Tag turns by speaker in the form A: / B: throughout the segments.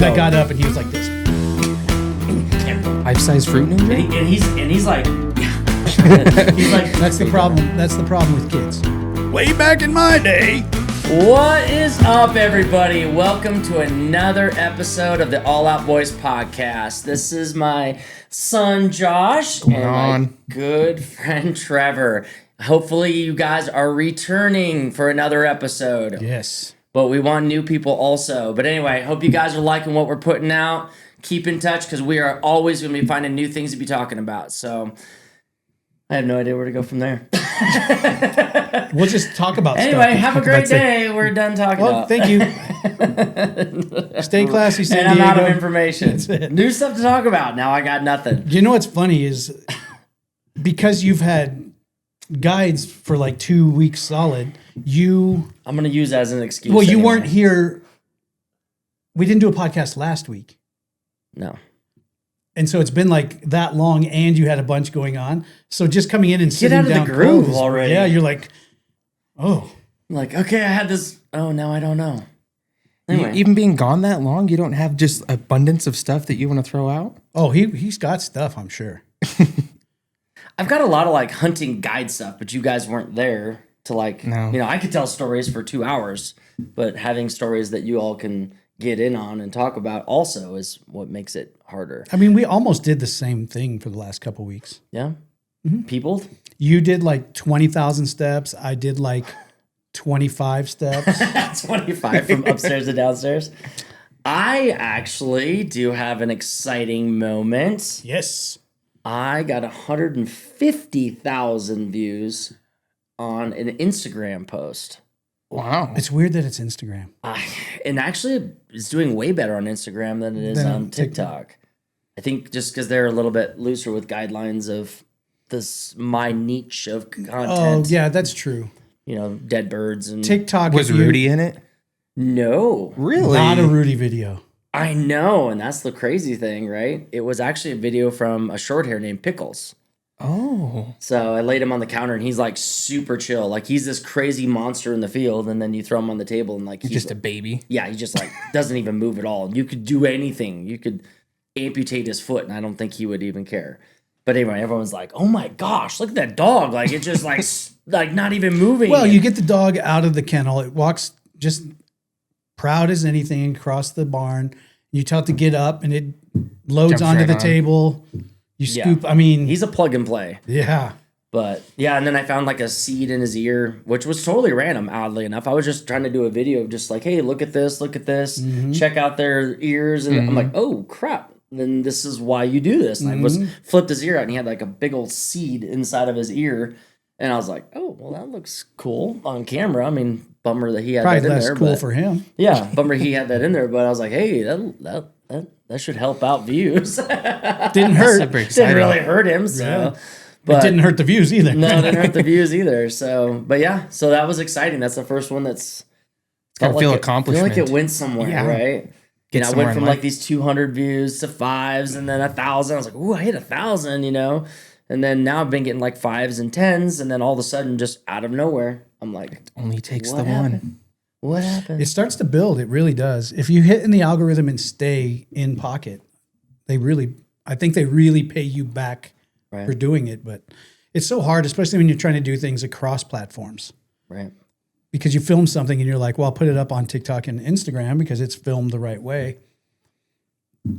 A: I got up and he was like this.
B: Life-size fruit ninja?
C: And he's like, he's like,
A: That's the problem. That's the problem with kids.
D: Way back in my day.
C: what is up, everybody? Welcome to another episode of the All Out Boys podcast. This is my son Josh and my good friend Trevor. Hopefully, you guys are returning for another episode.
A: Yes.
C: But we want new people also. But anyway, hope you guys are liking what we're putting out. Keep in touch because we are always going to be finding new things to be talking about. So I have no idea where to go from there.
A: We'll just talk about stuff.
C: Anyway, have a great day. We're done talking about.
A: Thank you. Stay classy, San
C: And I'm
A: Diego.
C: out of information. New stuff to talk about. Now I got nothing.
A: You know what's funny is because you've had guides for like 2 weeks solid,
C: I'm going to use that as an excuse.
A: Well, you weren't here. We didn't do a podcast last week.
C: No.
A: And so it's been like that long and you had a bunch going on. So just coming in and sitting
C: out of
A: down
C: the groove
A: cold,
C: already.
A: Yeah, you're like, oh.
C: I'm like, okay, I had this. Oh, now I don't know. Anyway.
B: Even being gone that long, you don't have just abundance of stuff that you want to throw out?
A: Oh, he's got stuff, I'm sure.
C: I've got a lot of like hunting guide stuff, but you guys weren't there to like, I could tell stories for 2 hours, but having stories that you all can get in on and talk about also is what makes it harder.
A: I mean, we almost did the same thing for the last couple of weeks.
C: Yeah. Mm-hmm. People?
A: You did like 20,000 steps. I did like 25 steps.
C: 25 from upstairs to downstairs. I actually do have an exciting moment.
A: Yes.
C: I got 150,000 views on an Instagram post.
B: Wow.
A: It's weird that it's Instagram.
C: And actually, it's doing way better on Instagram than it is on TikTok. I think just because they're a little bit looser with guidelines of my niche of content.
A: Oh, yeah, that's true.
C: You know, dead birds and
A: TikTok.
B: Was Rudy in it?
C: No.
B: Really?
A: Not a Rudy video.
C: I know, and that's the crazy thing, right? It was actually a video from a short hair named Pickles.
B: Oh.
C: So I laid him on the counter, and he's like super chill. Like he's this crazy monster in the field, and then you throw him on the table, and like
B: He's just a baby.
C: Yeah, he just like doesn't even move at all. You could do anything. You could amputate his foot, and I don't think he would even care. But anyway, everyone's like, "Oh my gosh, look at that dog! Like it just like like not even moving."
A: Well, you get the dog out of the kennel. It walks just proud as anything across the barn. You tell it to get up, and it loads
B: Jumps
A: onto
B: right
A: the
B: on.
A: table. You scoop. I mean,
C: he's a plug and play.
A: Yeah.
C: But yeah, and then I found like a seed in his ear, which was totally random, oddly enough. I was just trying to do a video of just like, hey, look at this, check out their ears. And I'm like, oh, crap. Then this is why you do this. And I was flipped his ear out, and he had like a big old seed inside of his ear. And I was like, oh, well, that looks cool on camera. I mean, bummer that he had
A: probably
C: that in
A: less
C: there.
A: cool for him.
C: Yeah, bummer he had that in there. But I was like, hey, that should help out views.
A: Didn't hurt.
C: Didn't really hurt him. So.
A: Yeah.
C: But
A: it didn't hurt the views either.
C: No, it didn't hurt the views either. So, but yeah, so that was exciting. That's the first one that's
B: Gotta feel accomplishment.
C: I feel like it went somewhere, right? And I went from like these 200 views to 5s and then 1,000. I was like, ooh, I hit 1,000, And then now I've been getting like 5s and 10s, and then all of a sudden, just out of nowhere, I'm like,
B: it only takes
C: what
B: the
C: happened?
B: one.
C: What happened?
A: It starts to build. It really does. If you hit in the algorithm and stay in pocket, I think they really pay you back for doing it. But it's so hard, especially when you're trying to do things across platforms.
C: Right.
A: Because you film something and you're like, well, I'll put it up on TikTok and Instagram because it's filmed the right way.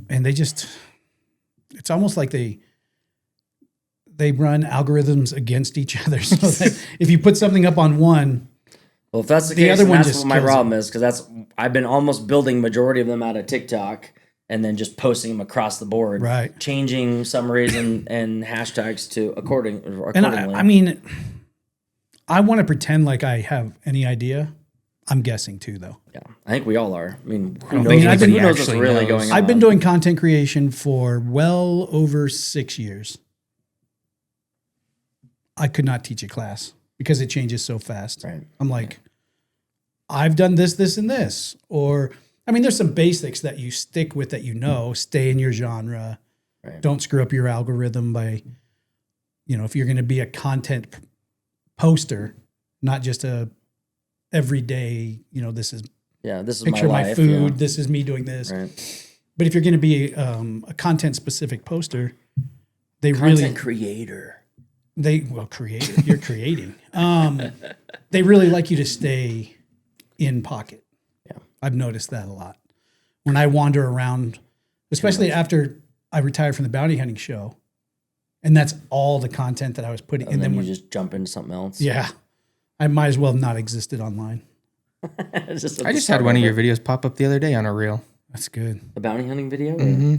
A: And it's almost like they run algorithms against each other. So that if you put something up on one,
C: well, if that's the case, then that's what my problem is, because I've been almost building majority of them out of TikTok and then just posting them across the board,
A: right? Changing
C: summaries and hashtags to accordingly.
A: And I mean, I want to pretend like I have any idea. I'm guessing too, though.
C: Yeah, I think we all are. I mean, who
A: who
C: knows what's really going on?
A: I've been doing content creation for well over 6 years. I could not teach a class because it changes so fast.
C: Right.
A: I'm like, I've done this, this, and this. Or, I mean, there's some basics that you stick with that stay in your genre. Right. Don't screw up your algorithm by, if you're going to be a content poster, not just a everyday, this is
C: this is
A: picture
C: my
A: my
C: life,
A: food. This is me doing this.
C: Right.
A: But if you're going to be a content specific poster, they
C: Content creator.
A: creator. You're creating. They really like you to stay in pocket.
C: Yeah.
A: I've noticed that a lot when I wander around, especially after I retired from the bounty hunting show, and that's all the content that I was putting.
C: And then you just jump into something else.
A: Yeah, I might as well have not existed online.
B: I just had one of your videos pop up the other day on a reel.
A: That's good.
C: The bounty hunting video?
B: Mm-hmm.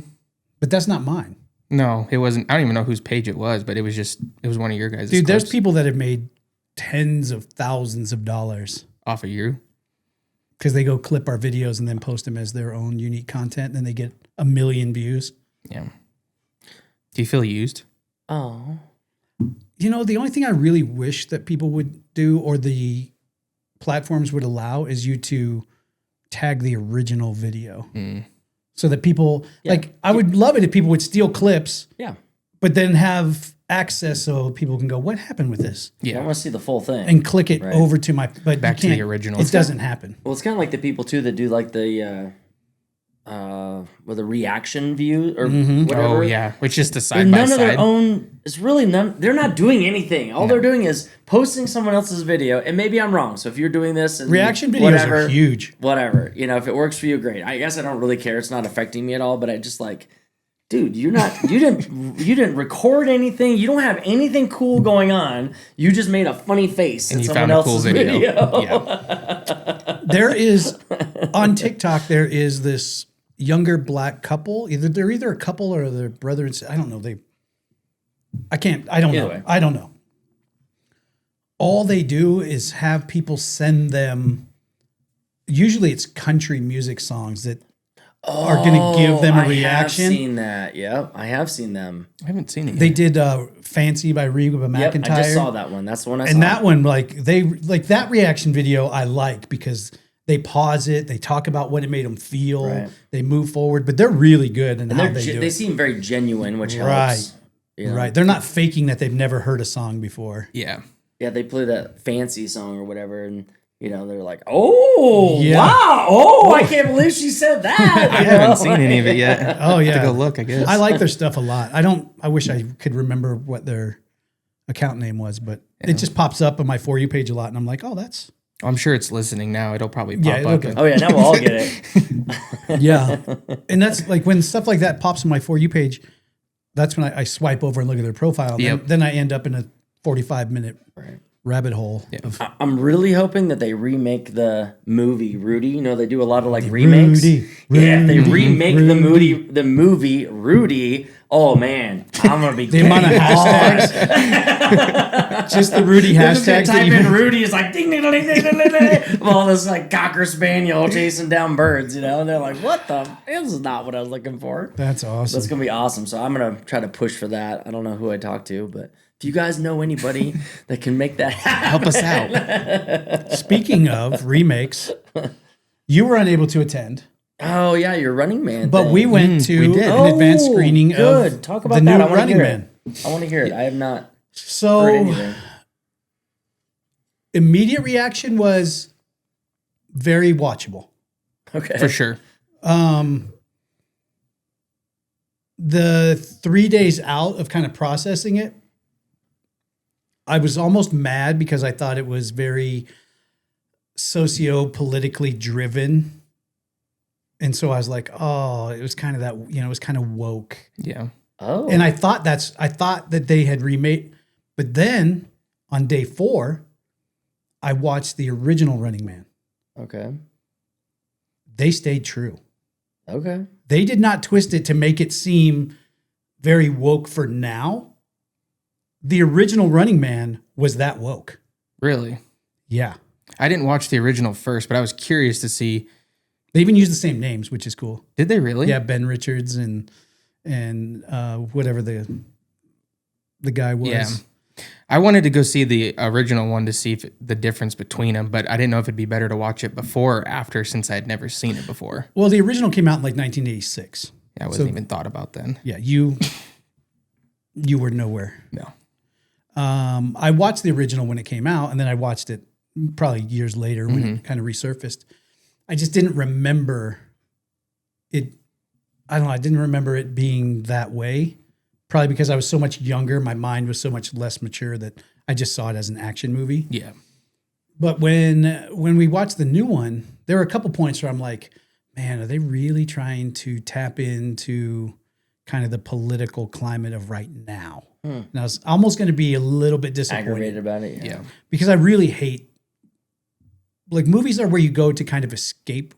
A: But that's not mine.
B: No, it wasn't. I don't even know whose page it was, but it was one of your guys'
A: Dude, there's
B: clips.
A: people that have made tens of thousands of dollars
B: Off of you.
A: because they go clip our videos and then post them as their own unique content, and then they get 1 million views.
B: Yeah. Do you feel used?
C: Oh.
A: You know, the only thing I really wish that people would do, or the platforms would allow, is you to tag the original video. So that people, I would love it if people would steal clips,
C: Yeah.
A: but then have access so people can go, what happened with this?
C: I want to see the full thing.
A: And click it over to my, but
B: Back
A: you
B: to the
A: can't-
B: original.
A: It doesn't happen.
C: Well, it's kind of like the people too that do like the with a reaction view or whatever.
B: Oh yeah, which just the
C: They're
B: side by
C: none of their
B: side.
C: own. It's really none. They're not doing anything. All they're doing is posting someone else's video. And maybe I'm wrong. So if you're doing this, and
A: Reaction videos are huge.
C: Whatever, if it works for you, great. I guess I don't really care. It's not affecting me at all. But I just like, dude, you're not. You didn't record anything. You don't have anything cool going on. You just made a funny face
B: And
C: in
B: you
C: someone
B: found a
C: else's
B: cool video.
C: video.
A: There is, on TikTok, there is this younger black couple. They're either a couple or they're brother and sister. I don't know. I don't know.
C: way.
A: I don't know. All they do is have people send them, usually it's country music songs that are going to give them a reaction.
C: I have seen that. Yep, I have seen them.
B: I haven't seen it yet.
A: They did Fancy by Reba
C: Yep,
A: McEntire.
C: I just saw that one. That's the one I saw.
A: And that one, that reaction video I like because they pause it, they talk about what it made them feel,
C: Right.
A: they move forward, but they're really good in
C: and
A: how they do
C: they
A: it.
C: seem very genuine, which
A: Right.
C: helps. you know?
A: Right. They're not faking that they've never heard a song before.
B: Yeah.
C: Yeah, they play that fancy song or whatever, and they're like, "Oh,
A: Yeah.
C: wow! Oh, I can't believe she said that."
B: I haven't seen any of it yet.
A: Oh, yeah.
B: To go look, I guess.
A: I like their stuff a lot. I wish I could remember what their account name was, but it just pops up on my For You page a lot, and I'm like, oh, that's...
B: I'm sure it's listening now. It'll probably pop
A: Yeah,
B: up.
A: okay.
C: Oh yeah, now we'll all get it.
A: Yeah. And that's like when stuff like that pops on my For You page, that's when I swipe over and look at their profile. And
B: Yep.
A: then I end up in a 45-minute rabbit hole. Of,
C: I'm really hoping that they remake the movie Rudy. They do a lot of like remakes.
A: Rudy.
C: Yeah, if they remake
A: Rudy.
C: the movie Rudy. Oh man, I'm gonna be
A: the amount of hashtags. Just the Rudy hashtags. that
C: Type
A: you-
C: in Rudy, it's like ding ding ding ding ding ding ding. Well, this like cocker spaniel chasing down birds, and they're like, "What the? This is not what I was looking for."
A: That's awesome.
C: That's gonna be awesome. So I'm gonna try to push for that. I don't know who I talk to, but if you guys know anybody that can make that happen,
B: Help us out.
A: Speaking of remakes, you were unable to attend,
C: oh yeah, your Running Man.
A: but
C: thing.
A: we went to
B: we did.
A: an advanced screening
C: good.
A: of
C: Talk about
A: the
C: that.
A: new
C: I wanna
A: Running
C: hear
A: Man.
C: it. I want to hear it. I have not heard
A: So
C: anything.
A: immediate reaction was very watchable.
C: Okay.
B: For sure.
A: The 3 days out of kind of processing it, I was almost mad because I thought it was very socio-politically driven. And so I was like, oh, it was kind of that, it was kind of woke.
B: Yeah.
C: Oh.
A: And I thought that they had remade, but then on day 4, I watched the original Running Man.
C: Okay.
A: They stayed true.
C: Okay.
A: They did not twist it to make it seem very woke for now. The original Running Man was that woke.
B: Really?
A: Yeah.
B: I didn't watch the original first, but I was curious to see.
A: They even use the same names, which is cool.
B: Did they really?
A: Yeah, Ben Richards and whatever the guy was.
B: Yeah. I wanted to go see the original one to see if the difference between them, but I didn't know if it'd be better to watch it before or after since I'd never seen it before.
A: Well, the original came out in like 1986.
B: Yeah, I wasn't even thought about then.
A: Yeah, you were nowhere.
B: No.
A: I watched the original when it came out, and then I watched it probably years later when it kind of resurfaced. I just didn't remember it I don't know. I didn't remember it being that way. Probably because I was so much younger. My mind was so much less mature that I just saw it as an action movie.
B: Yeah.
A: But when we watched the new one, there were a couple points where I'm like, man, are they really trying to tap into kind of the political climate of right now? And I was almost going to be a little bit disappointed.
C: Aggravated about it.
B: Yeah.
A: Because I really hate, like, movies are where you go to kind of escape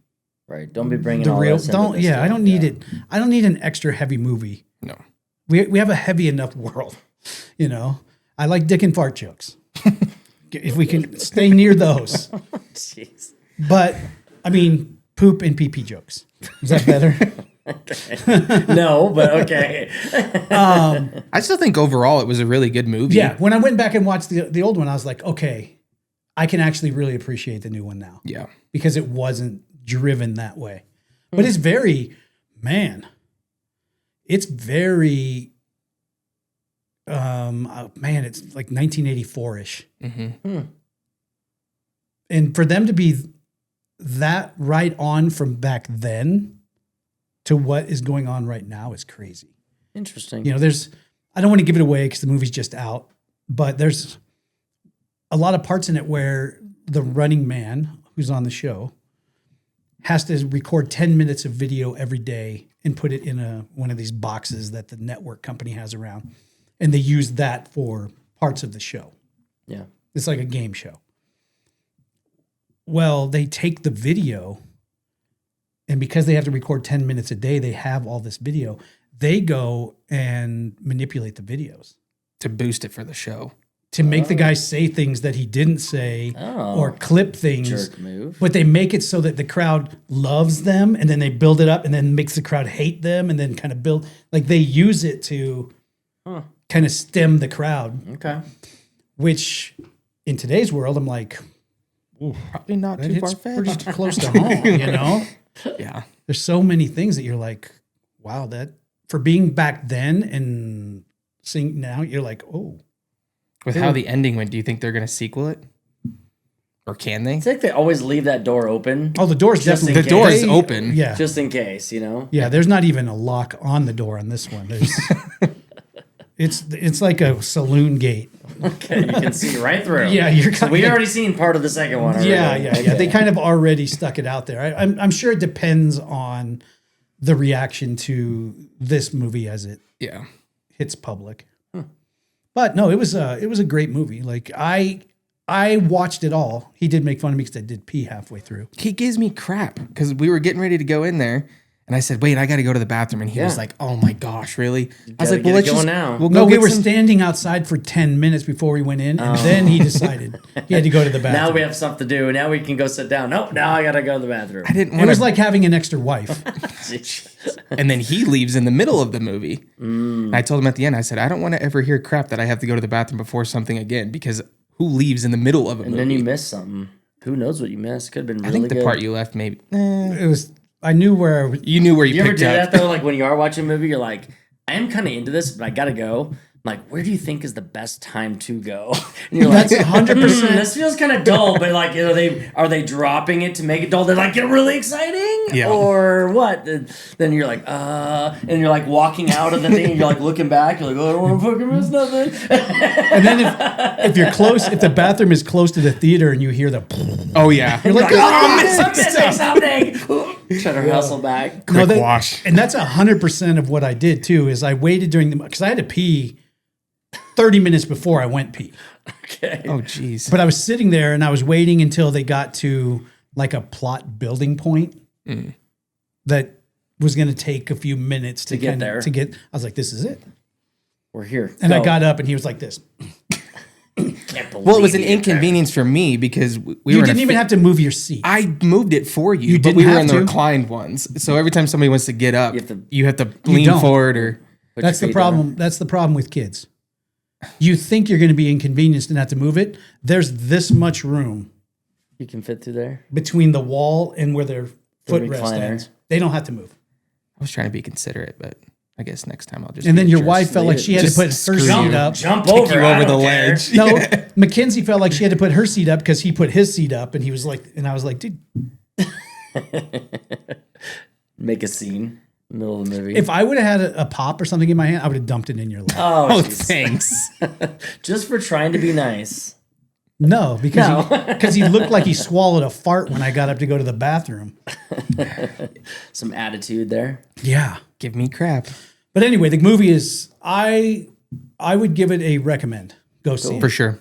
C: Right. Don't be bringing
A: the
C: all
A: real.
C: this into
A: Don't.
C: this
A: Yeah, I
C: stuff.
A: don't need it. I don't need an extra heavy movie.
B: No.
A: We have a heavy enough world, you know. I like dick and fart jokes. If we can stay near those.
C: Jeez.
A: But I mean, poop and pee jokes. Is that better?
C: No, but okay.
B: I still think overall it was a really good movie.
A: Yeah. When I went back and watched the old one, I was like, okay, I can actually really appreciate the new one now.
B: Yeah.
A: Because it wasn't driven that way. But it's very, man, it's very, it's like 1984-ish. And for them to be that right on from back then to what is going on right now is crazy.
C: Interesting.
A: You know, I don't want to give it away because the movie's just out, but there's a lot of parts in it where the running man who's on the show has to record 10 minutes of video every day and put it in one of these boxes that the network company has around. And they use that for parts of the show.
C: Yeah.
A: It's like a game show. Well, they take the video, and because they have to record 10 minutes a day, they have all this video. They go and manipulate the videos
B: To boost it for the show.
A: to make the guy say things that he didn't say or clip things.
C: Jerk move.
A: But they make it so that the crowd loves them, and then they build it up and then makes the crowd hate them, and then kind of build, like they use it to kind of stem the crowd,
C: Okay.
A: which in today's world, I'm like,
B: Probably not too
A: it's
B: far-fetched.
A: pretty close to home, you know?
B: Yeah.
A: There's so many things that you're like, wow, that for being back then and seeing now, you're like, oh.
B: With how the ending went, do you think they're going to sequel it? Or can they?
C: It's like they always leave that door open.
A: Oh, the door's
C: Just in
A: definitely
B: The door is
A: They-
B: open.
A: Yeah.
C: Just in case, you know?
A: Yeah, there's not even a lock on the door on this one. There's it's like a saloon gate.
C: Okay, you can see right through.
A: Yeah, you're
C: So
A: kind
C: we
A: of,
C: already seen part of the second one already.
A: yeah. They kind of already stuck it out there. I'm sure it depends on the reaction to this movie as it
B: Yeah.
A: hits public. But no, it was a great movie. Like I watched it all. He did make fun of me because I did pee halfway through.
B: He gives me crap because we were getting ready to go in there. And I said, wait, I got to go to the bathroom. And he was like, oh my gosh, really? I was
C: gotta
B: like,
C: get
B: well,
C: it
B: let's
C: going
B: just,
C: now.
B: we'll
A: No,
B: go
A: we
B: get
A: were
B: some.
A: standing outside for 10 minutes before we went in, and then he decided he had to go to the bathroom.
C: Now we have stuff to do. Now we can go sit down. Nope, now I gotta go to the bathroom.
B: I didn't
A: It
B: want
A: was
B: to.
A: like having an extra wife.
B: And then he leaves in the middle of the movie. And I told him at the end, I said, I don't want to ever hear crap that I have to go to the bathroom before something again because who leaves in the middle of a
C: And
B: movie?
C: then you missed something. Who knows what you missed? Could have been
B: I
C: really
B: think the
C: good.
B: part you left, maybe.
A: It was. I knew where I was.
B: You knew where you
C: You ever
B: picked
C: do
B: up.
C: that though? Like when you are watching a movie, you're like, I am kind of into this, but I gotta go. I'm like, where do you think is the best time to go? And you're like,
A: That's 100%.
C: This feels kind of dull, but like, are they dropping it to make it dull? They're like, get really exciting,
B: Yeah.
C: or what? Then you're like, and you're like walking out of the thing, and you're like looking back, you're like, oh, I don't want to fucking miss nothing.
A: And then if you're close, if the bathroom is close to the theater and you hear the,
B: Oh, yeah.
A: you're like,
C: I'm missing something. Try to hustle back.
B: Quick
A: that-
B: wash.
A: And that's 100% of what I did too. Is I waited during the because I had to pee 30 minutes before I went pee.
C: Okay.
B: Oh, jeez.
A: But I was sitting there and I was waiting until they got to like a plot building point that was going to take a few minutes to
C: get
A: kinda-
C: there.
A: To get, I was like, this is it.
C: We're here.
A: And I
C: Go.
A: got up and he was like this.
C: Can't
B: Well, it was an
C: believe you.
B: inconvenience for me because we
A: You
B: were in
A: didn't
B: a
A: even have to move your seat.
B: I moved it for you, but
A: didn't
B: we were
A: have
B: in the
A: to.
B: reclined ones. So every time somebody wants to get up,
C: You have to-
B: lean
A: don't.
B: forward or
C: Put
A: That's
C: your
A: the
C: feet down.
A: problem. That's the problem with kids. You think you're going to be inconvenienced and have to move it. There's this much room
C: You can fit through there.
A: between the wall and where their footrest
C: recliner.
A: ends. They don't have to move.
B: I was trying to be considerate, but I guess next time I'll just.
A: And
B: be
A: then
B: a
A: your
B: jerk.
A: wife felt like she had to
B: Just
A: put her
B: screw
A: seat
B: you.
A: up.
C: Jump
B: Kick
C: over.
B: you
C: I
B: over the
C: don't care.
B: ledge.
A: No, Mackenzie felt like she had to put her seat up because he put his seat up, and he was like, and I was like, dude,
C: Make a scene. Middle of the movie.
A: If I would have had a pop or something in my hand, I would have dumped it in your lap.
B: Oh,
C: jeez.
B: thanks.
C: Just for trying to be nice.
A: No, because he looked like he swallowed a fart when I got up to go to the bathroom.
C: Some attitude there.
A: Yeah.
B: Give me crap.
A: But anyway, the movie is, I would give it a recommend. Go see it.
B: For sure.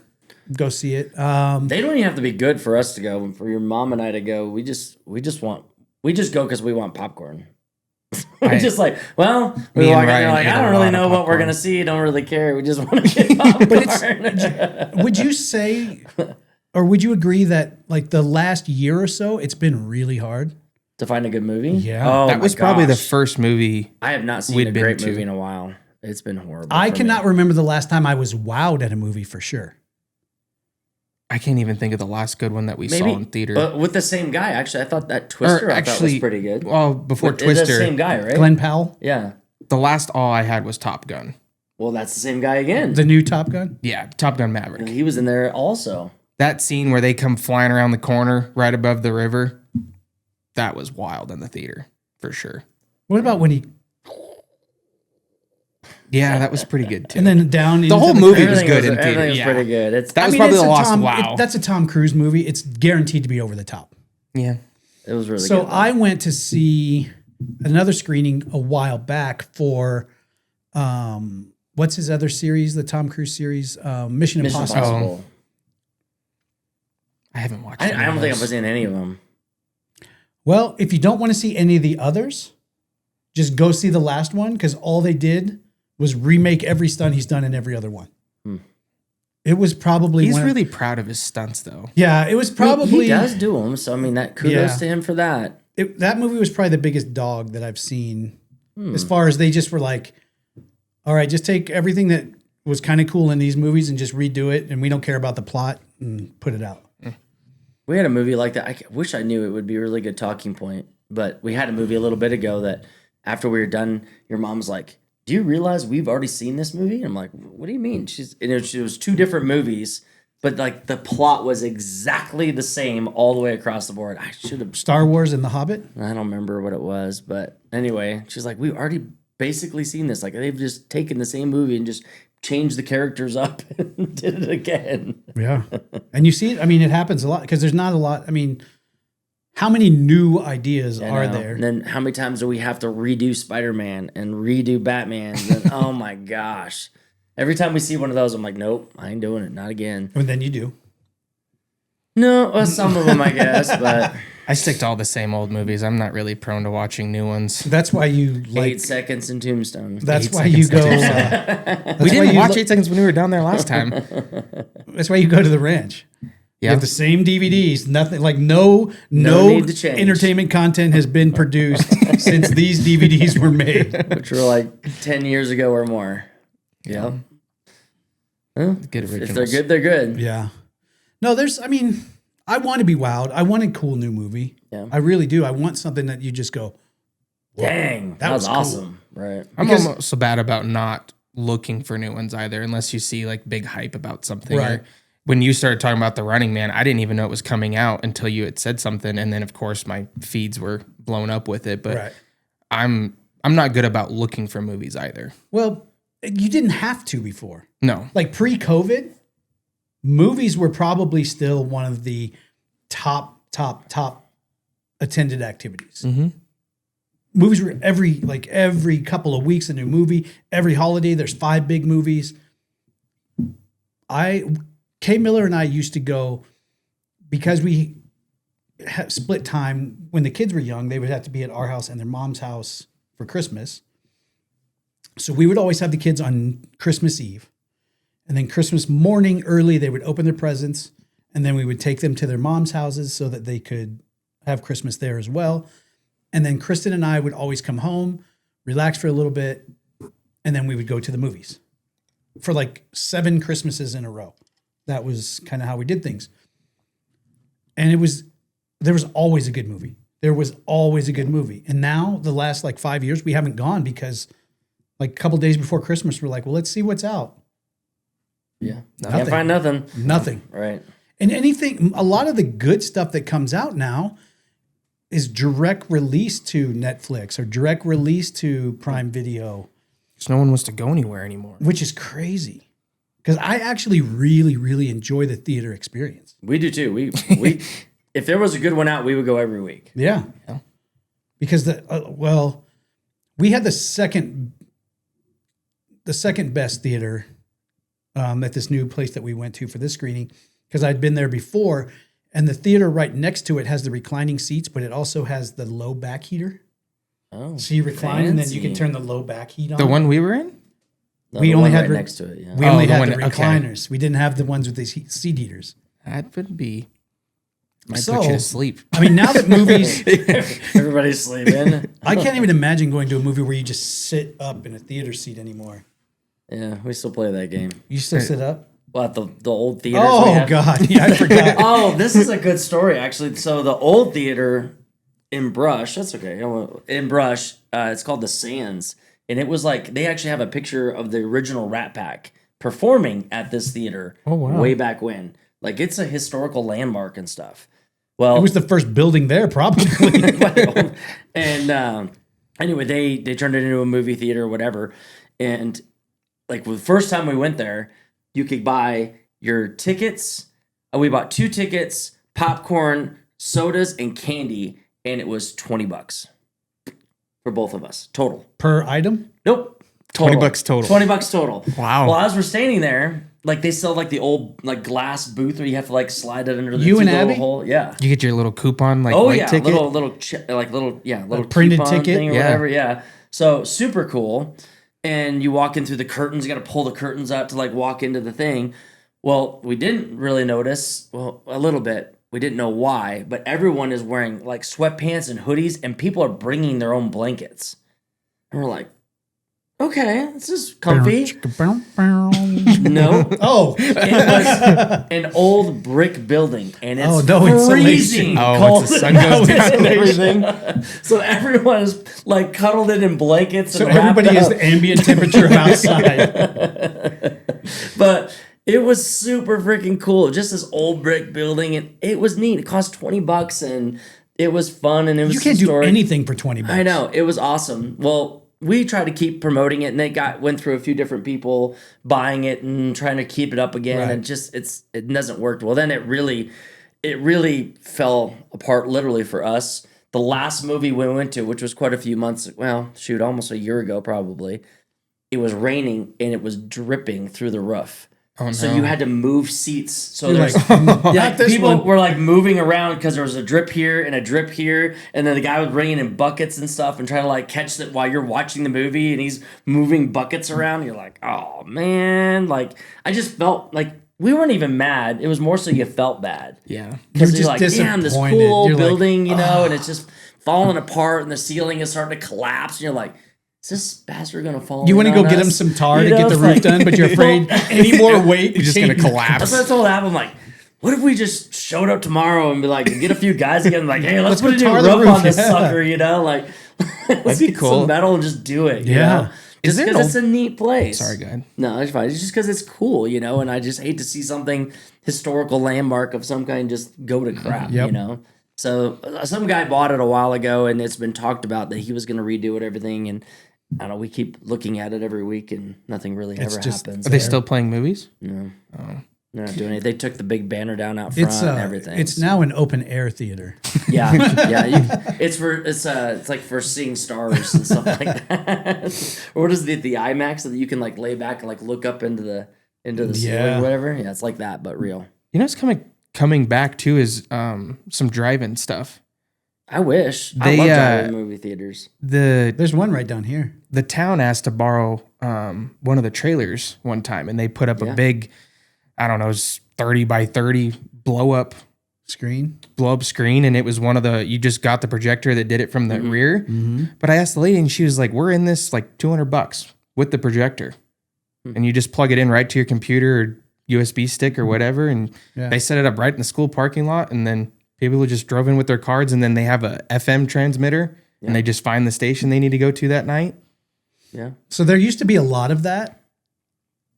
A: Go see it.
C: They don't even have to be good for us to go. For your mom and I to go, we just go because we want popcorn. We're just like, well, we walk in there like, I don't really know what we're gonna see. Don't really care. We just want to get popcorn.
A: Would you say, or would you agree that like the last year or so, it's been really hard
C: to find a good movie?
A: Yeah.
C: Oh,
B: That was probably the first movie.
C: I have not seen
B: we'd
C: a
B: been
C: great
B: to.
C: movie in a while. It's been horrible.
A: I
C: for
A: cannot
C: me.
A: remember the last time I was wowed at a movie for sure.
B: I can't even think of the last good one that we saw in theater.
C: But with the same guy, actually, I thought that Twister I thought was pretty good.
B: Well, before
C: It's
B: Twister,
C: the same guy, right?
A: Glenn Powell,
C: Yeah.
B: the last all I had was Top Gun.
C: Well, that's the same guy again.
A: the new Top Gun.
B: Yeah, Top Gun Maverick.
C: He was in there also.
B: That scene where they come flying around the corner right above the river, that was wild in the theater, for sure.
A: What about when he,
B: Yeah, that was pretty good too.
A: and then down
B: the
A: into
B: whole movie was
C: Everything
B: good in
C: everything
B: theater.
C: was
B: Yeah.
C: pretty good.
B: That was probably
A: it's
B: the
A: a
B: lost
A: Tom,
B: wow.
A: that's a Tom Cruise movie. It's guaranteed to be over the top.
B: Yeah.
C: It was really
A: So
C: good.
A: I went to see another screening a while back for, what's his other series, the Tom Cruise series, Mission
C: Mission
A: Impossible.
C: Impossible.
B: I haven't watched
C: I
B: any
C: don't
B: of
C: think I
B: those.
C: was in any of them.
A: Well, if you don't want to see any of the others, just go see the last one because all they did was remake every stunt he's done in every other one. It was probably
B: He's
A: one of-
B: really proud of his stunts, though.
A: yeah. It was probably
C: He does do them, so I mean, that kudos
A: Yeah.
C: to him for that.
A: that movie was probably the biggest dog that I've seen. As far as they just were like, all right, just take everything that was kind of cool in these movies and just redo it, and we don't care about the plot and put it out.
C: We had a movie like that. I wish I knew it would be a really good talking point, but we had a movie a little bit ago that after we were done, your mom was like, "Do you realize we've already seen this movie?" I'm like, "What do you mean?" It was two different movies, but like the plot was exactly the same all the way across the board. I should have.
A: Star Wars and The Hobbit.
C: I don't remember what it was, but anyway, she's like, "We've already basically seen this. Like they've just taken the same movie and just changed the characters up and did it again."
A: Yeah. And you see it. I mean, it happens a lot because there's not a lot. I mean, how many new ideas
C: I
A: are
C: know.
A: there?
C: And then how many times do we have to redo Spider-Man and redo Batman? And oh my gosh. Every time we see one of those, I'm like, nope, I ain't doing it. Not again.
A: And then you do.
C: No, well, some of them, I guess, but
B: I stick to all the same old movies. I'm not really prone to watching new ones.
A: That's why you like.
C: 8 seconds in Tombstone.
A: That's
B: 8
A: why you
B: seconds
A: go.
B: to
A: that's
B: We
A: why
B: didn't
A: you
B: watch
A: lo-
B: 8 seconds when we were down there last time.
A: That's why you go to the ranch. You
B: Yeah.
A: have the same DVDs. Nothing like no
C: need to change.
A: entertainment content has been produced since these DVDs were made.
C: Which were like 10 years ago or more. Yeah. Well,
B: Good
C: if
B: originals.
C: they're good, they're good.
A: Yeah. No, there's. I mean, I want to be wowed. I want a cool new movie.
C: Yeah.
A: I really do. I want something that you just go,
C: Dang, that was
A: was cool.
C: awesome. Right.
B: I'm
A: because-
B: almost so bad about not looking for new ones either, unless you see like big hype about something.
A: Right.
B: Or when you started talking about The Running Man, I didn't even know it was coming out until you had said something, and then of course my feeds were blown up with it. But
A: right.
B: I'm not good about looking for movies either.
A: Well, you didn't have to before.
B: No,
A: Like pre-COVID, movies were probably still one of the top attended activities. Movies were every couple of weeks a new movie. Every holiday, there's 5 big movies. Kay Miller and I used to go because we split time when the kids were young. They would have to be at our house and their mom's house for Christmas. So we would always have the kids on Christmas Eve. And then Christmas morning early, they would open their presents. And then we would take them to their mom's houses so that they could have Christmas there as well. And then Kristen and I would always come home, relax for a little bit, and then we would go to the movies for like 7 Christmases in a row. That was kind of how we did things. And there was always a good movie. There was always a good movie. And now the last like 5 years, we haven't gone because like a couple days before Christmas, we're like, well, let's see what's out.
C: Yeah.
A: Nothing.
C: Can't find nothing.
A: Nothing.
C: Right.
A: And a lot of the good stuff that comes out now is direct release to Netflix or direct release to Prime Video,
B: Because no one wants to go anywhere anymore.
A: which is crazy. Because I actually really, really enjoy the theater experience.
C: We do too. We if there was a good one out, we would go every week.
A: Yeah. Because we had the second best theater at this new place that we went to for this screening, because I'd been there before, and the theater right next to it has the reclining seats, but it also has the low back heater.
C: Oh,
A: So you recline and then you can
C: fancy.
A: turn the low back heat on.
B: The one we were in?
C: No,
A: we
C: the
A: only
C: one
A: had
C: right next to it. Yeah.
A: We only
B: the
A: had
B: one-
A: the
B: okay.
A: recliners. We didn't have the ones with the seat heaters.
B: That would be. Might
A: So-
B: put you to sleep.
A: I mean, now that movies,
C: Everybody's sleeping.
A: I can't even imagine going to a movie where you just sit up in a theater seat anymore.
C: Yeah, we still play that game.
A: You still sit up?
C: Well, at the old theaters. we
A: Oh
C: have.
A: God, yeah, I forgot.
C: Oh, this is a good story actually. So the old theater in Brush, that's okay. In Brush, it's called the Sands, and it was like they actually have a picture of the original Rat Pack performing at this theater.
B: Oh, wow.
C: Way back when, like it's a historical landmark and stuff. Well,
A: It was the first building there, probably.
C: and anyway, they turned it into a movie theater or whatever. And like the first time we went there, you could buy your tickets. We bought 2 tickets, popcorn, sodas, and candy, and it was $20 for both of us total.
A: Per item?
C: Nope, total.
B: $20 total.
C: $20 total.
B: Wow.
C: Well, as we're standing there, like they sell like the old like glass booth where you have to like slide it under the
A: You and
C: through the
A: Abby?
C: little hole. Yeah.
B: You get your little coupon, like
C: Oh
B: white
C: yeah,
B: ticket.
C: little little
A: printed
C: coupon
A: ticket?
C: thing or
B: Yeah.
C: whatever. Yeah, so super cool. And you walk in through the curtains. You got to pull the curtains up to like walk into the thing. Well, we didn't really notice. Well, a little bit. We didn't know why, but everyone is wearing like sweatpants and hoodies, and people are bringing their own blankets. And we're like, okay, this is comfy. No,
A: Oh,
C: it was an old brick building, and it's
A: Oh, no
C: freezing
A: insulation.
B: Oh,
C: cold
B: it's the sun goes down
C: and everything. So everyone is like cuddled in blankets.
A: so
C: and wrapped
A: everybody is
C: up.
A: the ambient temperature of outside.
C: But it was super freaking cool. Just this old brick building, and it was neat. It cost $20, and it was fun, and it was
A: You can't
C: historic.
A: do anything for $20.
C: I know, it was awesome. Well, we tried to keep promoting it, and it went through a few different people buying it and trying to keep it up again,
A: Right.
C: and just it doesn't work. Well, then it really fell apart literally for us. The last movie we went to, which was quite a few months, well, shoot, almost a year ago probably, it was raining and it was dripping through the roof.
B: Oh,
C: So
B: no.
C: you had to move seats. So
A: You're
C: there's
A: like,
C: yeah,
A: not this
C: people
A: one.
C: were like moving around because there was a drip here and a drip here, and then the guy was bringing in buckets and stuff and trying to like catch it while you're watching the movie, and he's moving buckets around. You're like, oh man, like I just felt like we weren't even mad. It was more so you felt bad
B: Yeah.
C: because
A: You're
C: you're
A: just
C: like, damn, this
A: disappointed.
C: cool old
A: You're like,
C: building, you know, and it's just falling apart, and the ceiling is starting to collapse, and you're like, is this bastard gonna fall?
A: You want to
C: in
A: go
C: on
A: get him
C: us?
A: some tar
C: You
A: to get
C: know,
A: the
C: it's
A: roof
C: like-
A: done, but you're afraid any more weight
B: You're just going to collapse.
C: That's what I told Ab. I'm like, what if we just showed up tomorrow and be like, get a few guys again, like, hey, let's put a new
A: tar the
C: roof
A: roof,
C: on this
A: yeah.
C: sucker, you know? Like, let's
B: be
C: get
B: cool.
C: some metal and just do it. You
A: Yeah.
C: know?
B: Is
C: Just
B: there an
C: because it's
B: old-
C: a neat place.
B: Sorry, go ahead.
C: No, it's fine. It's just because it's cool, you know? And I just hate to see something historical landmark of some kind just go to crap,
A: Yep.
C: you know? So some guy bought it a while ago, and it's been talked about that he was going to redo it, everything. And I don't know, we keep looking at it every week, and nothing really ever
A: just-
C: happens.
B: Are they still playing movies?
C: No. They're not doing it. They took the big banner down out front and everything.
A: It's now an open air theater.
C: Yeah, yeah. It's like for seeing stars and stuff like that. Or what is the IMAX so that you can like lay back and like look up into the ceiling
A: Yeah.
C: or whatever? Yeah, it's like that, but real.
B: You know what's coming back too is some drive-in stuff.
C: I wish. I
B: They,
C: love driving movie theaters.
B: There's
A: one right down here.
B: The town asked to borrow one of the trailers one time, and they put up a big, I don't know, it was 30 by 30 blow up
A: Screen.
B: screen, and it was one of the, you just got the projector that did it from the rear. But I asked the lady, and she was like, we're in this like $200 with the projector, and you just plug it in right to your computer or USB stick or whatever, and they set it up right in the school parking lot, and then people just drove in with their cards, and then they have a FM transmitter, and they just find the station they need to go to that night.
C: Yeah.
A: So there used to be a lot of that.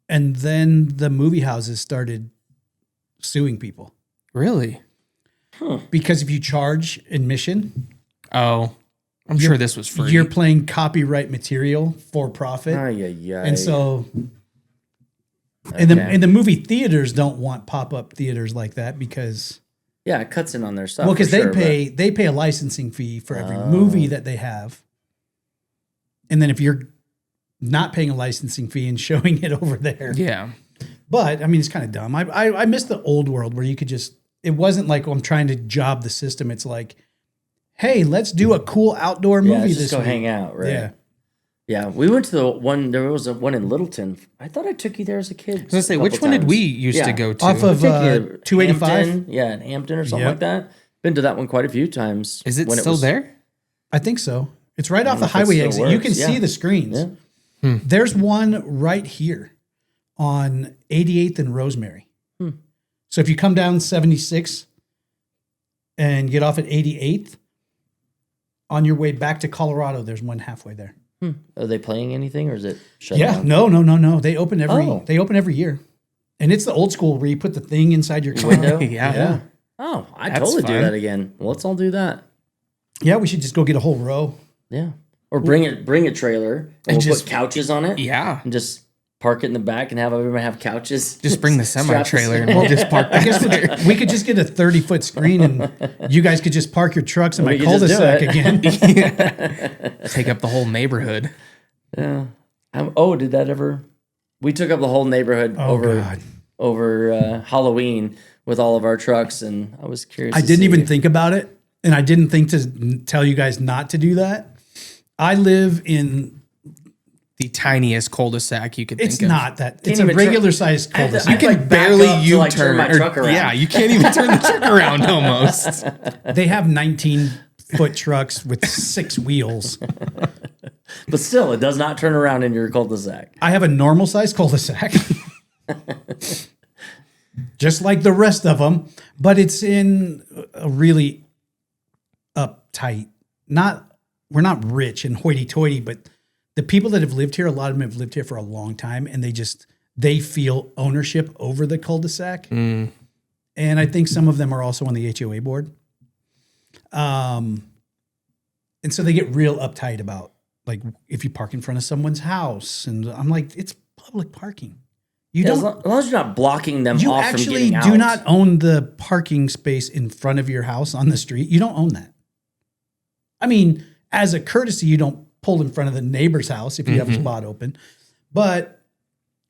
A: And then the movie houses started suing people.
B: Really?
A: Because if you charge admission,
B: Oh, I'm sure this was free.
A: You're playing copyright material for profit.
C: And
A: so and the movie theaters don't want pop-up theaters like that because
C: it cuts in on their stuff.
A: well, because they pay a licensing fee for every movie that they have. And then if you're not paying a licensing fee and showing it over there.
B: Yeah.
A: But I mean, it's kind of dumb. I miss the old world where you could just, it wasn't like, I'm trying to job the system. It's like, hey, let's do a cool outdoor movie
C: just
A: this
C: go
A: week.
C: hang out, right?
A: Yeah.
C: Yeah, we went to the one, there was one in Littleton. I thought I took you there as a kid.
B: I was going to say, which one did we used to go to?
A: Off of 285?
C: Hampton, in Hampton or something like that. Been to that one quite a few times.
B: Is it still there?
A: I think so. It's right off the highway exit. You can see the screens. Yeah. There's one right here on 88th and Rosemary. So if you come down 76 and get off at 88th, on your way back to Colorado, there's one halfway there.
C: Are they playing anything or is it shut down?
A: No. They open every year. And it's the old school where you put the thing inside your window.
B: Yeah.
C: Oh, I'd totally do that again. Let's all do that.
A: Yeah, we should just go get a whole row.
C: Yeah. Or bring a trailer and we'll put couches on it.
B: Yeah.
C: And just park it in the back and have everybody have couches.
B: Just bring the semi-trailer and we'll just park
A: I guess we could just get a 30-foot screen and you guys could just park your trucks in my cul-de-sac again.
B: Take up the whole neighborhood.
C: Yeah. Did that ever? We took up the whole neighborhood over Halloween with all of our trucks, and I was curious.
A: I didn't even think about it, and I didn't think to tell you guys not to do that. I live in
B: the tiniest cul-de-sac you could think of.
A: It's not that. It's a regular sized cul-de-sac.
B: You can barely U-turn my truck around. Yeah, you can't even turn the truck around almost.
A: They have 19-foot trucks with 6 wheels.
C: But still, it does not turn around in your cul-de-sac.
A: I have a normal sized cul-de-sac. Just like the rest of them, but it's in a really uptight. We're not rich and hoity-toity, but the people that have lived here, a lot of them have lived here for a long time, and they feel ownership over the cul-de-sac. And I think some of them are also on the HOA board. And so they get real uptight about, like, if you park in front of someone's house, and I'm like, it's public parking.
C: As long as you're not blocking them off from getting out.
A: You actually do not own the parking space in front of your house on the street. You don't own that. I mean, as a courtesy, you don't pull in front of the neighbor's house if you have a spot open. But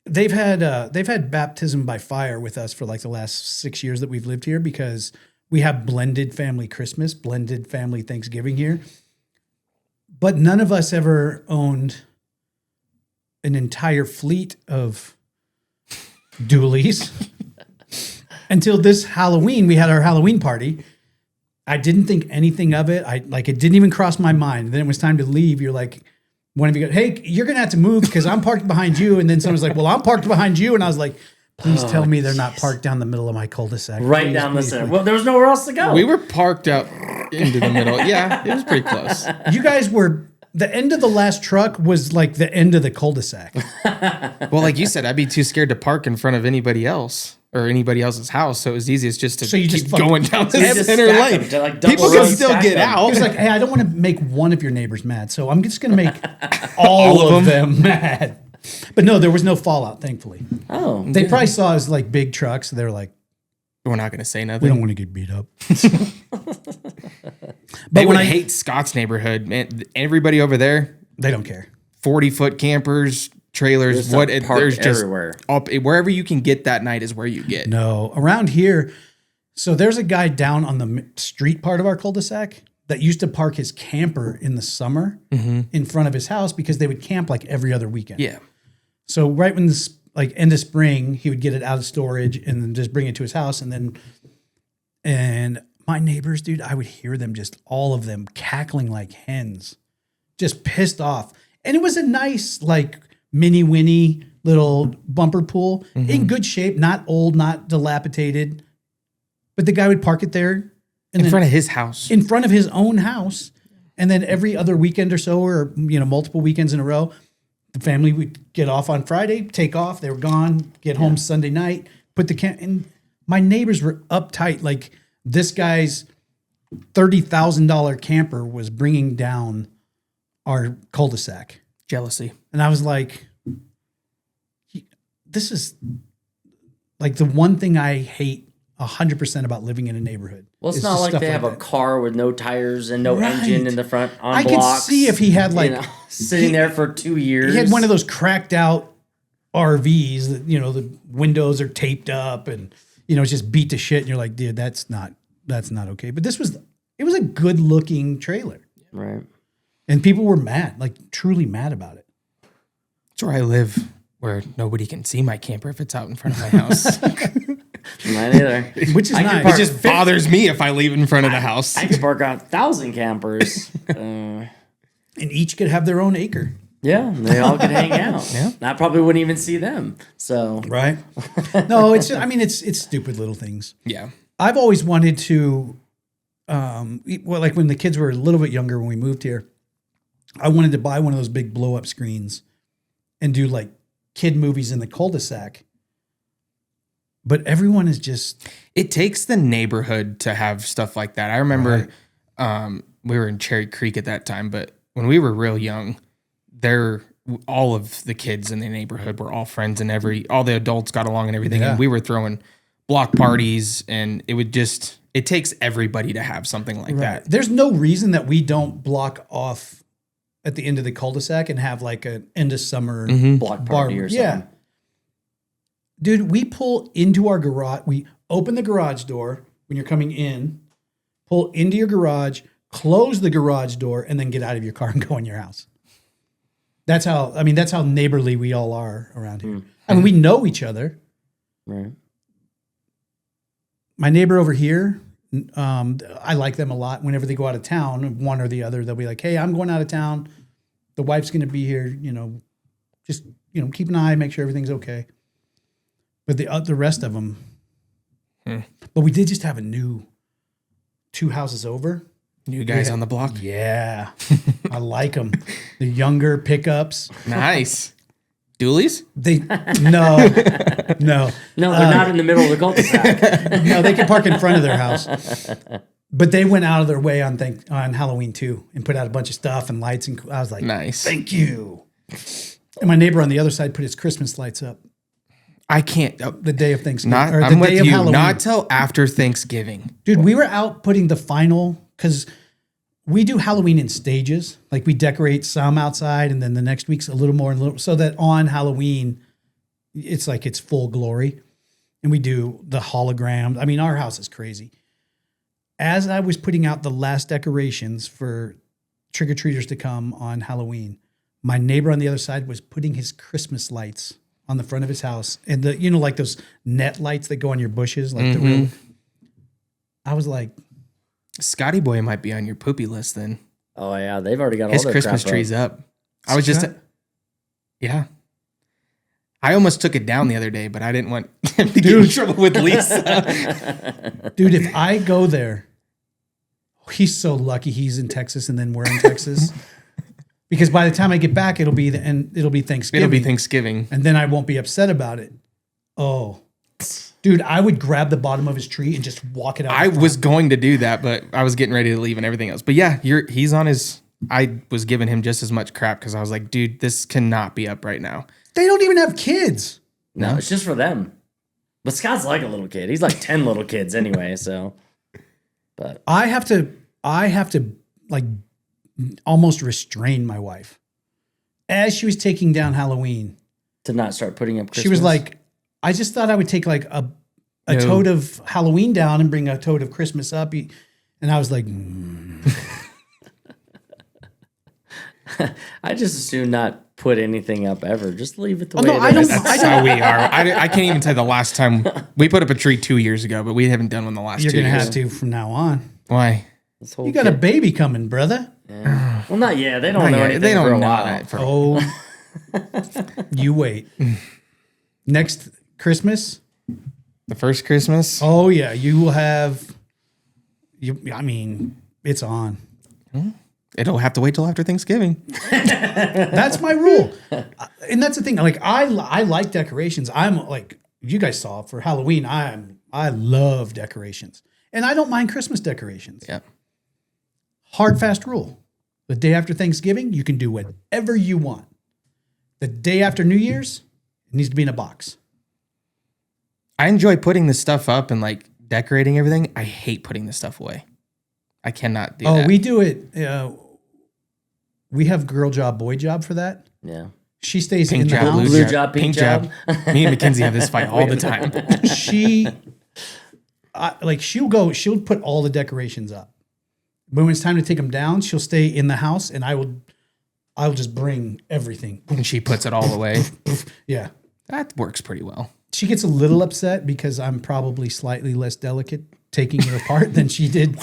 A: they've had baptism by fire with us for like the last 6 years that we've lived here because we have blended family Christmas, blended family Thanksgiving here. But none of us ever owned an entire fleet of dualies until this Halloween. We had our Halloween party. I didn't think anything of it. It didn't even cross my mind. And then it was time to leave. You're like, one of you go, hey, you're going to have to move because I'm parked behind you. And then someone's like, well, I'm parked behind you. And I was like, please tell me they're not parked down the middle of my cul-de-sac.
C: Right down the center. Well, there was nowhere else to go.
B: We were parked out into the middle. Yeah, it was pretty close.
A: You guys were, the end of the last truck was like the end of the cul-de-sac.
B: Well, like you said, I'd be too scared to park in front of anybody else or anybody else's house. So it was easiest just to keep going down the center lane. People can still get out.
A: He was like, hey, I don't want to make one of your neighbors mad. So I'm just going to make all of them mad. But no, there was no fallout, thankfully.
C: Oh.
A: They probably saw us like big trucks. They're like,
B: we're not going to say nothing.
A: We don't want to get beat up.
B: But when I hate Scott's neighborhood, man, everybody over there,
A: they don't care.
B: 40-foot campers, trailers,
C: there's just everywhere.
B: Wherever you can get that night is where you get.
A: No, around here. So there's a guy down on the street part of our cul-de-sac that used to park his camper in the summer in front of his house because they would camp like every other weekend.
B: Yeah.
A: So right when this like end of spring, he would get it out of storage and then just bring it to his house. And my neighbors, dude, I would hear them, just all of them cackling like hens, just pissed off. And it was a nice, like mini Winnie little bumper pool in good shape, not old, not dilapidated. But the guy would park it there
B: in front of his house,
A: in front of his own house. And then every other weekend or so, or, multiple weekends in a row, the family would get off on Friday, take off. They were gone, get home Sunday night, put the camp in. My neighbors were uptight. Like this guy's $30,000 camper was bringing down our cul-de-sac.
B: Jealousy.
A: And I was like, this is like the one thing I hate 100% about living in a neighborhood.
C: Well, it's
A: is
C: not
A: the
C: like
A: stuff
C: they have a
A: that.
C: car with no tires and no
A: Right.
C: engine in the front on
A: I
C: blocks.
A: could see if he had like
C: sitting there for 2 years.
A: he had one of those cracked out RVs that, the windows are taped up and, it's just beat to shit. And you're like, dude, that's not okay. But it was a good looking trailer.
C: Right.
A: And people were mad, like truly mad about it.
B: That's where I live, where nobody can see my camper if it's out in front of my house.
C: Mine either.
A: Which is
C: I could
A: nice.
C: park-
B: It just bothers me if I leave it in front of the house.
C: I could park out 1,000 campers.
A: And each could have their own acre.
C: Yeah, they all could hang out.
B: Yeah.
C: I probably wouldn't even see them. So
A: Right. No, it's stupid little things.
B: Yeah.
A: I've always wanted to, like when the kids were a little bit younger when we moved here, I wanted to buy one of those big blow up screens and do like kid movies in the cul-de-sac. But everyone is just.
B: It takes the neighborhood to have stuff like that. I remember we were in Cherry Creek at that time, but when we were real young, all of the kids in the neighborhood were all friends and all the adults got along and everything.
A: Yeah.
B: And we were throwing block parties and it takes everybody to have something like that.
A: There's no reason that we don't block off at the end of the cul-de-sac and have like an end of summer
C: block party or something.
A: Yeah. Dude, we pull into our garage. We open the garage door when you're coming in, pull into your garage, close the garage door, and then get out of your car and go in your house. That's how neighborly we all are around here. I mean, we know each other.
C: Right.
A: My neighbor over here, I like them a lot. Whenever they go out of town, one or the other, they'll be like, hey, I'm going out of town. The wife's going to be here. Just, keep an eye, make sure everything's okay. But the rest of them. But we did just have a new 2 houses over.
B: New guys on the block.
A: Yeah. I like them. The younger pickups.
B: Nice. Dualies?
A: No,
C: No, they're not in the middle of the cul-de-sac.
A: no, they can park in front of their house. But they went out of their way on Halloween too and put out a bunch of stuff and lights. And I was like,
B: Nice.
A: Thank you. And my neighbor on the other side put his Christmas lights up
B: I can't.
A: the day of Thanksgiving.
B: I'm with you.
A: Halloween.
B: Not till after Thanksgiving.
A: Dude, we were out putting the final, because we do Halloween in stages. Like we decorate some outside and then the next week's a little more, so that on Halloween, it's like it's full glory. And we do the holograms. I mean, our house is crazy. As I was putting out the last decorations for trick-or-treaters to come on Halloween, my neighbor on the other side was putting his Christmas lights on the front of his house. And like those net lights that go on your bushes, like the real. I was like,
B: Scotty Boy might be on your poopy list then.
C: Oh yeah, they've already got
B: His
C: all their
B: Christmas
C: crap
B: tree's
C: up.
B: up. I was just, yeah. I almost took it down the other day, but I didn't want him to get in trouble with Lisa.
A: dude, if I go there, he's so lucky he's in Texas and then we're in Texas. Because by the time I get back, it'll be Thanksgiving.
B: It'll be Thanksgiving.
A: And then I won't be upset about it. Oh. Dude, I would grab the bottom of his tree and just walk it out.
B: I was going to do that, but I was getting ready to leave and everything else. But yeah, he's on his. I was giving him just as much crap because I was like, dude, this cannot be up right now.
A: They don't even have kids.
C: No, it's just for them. But Scott's like a little kid. He's like 10 little kids anyway, so. But
A: I have to like almost restrain my wife. As she was taking down Halloween,
C: to not start putting up Christmas.
A: she was like, I just thought I would take like a tote of Halloween down and bring a tote of Christmas up. And I was like,
C: I just assume not put anything up ever. Just leave it the way
A: no,
C: it
A: I
C: is.
A: don't-
B: That's how we are. I can't even tell the last time we put up a tree 2 years ago, but we haven't done one the last
A: you're
B: 2
A: going to
B: years.
A: have to from now on.
B: Why?
C: This whole
A: You got a
C: kid-
A: baby coming, brother.
C: Yeah. Well, not yet. They don't know
B: Not yet.
C: anything
B: They don't
C: for a
B: know
C: while.
B: that for
A: Oh, you wait. Next Christmas.
B: the first Christmas.
A: Oh yeah, you will have. I mean, it's on.
B: It'll have to wait till after Thanksgiving.
A: That's my rule, and that's the thing. Like I like decorations. I'm like you guys saw for Halloween. I love decorations, and I don't mind Christmas decorations.
B: Yeah.
A: hard, fast rule. The day after Thanksgiving, you can do whatever you want. The day after New Year's, it needs to be in a box.
B: I enjoy putting this stuff up and like decorating everything. I hate putting this stuff away. I cannot do that.
A: Oh, we do it. We have girl job, boy job for that.
C: Yeah.
A: She stays
B: Pink
A: in the
B: job,
A: house.
C: Blue job, pink job.
B: Me and Mackenzie have this fight all the time.
A: She'll put all the decorations up. But when it's time to take them down, she'll stay in the house, and I'll just bring everything.
B: And she puts it all away.
A: Yeah.
B: That works pretty well.
A: She gets a little upset because I'm probably slightly less delicate taking it apart than she did.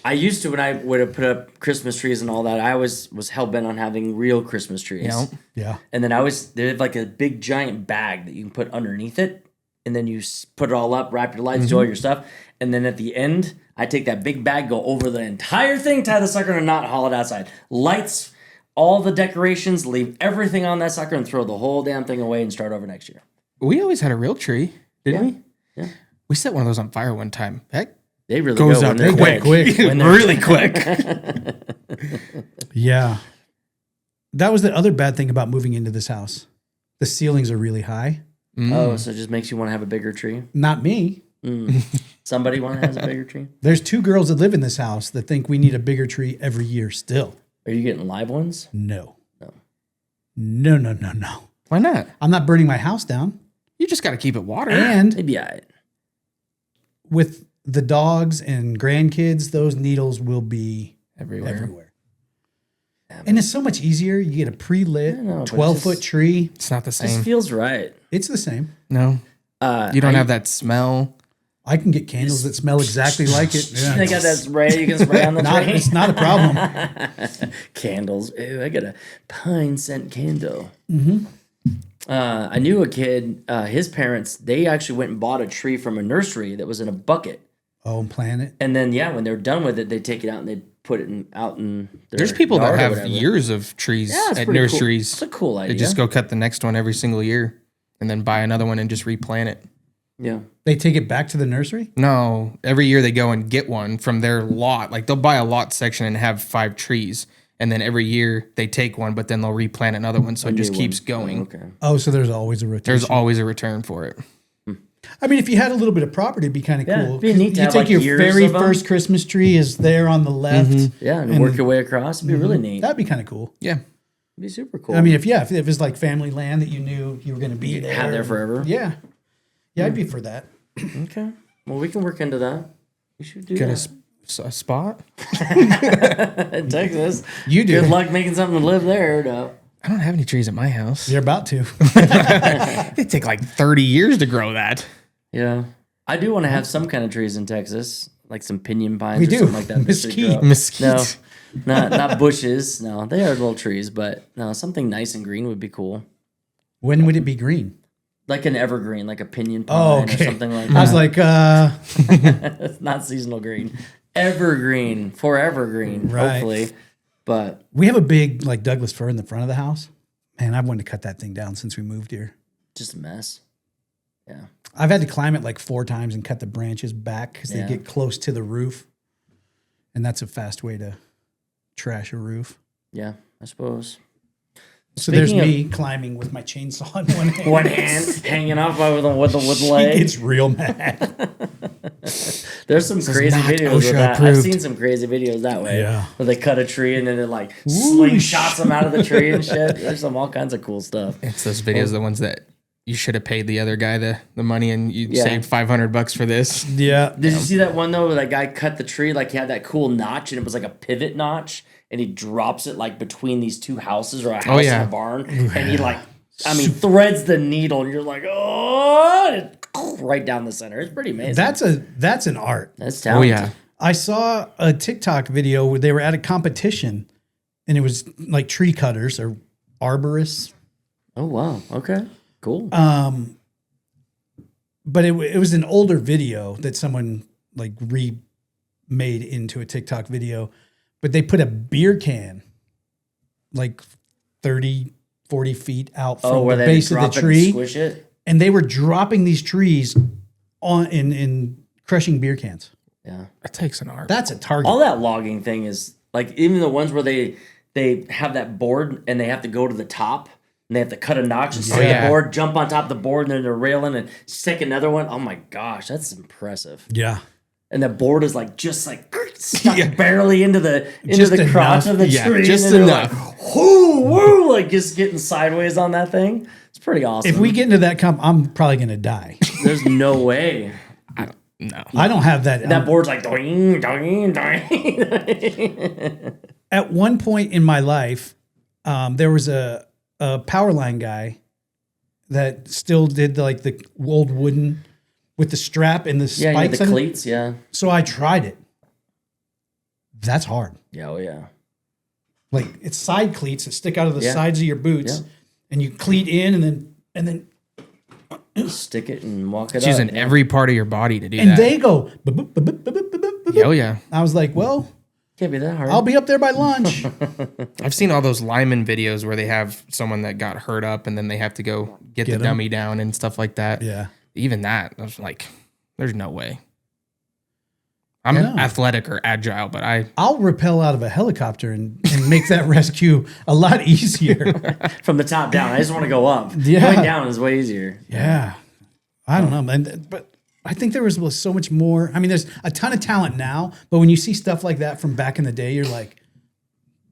C: I used to, when I would have put up Christmas trees and all that, I always was hell-bent on having real Christmas trees.
B: Yeah.
A: Yeah.
C: And then they have like a big giant bag that you can put underneath it. And then you put it all up, wrap your lights, do all your stuff. And then at the end, I take that big bag, go over the entire thing, tie the sucker in a knot, haul it outside. Lights, all the decorations, leave everything on that sucker and throw the whole damn thing away and start over next year.
B: We always had a real tree, didn't we?
C: Yeah.
B: We set one of those on fire one time. Heck,
C: They really
B: goes
C: go
B: up
C: when they're
B: quick.
C: When they're
B: Really quick.
A: Yeah. That was the other bad thing about moving into this house. The ceilings are really high.
C: Oh, so it just makes you want to have a bigger tree?
A: Not me.
C: Somebody want to have a bigger tree?
A: There's 2 girls that live in this house that think we need a bigger tree every year still.
C: Are you getting live ones?
A: No.
C: No.
A: No.
B: Why not?
A: I'm not burning my house down.
B: You just got to keep it water.
A: And
C: Maybe I.
A: with the dogs and grandkids, those needles will be everywhere. And it's so much easier. You get a pre-lit 12-foot tree.
B: It's not the
C: It just
B: same.
C: feels right.
A: It's the same.
B: No. You don't have that smell.
A: I can get candles that smell exactly like it. Yeah.
C: They got that spray you can spray on the tree.
A: It's not a problem.
C: Candles. Ew, I got a pine scent candle. Mm-hmm. I knew a kid, his parents, they actually went and bought a tree from a nursery that was in a bucket.
A: Oh, and plant it.
C: And then, when they're done with it, they take it out and they put it out in their
B: There's people that
C: yard or
B: have
C: whatever.
B: years of trees
C: it's
B: at
C: pretty cool.
B: nurseries.
C: It's a cool idea.
B: They just go cut the next one every single year and then buy another one and just replant it.
C: Yeah.
A: They take it back to the nursery?
B: No, every year they go and get one from their lot. Like they'll buy a lot section and have 5 trees. And then every year they take one, but then they'll replant another one. So it just keeps going.
C: Oh, okay.
A: Oh, so there's always a rotation.
B: There's always a return for it.
A: I mean, if you had a little bit of property, it'd be kind of
C: Yeah,
A: cool.
C: it'd be neat to
A: You
C: have,
A: take
C: like,
A: your
C: years
A: very
C: of 'em.
A: first Christmas tree is there on the left.
C: Yeah, and work your way across. It'd be really neat.
A: That'd be kind of cool.
B: Yeah.
C: It'd be super cool.
A: I mean, if it was like family land that you knew you were going to be there.
C: have there forever.
A: Yeah. Yeah, I'd be for that.
C: Okay. Well, we can work into that. We should do
B: Get
C: that.
B: a spot.
C: In Texas.
A: You do.
C: Good luck making something to live there. No.
B: I don't have any trees at my house.
A: You're about to.
B: They take like 30 years to grow that.
C: Yeah. I do want to have some kind of trees in Texas, like some pinyon pines
A: We
C: or
A: do.
C: something like that. that should
A: Mesquite.
C: grow up.
B: Mesquite.
C: No, not bushes. No, they are little trees, but no, something nice and green would be cool.
A: When would it be green?
C: Like an evergreen, like a pinyon
A: Oh,
C: pine
A: okay.
C: or something like
A: I was
C: that.
A: like,
C: It's not seasonal green. Evergreen, forever green,
A: Right.
C: hopefully. But
A: we have a big like Douglas fir in the front of the house. Man, I've wanted to cut that thing down since we moved here.
C: just a mess. Yeah.
A: I've had to climb it like 4 times and cut the branches back because
C: Yeah.
A: they get close to the roof. And that's a fast way to trash a roof.
C: Yeah, I suppose.
A: So there's
C: Speaking of-
A: me climbing with my chainsaw in one hand.
C: One hand hanging off with the
A: She
C: leg.
A: gets real mad.
C: There's some crazy
B: not
C: videos of
B: OSHA
C: that. I've
B: approved.
C: seen some crazy videos that way.
A: Yeah.
C: Where they cut a tree and then it like slingshots them out of the tree and shit. There's all kinds of cool stuff.
B: It's those videos, the ones that you should have paid the other guy the money and you
C: Yeah.
B: saved $500 for this.
A: Yeah.
C: Did you see that one though where that guy cut the tree, like he had that cool notch and it was like a pivot notch and he drops it like between these 2 houses or a house
B: yeah.
C: and a barn and he like, threads the needle and you're like, oh, and it right down the center. It's pretty amazing.
A: That's an art.
C: That's
B: Oh,
C: talented.
B: yeah.
A: I saw a TikTok video where they were at a competition and it was like tree cutters or arborists.
C: Oh, wow. Okay. Cool.
A: But it was an older video that someone like remade into a TikTok video. But they put a beer can like 30, 40 feet out from
C: where
A: the
C: they
A: base of the
C: drop it and
A: tree.
C: squish it.
A: And they were dropping these trees on in crushing beer cans.
C: Yeah.
B: That takes an arm.
A: That's a target.
C: All that logging thing is like even the ones where they have that board and they have to go to the top and they have to cut a notch and stick the board, jump on top of the board, and then they're railing and stick another one. Oh my gosh, that's impressive.
A: Yeah.
C: And the board is like just like stuck barely into the crotch of the tree.
B: Just
C: and
B: enough.
C: like, whoo, like just getting sideways on that thing. It's pretty awesome.
A: If we get into that I'm probably gonna die.
C: There's no way.
B: No.
A: I don't have that.
C: That board's like doing, doing, doing.
A: At one point in my life, there was a power line guy that still did the old wooden with the strap and the spikes.
C: The cleats, yeah.
A: So I tried it. That's hard.
C: Yeah, oh yeah.
A: Like it's side cleats that stick out of the sides of your boots, and you cleat in and then
C: stick it and walk it
B: It's
C: up.
B: using every part of your body to do
A: and
B: that.
A: they go.
B: Oh, yeah.
A: I was like, well,
C: Can't be that hard.
A: I'll be up there by lunch.
B: I've seen all those lineman videos where they have someone that got hurt up and then they have to go get the
A: 'em.
B: dummy down and stuff like that.
A: Yeah.
B: Even that, I was like, there's no way. I'm
A: Yeah.
B: athletic or agile, but
A: I'll rappel out of a helicopter and make that rescue a lot easier.
C: From the top down. I just want to go up.
A: Yeah.
C: Going down is way easier.
A: Yeah. I don't know, man. But I think there was so much more. I mean, there's a ton of talent now, but when you see stuff like that from back in the day, you're like,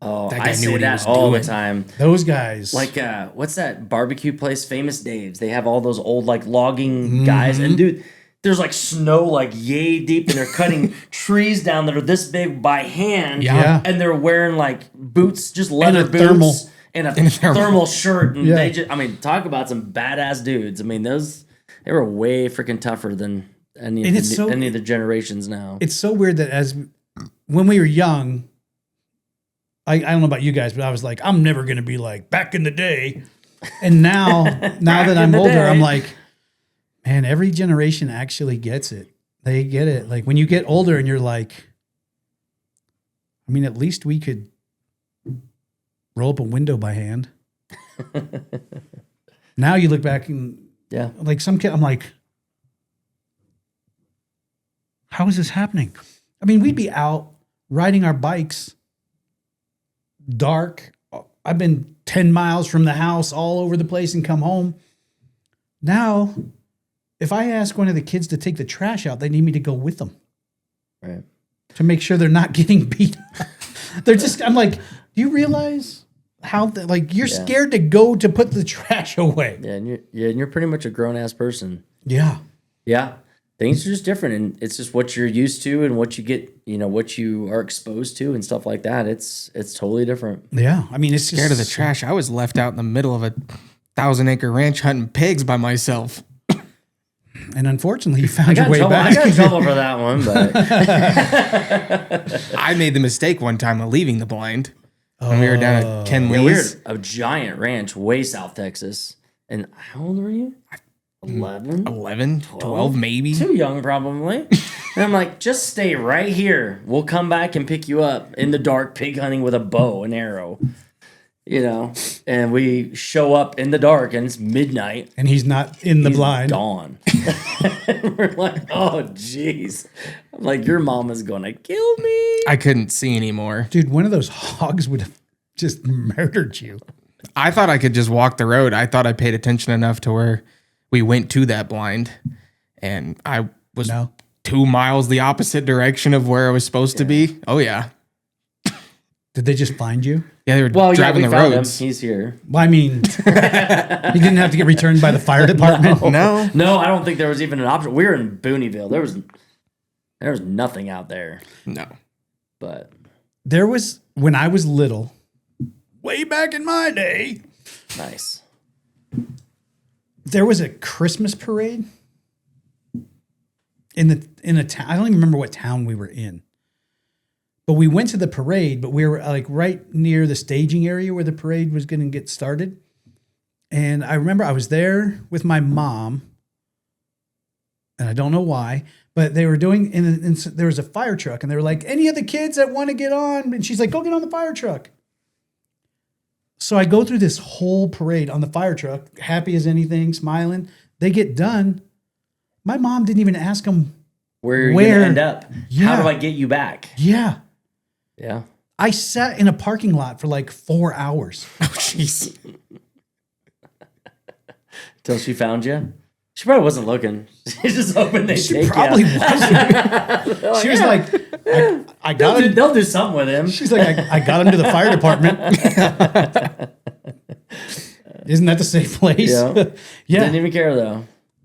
C: Oh,
B: That guy
C: I
B: knew
C: say
B: what he
C: that
B: was
C: all
B: doing.
C: the time.
A: those guys.
C: Like, what's that barbecue place? Famous Dave's. They have all those old like logging guys, and dude, there's like snow like yay deep, and they're cutting trees down that are this big by hand.
A: Yeah.
C: and they're wearing like boots, just leather
A: a
C: boots,
A: thermal.
C: and a thermal shirt, and
A: Yeah.
C: they just, I mean, talk about some badass dudes. I mean, they were way freaking tougher than any
A: And
C: of
A: it's
C: any of the generations now.
A: it's so weird that when we were young, I don't know about you guys, but I was like, I'm never going to be like back in the day. And now that I'm
C: in the
A: older,
C: day.
A: I'm like, man, every generation actually gets it. They get it. Like when you get older and you're like, I mean, at least we could roll up a window by hand. Now you look back and
C: Yeah.
A: like some kid, I'm like, how is this happening? I mean, we'd be out riding our bikes, dark. I've been 10 miles from the house all over the place and come home. Now, if I ask one of the kids to take the trash out, they need me to go with them
C: Right.
A: to make sure they're not getting beat. They're just, I'm like, do you realize how, you're scared to go to put the trash away?
C: Yeah, and you're pretty much a grown ass person.
A: Yeah.
C: Yeah. Things are just different, and it's just what you're used to and what you get, what you are exposed to and stuff like that. It's totally different.
A: Yeah. I mean, it's
B: scared of the
A: just,
B: trash. I was left out in the middle of a 1,000-acre ranch hunting pigs by myself.
A: and unfortunately, you
C: I
A: found
C: got,
A: your way
C: in trouble, I
A: back.
C: got in trouble for that one, but
B: I made the mistake one time of leaving the blind when we were down at Ken
C: yeah, we're
B: Lee's.
C: at a giant ranch way south Texas. And how old were you? 11?
B: 11, 12 maybe.
C: Too young, probably. And I'm like, just stay right here. We'll come back and pick you up in the dark, pig hunting with a bow and arrow. And we show up in the dark, and it's midnight.
A: And he's not in the
C: He's
A: blind.
C: gone. We're like, oh, jeez. I'm like, your mama's going to kill me.
B: I couldn't see anymore.
A: Dude, one of those hogs would have just murdered you.
B: I thought I could just walk the road. I thought I paid attention enough to where we went to that blind, and I was
A: No.
B: 2 miles the opposite direction of where I was supposed to be. Oh yeah.
A: Did they just find you?
B: Yeah, they were
C: Well,
B: driving
C: we
B: the
C: found
B: roads.
C: him. He's here.
A: Well, I mean, you didn't have to get returned by the fire department.
B: No.
C: No, I don't think there was even an option. We were in Booneyville. There was nothing out there.
B: No.
C: But
A: There was, when I was little,
D: Way back in my day.
C: nice.
A: there was a Christmas parade in a town. I don't even remember what town we were in. But we went to the parade, but we were like right near the staging area where the parade was going to get started. And I remember I was there with my mom, and I don't know why, but they were doing, and there was a fire truck, and they were like, any of the kids that want to get on? And she's like, go get on the fire truck. So I go through this whole parade on the fire truck, happy as anything, smiling. They get done. My mom didn't even ask them
C: where you're going to end up. How do I get you back?
A: Yeah.
C: Yeah.
A: I sat in a parking lot for like 4 hours.
B: Oh, jeez.
C: Till she found you? She probably wasn't looking. She just hoping they
A: She
C: take
A: probably
C: you.
A: wasn't. She was like, I got him.
C: They'll do something with him.
A: She's like, I got him to the fire department. Isn't that the safe place?
C: Yeah.
A: Yeah.
C: Didn't even care though.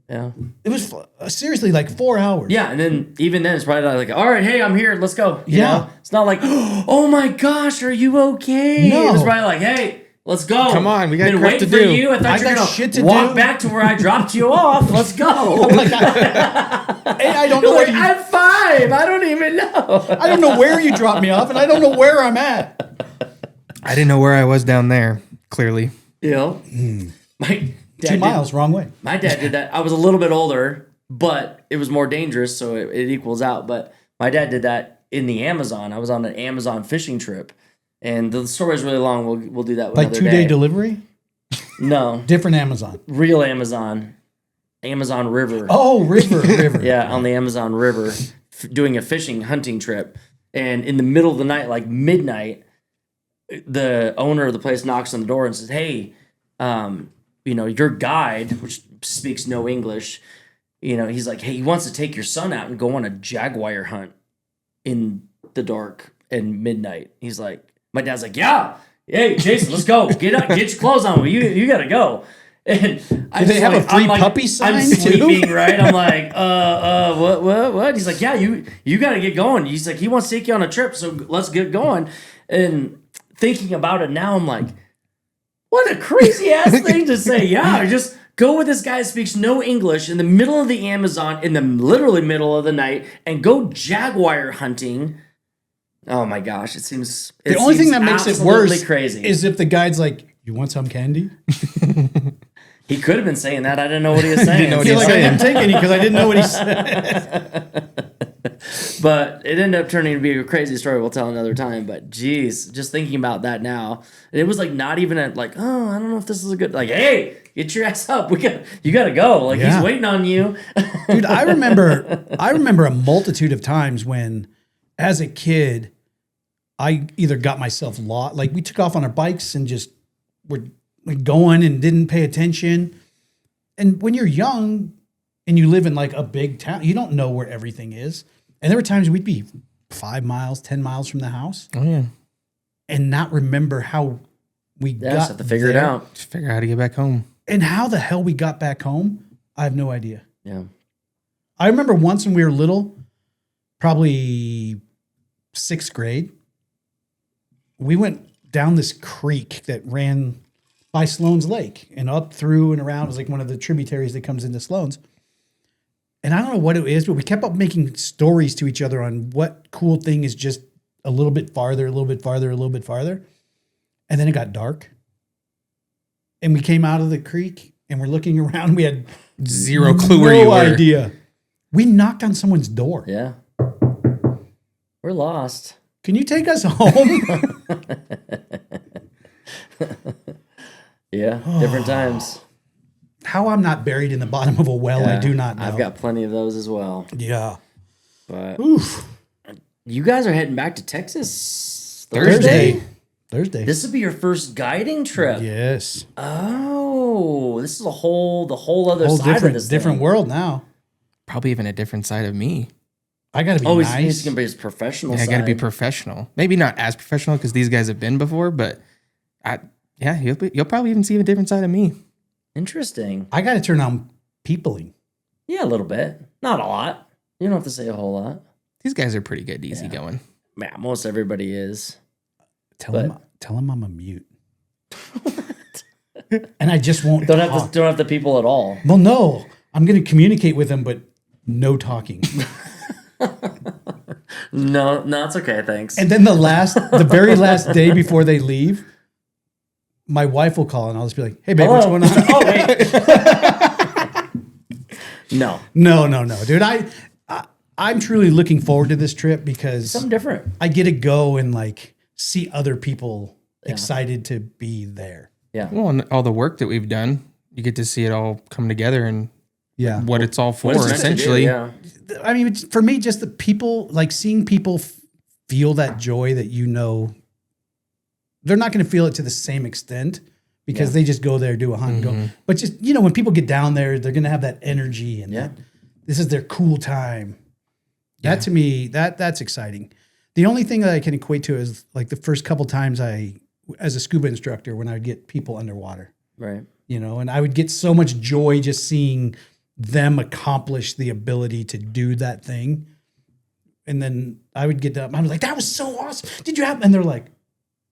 C: Yeah.
A: It was seriously like 4 hours.
C: Yeah, and then even then it's probably like, all right, hey, I'm here, let's go. You
A: Yeah.
C: know? It's not like, oh my gosh, are you okay?
A: No.
C: It was probably like, hey, let's go.
B: Come on, we got
C: Been
B: crap
C: waiting
B: to
C: for
B: do.
C: you. I thought
A: I
C: you were
A: got
C: gonna
A: shit to
C: walk
A: do.
C: back to where I dropped you off. Let's go.
A: I'm like, I don't know
C: You're
A: where
C: like,
A: you,
C: I'm 5. I don't even know.
A: I don't know where you dropped me off, and I don't know where I'm at.
B: I didn't know where I was down there, clearly.
C: You know? My dad
A: 2 miles, wrong way.
C: My dad did that. I was a little bit older, but it was more dangerous, so it equals out. But my dad did that in the Amazon. I was on an Amazon fishing trip, and the story is really long. We'll do that one
A: Like
C: another
A: 2-day
C: day.
A: delivery?
C: No,
A: Different Amazon.
C: real Amazon River.
A: Oh, river.
C: Yeah, on the Amazon River, doing a hunting trip, and in the middle of the night, like midnight, the owner of the place knocks on the door and says, "Hey, your guide, which speaks no English, he's like, hey, he wants to take your son out and go on a jaguar hunt in the dark and midnight." He's like, my dad's like, yeah, hey, Jason, let's go. Get your clothes on. You gotta go. And
A: Do they have a free puppy sign
C: I'm
A: too?
C: sleeping, right? I'm like, what? He's like, yeah, you gotta get going. He's like, he wants to take you on a trip, so let's get going. And thinking about it now, I'm like, what a crazy ass thing to say. Yeah, just go with this guy that speaks no English in the middle of the Amazon in the literally middle of the night and go jaguar hunting. Oh my gosh, it seems
A: The only thing that makes it worse
C: crazy
A: is if the guide's like, you want some candy?
C: He could have been saying that. I didn't know what he was saying.
B: Didn't know what he
A: You're
B: was
A: like, I
B: saying.
A: didn't take any because I didn't know what he said.
C: But it ended up turning to be a crazy story we'll tell another time. But geez, just thinking about that now. And it was like not even oh, I don't know if this is a good, like, hey, get your ass up. You gotta go. Like,
A: Yeah.
C: he's waiting on you.
A: Dude, I remember a multitude of times when, as a kid, I either got myself lost, like we took off on our bikes and just were going and didn't pay attention. And when you're young and you live in like a big town, you don't know where everything is. And there were times we'd be 5 miles, 10 miles from the house
B: Oh, yeah.
A: and not remember how we
C: Yeah,
A: got
C: just have to figure it
A: there.
C: out.
B: Just figure out how to get back home.
A: And how the hell we got back home, I have no idea.
C: Yeah.
A: I remember once when we were little, probably 6th grade, we went down this creek that ran by Sloan's Lake and up through and around. It was like one of the tributaries that comes into Sloan's. And I don't know what it is, but we kept up making stories to each other on what cool thing is just a little bit farther, a little bit farther, a little bit farther. And then it got dark. And we came out of the creek and we're looking around. We had
B: Zero clue where you
A: no
B: were.
A: idea. We knocked on someone's door.
C: Yeah. We're lost.
A: Can you take us home?
C: Yeah. Different times.
A: How I'm not buried in the bottom of a well, I
C: Yeah,
A: do not know.
C: I've got plenty of those as well.
A: Yeah.
C: But
A: Oof.
C: you guys are heading back to Texas
B: Thursday.
A: Thursday.
C: This will be your first guiding trip.
A: Yes.
C: Oh, this is the whole other
A: Whole
C: side of this
A: different
C: thing.
A: world now.
B: Probably even a different side of me.
A: I got to be
C: Oh,
A: nice.
C: he's gonna be his professional
B: Yeah, I
C: side.
B: got to be professional. Maybe not as professional because these guys have been before, but you'll probably even see a different side of me.
C: Interesting.
A: I got to turn on peopling.
C: Yeah, a little bit. Not a lot. You don't have to say a whole lot.
B: These guys are pretty good, easy going.
C: Yeah, most everybody is.
A: Tell
C: But-
A: him I'm a mute. And I just won't
C: Don't
A: talk.
C: have the people at all.
A: Well, no. I'm going to communicate with them, but no talking.
C: No, it's okay. Thanks.
A: And then the very last day before they leave, my wife will call and I'll just be like, "Hey, babe, what's
C: Hello?
A: going on?"
C: Oh, wait. No.
A: No, dude. I'm truly looking forward to this trip because
C: Something different.
A: I get to go and like see other people excited to be there.
C: Yeah.
B: Well, and all the work that we've done, you get to see it all come together and
A: Yeah.
B: what it's all for,
C: What it's meant to do,
B: essentially.
C: yeah.
A: I mean, for me, just the people, like seeing people feel that joy that, they're not going to feel it to the same extent because they just go there, do a hunt, go. But just, when people get down there, they're going to have that energy and this is their cool time. That to me, that's exciting. The only thing that I can equate to is like the first couple times as a scuba instructor, when I would get people underwater.
C: Right.
A: And I would get so much joy just seeing them accomplish the ability to do that thing. And then I would get up, I was like, that was so awesome. Did you have, and they're like,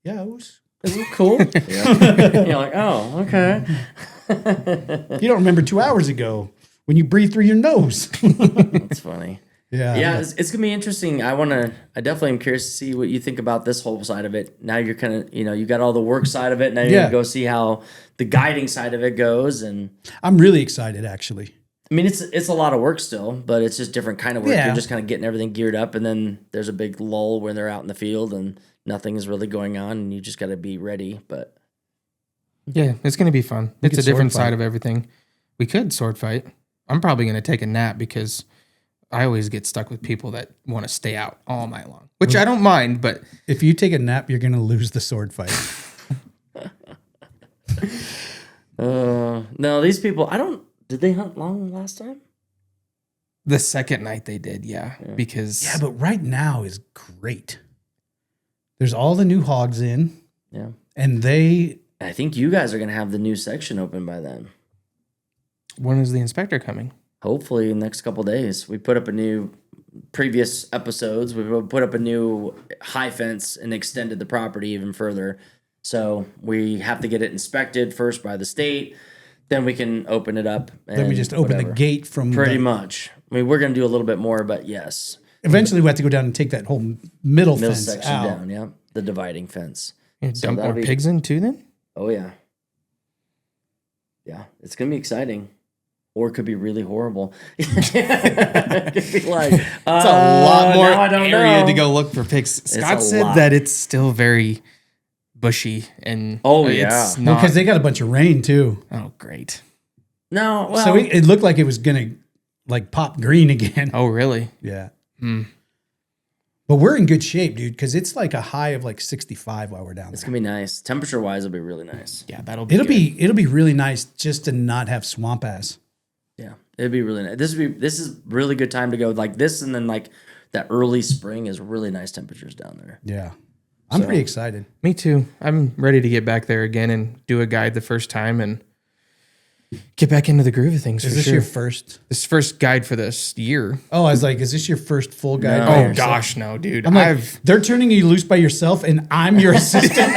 A: yeah, it was cool.
C: You're like, oh, okay.
A: You don't remember 2 hours ago when you breathed through your nose.
C: That's funny.
A: Yeah.
C: It's gonna be interesting. I definitely am curious to see what you think about this whole side of it. Now you're kind of, you got all the work side of it. Now you're gonna go see how the guiding side of it goes. And
A: I'm really excited, actually.
C: I mean, it's a lot of work still, but it's just different kind of work.
A: Yeah.
C: You're just kind of getting everything geared up, and then there's a big lull when they're out in the field and nothing is really going on, and you just got to be ready. But
B: yeah, it's going to be fun. It's a different
A: sword fight.
B: side of everything. We could sword fight. I'm probably going to take a nap because I always get stuck with people that want to stay out all night long, which I don't mind, but
A: If you take a nap, you're going to lose the sword fight.
C: no, these people, did they hunt long last time?
B: the second night they did, because
A: Yeah, but right now is great. There's all the new hogs in.
C: Yeah.
A: And
C: I think you guys are going to have the new section open by then.
B: when is the inspector coming?
C: Hopefully in the next couple days. We put up previous episodes, we put up a new high fence and extended the property even further. So we have to get it inspected first by the state. Then we can open it up.
A: then we just open the gate from
C: Pretty much. I mean, we're going to do a little bit more, but yes.
A: Eventually we have to go down and take that whole middle fence
C: section
A: out.
C: down, yeah. The dividing fence.
B: You
C: So
B: dump
C: that'll
B: more
C: be-
B: pigs in too then?
C: Oh, yeah. Yeah, it's going to be exciting. Or it could be really horrible. It could be like,
B: It's a lot more
C: now I don't
B: area
C: know.
B: to go look for pigs. Scott
C: a
B: said
C: lot.
B: that it's still very bushy and
C: Oh,
B: it's
C: yeah.
A: Well,
B: not.
A: because they got a bunch of rain too.
B: Oh, great.
C: No, well,
A: So it looked like it was going to like pop green again.
B: Oh, really?
A: Yeah.
B: Hmm.
A: But we're in good shape, dude, because it's like a high of like 65 while we're down
C: it's
A: there.
C: going to be nice. Temperature-wise, it'll be really nice.
B: Yeah, that'll be
A: It'll
B: good.
A: be really nice just to not have swamp ass.
C: Yeah, it'd be really nice. This is really good time to go like this, and then like that early spring is really nice temperatures down there.
A: Yeah. I'm pretty excited.
B: Me too. I'm ready to get back there again and do a guide the first time and get back into the groove of things.
A: Is
B: for
A: this
B: sure.
A: your first?
B: This is first guide for this year?
A: Oh, I was like, is this your first full guide?
C: No.
A: by
B: Oh
A: yourself?
B: gosh, no, dude.
A: I'm like, they're turning you loose by yourself and I'm your assistant.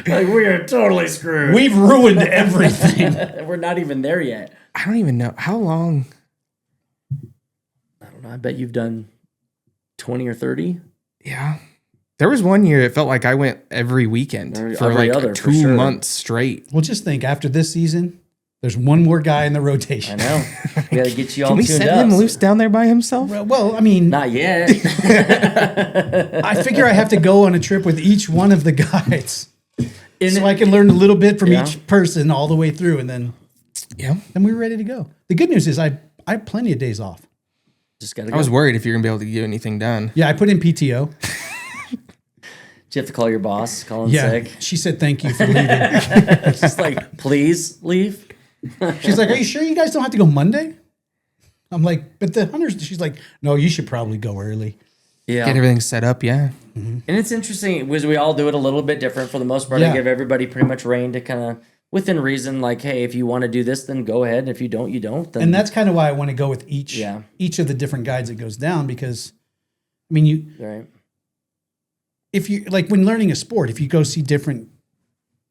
C: Like we are totally screwed.
A: We've ruined everything.
C: We're not even there yet.
B: I don't even know how long.
C: I don't know. I bet you've done 20 or 30.
B: Yeah. There was one year it felt like I went every weekend for
C: Every
B: like
C: other, for
B: 2
C: sure.
B: months straight.
A: Well, just think after this season, there's one more guy in the rotation.
C: I know. We got to get you all
B: Can we
C: tuned
B: set
C: up.
B: him loose down there by himself?
A: Well, I mean,
C: Not yet.
A: I figure I have to go on a trip with each one of the guides.
C: And
A: So I can learn a little bit from
C: Yeah.
A: each person all the way through, and then
B: Yeah.
A: we're ready to go. The good news is I have plenty of days off.
C: just got to
B: I
C: go.
B: was worried if you're going to be able to get anything done.
A: Yeah, I put in PTO.
C: Did you have to call your boss? Call in
A: Yeah,
C: sick?
A: she said thank you for leaving.
C: Just like, please leave.
A: She's like, are you sure you guys don't have to go Monday? I'm like, but the hunters, she's like, no, you should probably go early.
C: Yeah.
B: Get everything set up, yeah.
C: And it's interesting because we all do it a little bit different for the most part.
A: Yeah.
C: I give everybody pretty much reign to kind of, within reason, like, hey, if you want to do this, then go ahead. If you don't, you don't. Then
A: And that's kind of why I want to go with each
C: Yeah.
A: each of the different guides that goes down, because I mean, you
C: right.
A: if you like when learning a sport, if you go see different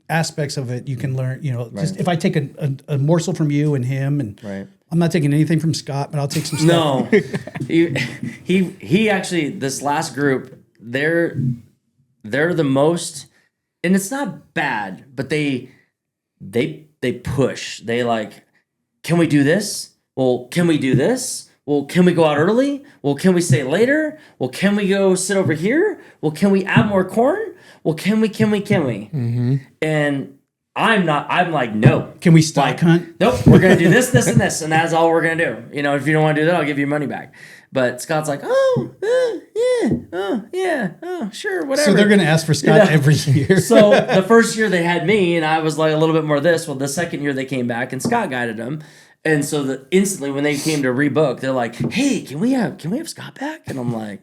A: aspects of it, you can learn, just
C: Right.
A: if I take a morsel from you and him, and
C: Right.
A: I'm not taking anything from Scott, but I'll take some stuff.
C: No, he actually, this last group, they're the most, and it's not bad, but they push. They like, can we do this? Well, can we do this? Well, can we go out early? Well, can we stay later? Well, can we go sit over here? Well, can we add more corn? Well, can we?
B: Mm-hmm.
C: And I'm like, no.
A: Can we stock hunt?
C: Nope, we're gonna do this, this, and this, and that's all we're gonna do. You know, if you don't want to do that, I'll give you money back. But Scott's like, sure, whatever.
A: So they're gonna ask for Scott every year.
C: So the first year they had me, and I was like a little bit more of this. Well, the second year they came back, and Scott guided them. And so instantly when they came to rebook, they're like, hey, can we have Scott back? And I'm like,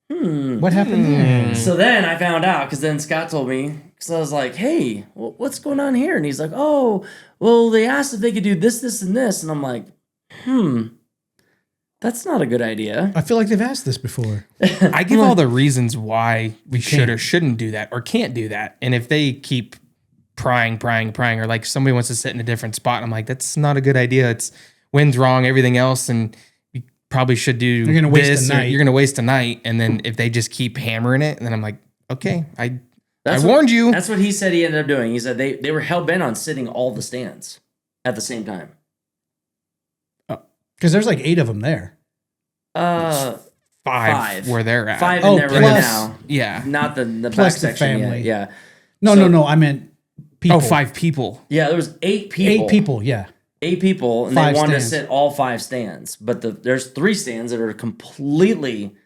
A: what happened there?
C: So then I found out, because then Scott told me, because I was like, hey, what's going on here? And he's like, oh, well, they asked if they could do this, this, and this. And I'm like, that's not a good idea.
A: I feel like they've asked this before.
B: I give all the reasons why we should or shouldn't do that or can't do that. And if they keep prying, or like somebody wants to sit in a different spot, I'm like, that's not a good idea. It's wind's wrong, everything else, and you probably should do
A: You're gonna waste a night.
B: You're going to waste a night. And then if they just keep hammering it, and then I'm like, okay, I warned you.
C: That's what he said he ended up doing. He said they were hell-bent on sitting all the stands at the same time.
A: Because there's like 8 of them there.
B: Five where they're at.
C: 5 in there right
A: plus-
C: now.
B: Yeah.
C: Not the back
A: Plus the
C: section
A: family.
C: yet. Yeah.
A: No. I meant people.
B: Oh, 5 people.
C: Yeah, there was 8 people.
A: 8 people, yeah.
C: 8 people, and
A: 5
C: they wanted
A: stands.
C: to sit all 5 stands. But there's 3 stands that are completely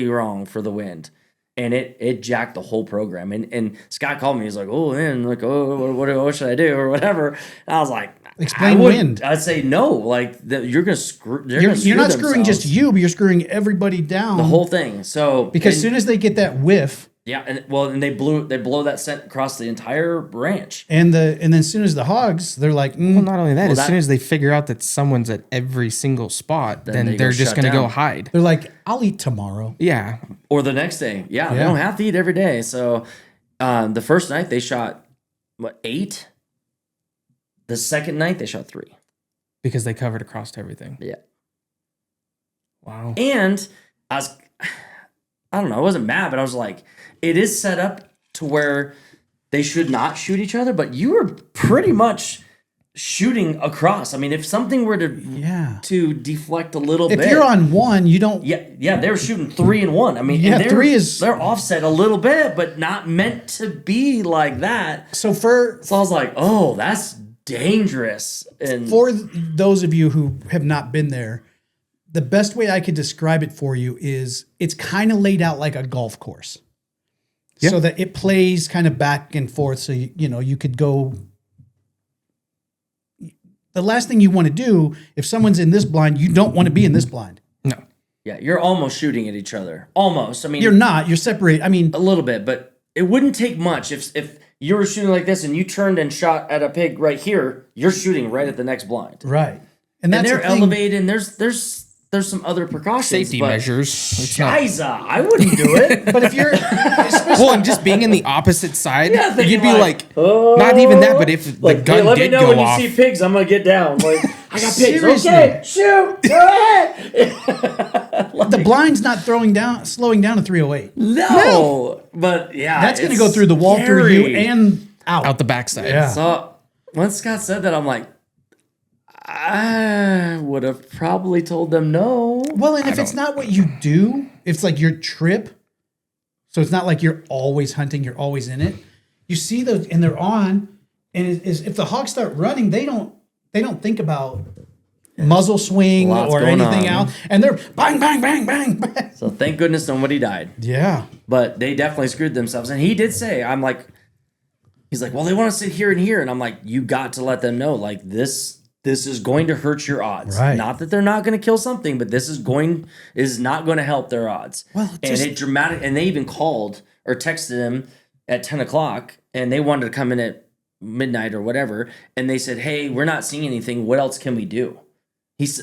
C: wrong for the wind. And it jacked the whole program. And Scott called me. He's like, oh, man, like, what should I do or whatever? And I was like,
A: Explain wind.
C: I'd say no. Like, you're going to screw
A: You're not screwing
C: themselves.
A: just you, but you're screwing everybody down.
C: The whole thing. So
A: Because as soon as they get that whiff,
C: yeah, and they blow that scent across the entire ranch.
A: and then as soon as the hogs, they're like,
B: Well, not only that,
C: Well,
B: as soon as they figure out that someone's at every single spot, then
C: they
B: they're
C: go
B: just
C: shut
B: going to go
C: down.
B: hide.
A: they're like, I'll eat tomorrow.
B: Yeah.
C: Or the next day. Yeah, they
A: Yeah.
C: don't have to eat every day. So the first night they shot, 8? The second night they shot 3.
B: Because they covered across everything.
C: Yeah.
B: Wow.
C: And I don't know, I wasn't mad, but I was like, it is set up to where they should not shoot each other, but you were pretty much shooting across. I mean, if something were to deflect a little bit.
A: If you're on one, you don't.
C: Yeah, they were shooting 3 and 1. I mean,
A: Yeah,
C: and
A: 3 is.
C: they're offset a little bit, but not meant to be like that.
A: So
C: So I was like, oh, that's dangerous. And
A: for those of you who have not been there, the best way I could describe it for you is it's kind of laid out like a golf course.
B: Yep.
A: So that it plays kind of back and forth. So, you could go. The last thing you want to do, if someone's in this blind, you don't want to be in this blind.
B: No.
C: yeah, you're almost shooting at each other. Almost. I mean,
A: You're not. You're separated. I mean,
C: a little bit, but it wouldn't take much if you were shooting like this and you turned and shot at a pig right here. You're shooting right at the next blind,
A: right.
C: and
A: that's
C: they're
A: the thing.
C: elevated. And there's some other precautions,
B: Safety
C: but
B: measures. It's not.
C: Shiza, I wouldn't do it.
A: But if you're,
B: Well, and just being in the opposite side,
C: Yeah, thinking
B: you'd be
C: like,
B: like, not even that, but if
C: like,
B: the gun
C: hey, let me
B: did
C: know
B: go
C: when
B: off,
C: you see pigs. I'm gonna get down. Like, I got pigs.
A: Seriously.
C: Okay, shoot. Go ahead.
A: the blind's not slowing down to 308.
C: No, but yeah,
A: That's going to
C: it's
A: go through the wall through you
C: scary.
A: and out.
B: out the backside.
A: Yeah.
C: So once Scott said that, I'm like, I would have probably told them no.
A: Well, and if it's not what you do, it's like your trip. So it's not like you're always hunting, you're always in it. You see those, and they're on, and if the hogs start running, they don't think about muzzle swing
C: Lots
A: or
C: going
A: anything
C: on.
A: else, and they're bang, bang, bang, bang, bang.
C: So thank goodness nobody died.
A: Yeah.
C: But they definitely screwed themselves. And he did say, he's like, well, they want to sit here and here. And I'm like, you got to let them know, like, this is going to hurt your odds.
A: Right.
C: Not that they're not going to kill something, but this is not going to help their odds.
A: Well,
C: and they even called or texted him at 10 o'clock, and they wanted to come in at midnight or whatever. And they said, hey, we're not seeing anything. What else can we do? He's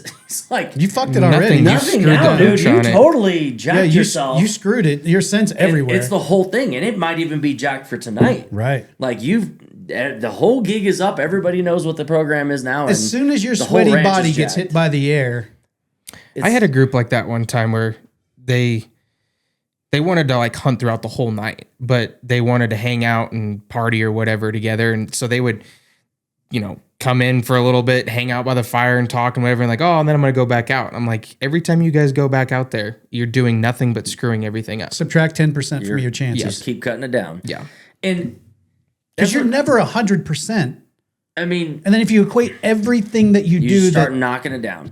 C: like,
A: You fucked it
B: Nothing.
A: already.
B: You
C: nothing
B: screwed
C: now,
B: the
C: dude.
B: hooch
C: You
B: on it.
C: totally jacked yourself.
A: You screwed it. Your sense
C: And
A: everywhere.
C: it's the whole thing, and it might even be jacked for tonight.
A: Right.
C: Like the whole gig is up. Everybody knows what the program is now.
A: As soon as your
C: the whole
A: sweaty
C: ranch
A: body
C: is
A: gets
C: jacked.
A: hit by the air,
B: I had a group like that one time where they wanted to like hunt throughout the whole night, but they wanted to hang out and party or whatever together. And so they would, come in for a little bit, hang out by the fire and talk and whatever. And like, oh, and then I'm going to go back out. I'm like, every time you guys go back out there, you're doing nothing but screwing everything up.
A: subtract 10% from your chances.
C: Just keep cutting it down.
B: Yeah.
C: And
A: Because you're never 100%.
C: I mean,
A: And then if you equate everything that you do,
C: start knocking it down.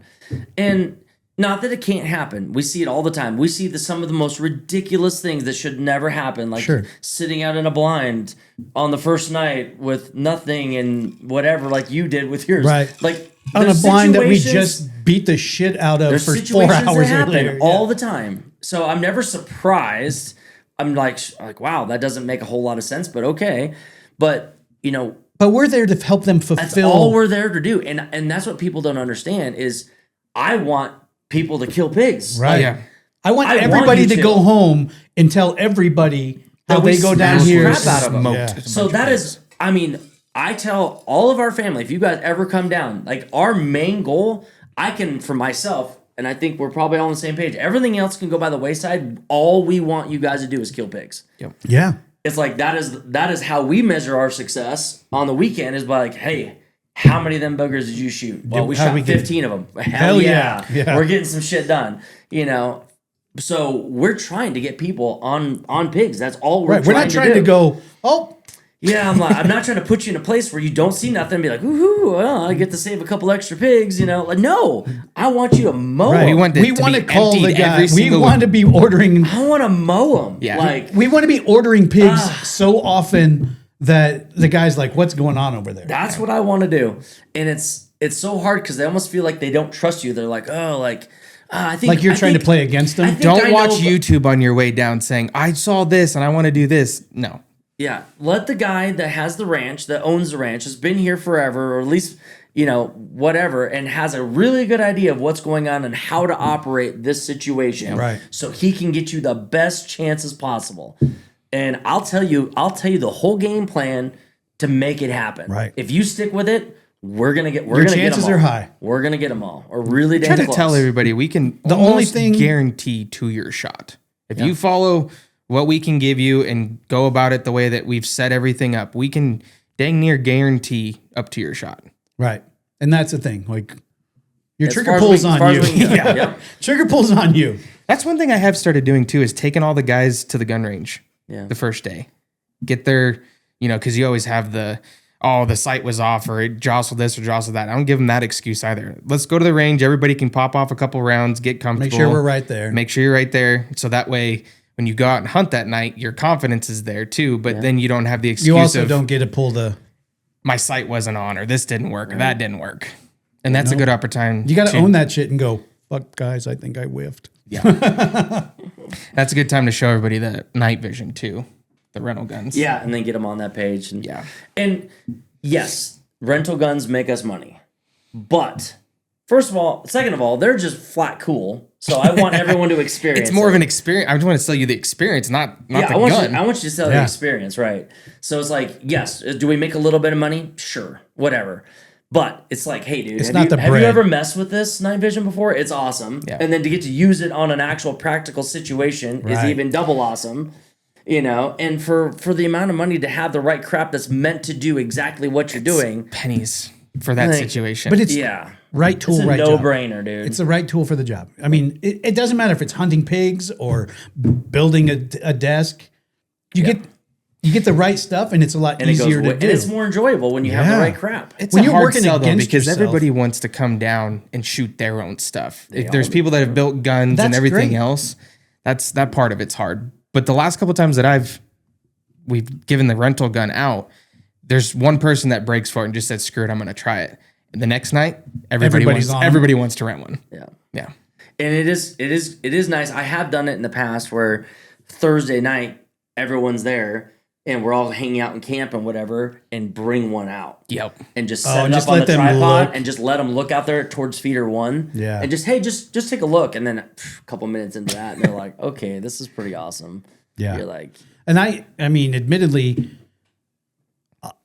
C: And not that it can't happen. We see it all the time. We see some of the most ridiculous things that should never happen, like sitting out in a blind on the first night with nothing and whatever, like you did with yours.
A: Right.
C: Like
A: on a blind that we just beat the shit out of for 4 hours
C: that happen
A: earlier.
C: all the time. So I'm never surprised. I'm like, wow, that doesn't make a whole lot of sense, but okay. But, you know,
A: but we're there to help them fulfill.
C: That's all we're there to do. And that's what people don't understand is I want people to kill pigs.
A: Right.
C: Like,
B: Yeah.
A: I want everybody to go home and tell everybody how they go down here.
C: Crap out of them.
A: Yeah.
C: So that is, I mean, I tell all of our family, if you guys ever come down, like our main goal, I can, for myself, and I think we're probably all on the same page, everything else can go by the wayside. All we want you guys to do is kill pigs.
B: Yep.
A: Yeah.
C: It's like that is how we measure our success on the weekend is by like, hey, how many of them boogers did you shoot? Well, we shot 15 of them. Hell yeah. We're getting some shit done, you know. So we're trying to get people on pigs. That's all we're trying to do.
A: We're not trying to go, oh,
C: yeah, I'm not trying to put you in a place where you don't see nothing and be like, woohoo, well, I get to save a couple extra pigs, you know. Like, no, I want you to mow them.
B: We want
A: to call the guy. We want to be ordering.
C: I want to mow them.
B: Yeah.
C: Like,
A: We want to be ordering pigs so often that the guy's like, what's going on over there?
C: that's what I want to do. And it's so hard because they almost feel like they don't trust you. They're like, oh, like, I think.
A: Like you're trying to play against them?
B: Don't watch YouTube on your way down saying, I saw this and I want to do this. No.
C: Yeah, let the guy that has the ranch, that owns the ranch, has been here forever, or at least, you know, whatever, and has a really good idea of what's going on and how to operate this situation.
A: Right.
C: So he can get you the best chances possible. And I'll tell you the whole game plan to make it happen.
A: Right.
C: If you stick with it, we're gonna get.
A: Your chances are high.
C: We're gonna get them all. Or really damn
B: Try to
C: close.
B: tell everybody we can
A: The only
B: almost
A: thing-
B: guarantee 2-year shot. If you follow what we can give you and go about it the way that we've set everything up, we can dang near guarantee up to your shot.
A: Right. And that's the thing. Like your
C: As
A: trigger
C: far as
A: pulls
C: we- as
A: on
C: far as
A: you.
C: we can go.
A: Yeah.
C: Yep.
A: Trigger pulls on you.
B: That's one thing I have started doing too, is taking all the guys to the gun range
C: Yeah.
B: the first day. Get their, you know, because you always have the sight was off or it jostled this or jostled that. I don't give them that excuse either. Let's go to the range. Everybody can pop off a couple rounds, get comfortable.
A: Make sure we're right there.
B: Make sure you're right there. So that way, when you go out and hunt that night, your confidence is there too. But then you don't have the excuse
A: You also
B: of
A: don't get to pull the.
B: my sight wasn't on or this didn't work or that didn't work. And that's a good opportunity.
A: You got to own that shit and go, fuck, guys, I think I whiffed.
B: That's a good time to show everybody the night vision too, the rental guns.
C: Yeah, and then get them on that page. And,
B: Yeah.
C: And yes, rental guns make us money. But second of all, they're just flat cool. So I want everyone to experience
B: It's more
C: it.
B: of an experience. I just want to sell you the experience, not the
C: I want
B: gun.
C: I want you to sell the experience, right? So it's like, yes, do we make a little bit of money? Sure, whatever. But it's like, hey, dude, have you ever messed with this night vision before? It's awesome.
B: Yeah.
C: And then to get to use it on an actual practical situation is even double awesome. You know, and for the amount of money to have the right crap that's meant to do exactly what you're doing.
B: Pennies for that situation.
A: But it's right tool,
C: it's a
A: right job.
C: no-brainer, dude.
A: It's the right tool for the job. I mean, it doesn't matter if it's hunting pigs or building a desk. You get the right stuff, and it's a lot easier to do.
C: And it's more enjoyable when you have the right crap.
B: It's
A: when
B: a
A: you're
B: hard
A: working
B: sell though,
A: against
B: because
A: yourself.
B: everybody wants to come down and shoot their own stuff. If there's people that have built guns and
A: That's
B: everything
A: great.
B: else, that part of it's hard. But the last couple times that we've given the rental gun out, there's one person that breaks for it and just said, "Screw it, I'm going to try it." And the next night, everybody wants to rent one.
C: Yeah.
B: Yeah.
C: And it is nice. I have done it in the past where Thursday night everyone's there and we're all hanging out in camp and whatever, and bring one out.
B: Yep.
C: And just set
A: and
C: it
A: just
C: up on
A: let
C: the
A: them
C: tripod
A: look.
C: and just let them look out there towards feeder one.
A: Yeah.
C: And just, hey, just take a look. And then a couple minutes into that, and they're like, okay, this is pretty awesome.
A: Yeah.
C: You're like,
A: And I mean, admittedly,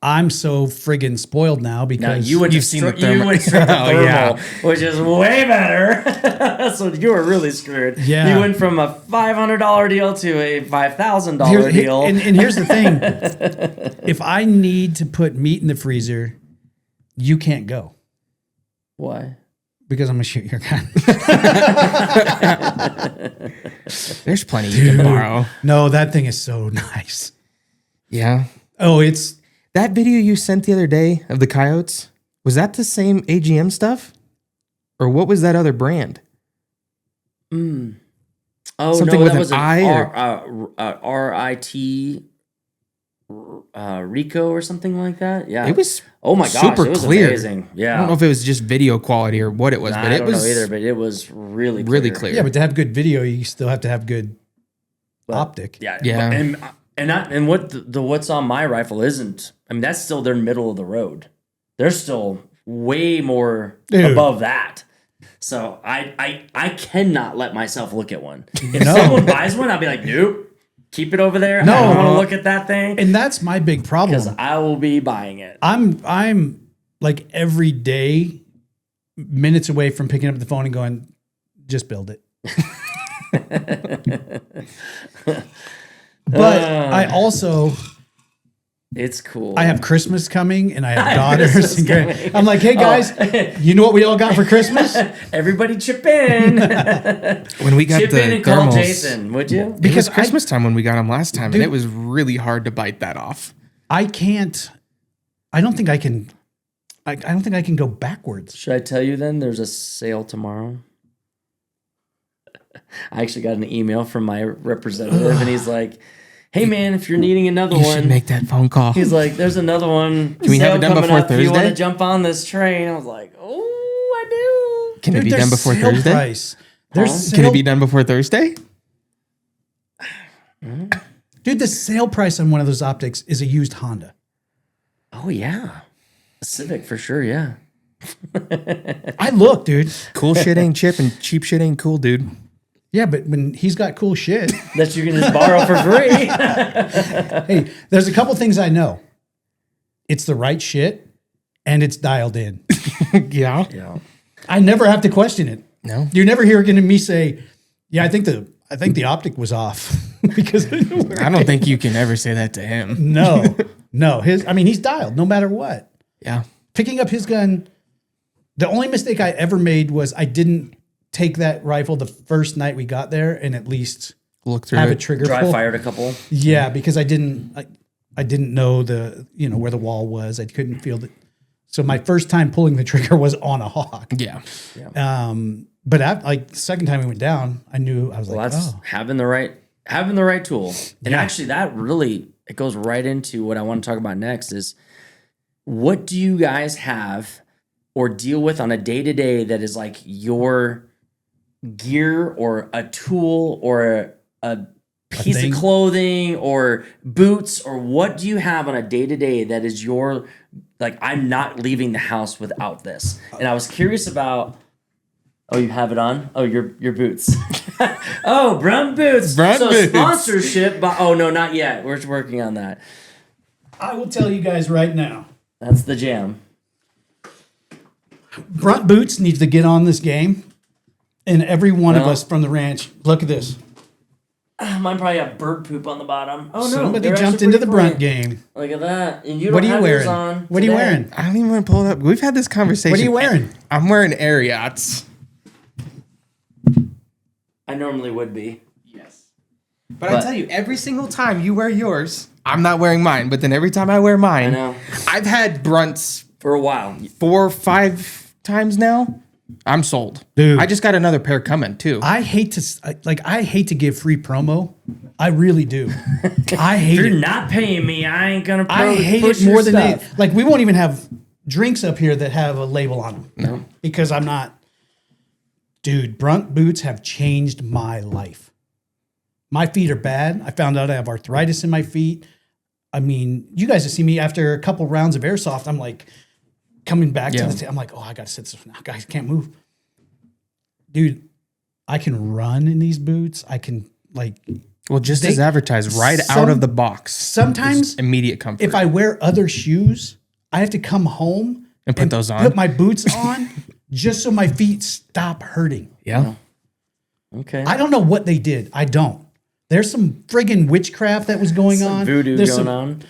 A: I'm so friggin' spoiled now because
C: you went
B: You've
C: to
B: seen the
C: you
B: thermal.
C: went straight to
B: Oh,
C: thermal,
B: yeah.
C: which is way better. So you were really screwed.
A: Yeah.
C: You went from a $500 deal to a $5,000 deal.
A: And here's the thing: if I need to put meat in the freezer, you can't go
C: Why?
A: because I'm gonna shoot your gun.
B: There's plenty you can borrow.
A: No, that thing is so nice.
B: Yeah.
A: Oh, it's
B: That video you sent the other day of the coyotes, was that the same AGM stuff? Or what was that other brand?
C: Oh,
B: Something
C: no,
B: with
C: that
B: an
C: was an
B: I
C: RIT Rico or something like that. Yeah.
B: It was
C: oh my gosh,
B: super
C: it was
B: clear.
C: amazing. Yeah.
B: I don't know if it was just video quality or what it was, but
C: I
B: it
C: don't
B: was
C: know either, but it was really
B: really clear.
A: Yeah, but to have good video, you still have to have good optic.
C: Yeah.
B: Yeah.
C: And what's on my rifle isn't. I mean, that's still their middle of the road. They're still way more above that. So I cannot let myself look at one. If someone buys one, I'll be like, nope, keep it over there.
A: No.
C: I don't want to look at that thing.
A: And that's my big problem.
C: Because I will be buying it.
A: I'm like every day minutes away from picking up the phone and going, just build it. But I also,
C: it's cool.
A: I have Christmas coming and I have daughters
C: Christmas
A: and grand.
C: coming.
A: I'm like, hey guys, you know what we all got for Christmas?
C: Everybody chip in.
B: When we got
C: Chip
B: the
C: in and call
B: thermals,
C: Jason, would you?
B: because
A: Because
B: Christmas time when we got them last time, and it was really hard to bite that off.
A: I don't think I can go backwards.
C: Should I tell you then? There's a sale tomorrow. I actually got an email from my representative, and he's like, "Hey man, if you're needing another
B: You
C: one,
B: should make that phone call.
C: he's like, there's another one. Can
B: we have it done before
C: If you want
B: Thursday?
C: to jump on this train?" I was like, "Oh, I do."
B: Can it be
A: their
B: done before
A: sale
B: Thursday?
A: Price. There's
C: Huh?
B: Can
A: sale,
B: it be done before Thursday?
A: dude, the sale price on one of those optics is a used Honda.
C: Oh yeah, a Civic for sure. Yeah.
A: I look, dude.
B: Cool shit ain't cheap and cheap shit ain't cool, dude.
A: Yeah, but when he's got cool shit,
C: That you can just borrow for free.
A: hey, there's a couple things I know. It's the right shit and it's dialed in.
B: Yeah.
C: Yeah.
A: I never have to question it.
B: No.
A: You're never hearing me say, "Yeah, I think the optic was off," because
B: I don't think you can ever say that to him.
A: no. He's dialed no matter what.
B: Yeah.
A: Picking up his gun. The only mistake I ever made was I didn't take that rifle the first night we got there and at least
B: Look through
A: have a
B: it.
A: trigger
C: Dry
A: pull.
C: fired a couple.
A: Yeah, because I didn't know where the wall was. I couldn't feel it. So my first time pulling the trigger was on a hawk.
B: Yeah.
A: But the second time we went down, I knew I was
C: Well,
A: like,
C: that's
A: oh,
C: having the right tool. And
A: Yeah.
C: actually that really, it goes right into what I want to talk about next is what do you guys have or deal with on a day-to-day that is like your gear or a tool or a piece
A: thing?
C: of clothing or boots, or what do you have on a day-to-day that is your, like, I'm not leaving the house without this? And I was curious about, oh, you have it on? Oh, your boots. Oh, Brunt Boots.
B: Brunt
C: so
B: Boots.
C: sponsorship, but oh no, not yet. We're working on that.
A: I will tell you guys right now,
C: That's the jam.
A: Brunt Boots needs to get on this game. And every one of
C: Well-
A: us from the ranch, look at this.
C: Mine probably have bird poop on the bottom. Oh no,
A: Somebody
C: they're
A: jumped
C: actually
A: into the
C: pretty
A: Brunt game.
C: clean. Look at that. And you
A: What
C: don't
A: are you
C: have yours
A: wearing?
C: on
A: What are you
C: today.
A: wearing?
B: I don't even want to pull it up. We've had this conversation.
A: What are you wearing?
B: I'm wearing Ariats.
C: I normally would be.
B: But I tell you, every single time you wear yours, I'm not wearing mine. But then every time I wear
C: I
B: mine,
C: know.
B: I've had Brunts
C: For a while.
B: 4 or 5 times now. I'm sold.
A: Dude.
B: I just got another pair coming too.
A: I hate to give free promo. I really do. I hate
C: If you're
A: it.
C: not paying me, I ain't gonna
A: I hate
C: push
A: it more
C: your
A: than they
C: stuff.
A: like. We won't even have drinks up here that have a label on them.
B: No.
A: Because I'm not. Dude, Brunt boots have changed my life. My feet are bad. I found out I have arthritis in my feet. I mean, you guys have seen me after a couple rounds of airsoft. I'm like coming back
B: Yeah.
A: to the. I'm like, oh, I gotta sit this now. Guys, can't move. Dude, I can run in these boots. I can
B: Well, just
A: They-
B: as advertised, right out
A: some-
B: of the box.
A: sometimes
B: Just immediate comfort.
A: if I wear other shoes, I have to come home
B: And put those on?
A: Put my boots on just so my feet stop hurting.
B: yeah.
C: Okay.
A: I don't know what they did. I don't. There's some friggin' witchcraft that was going
C: Some
A: on.
C: voodoo
A: There's
C: going on.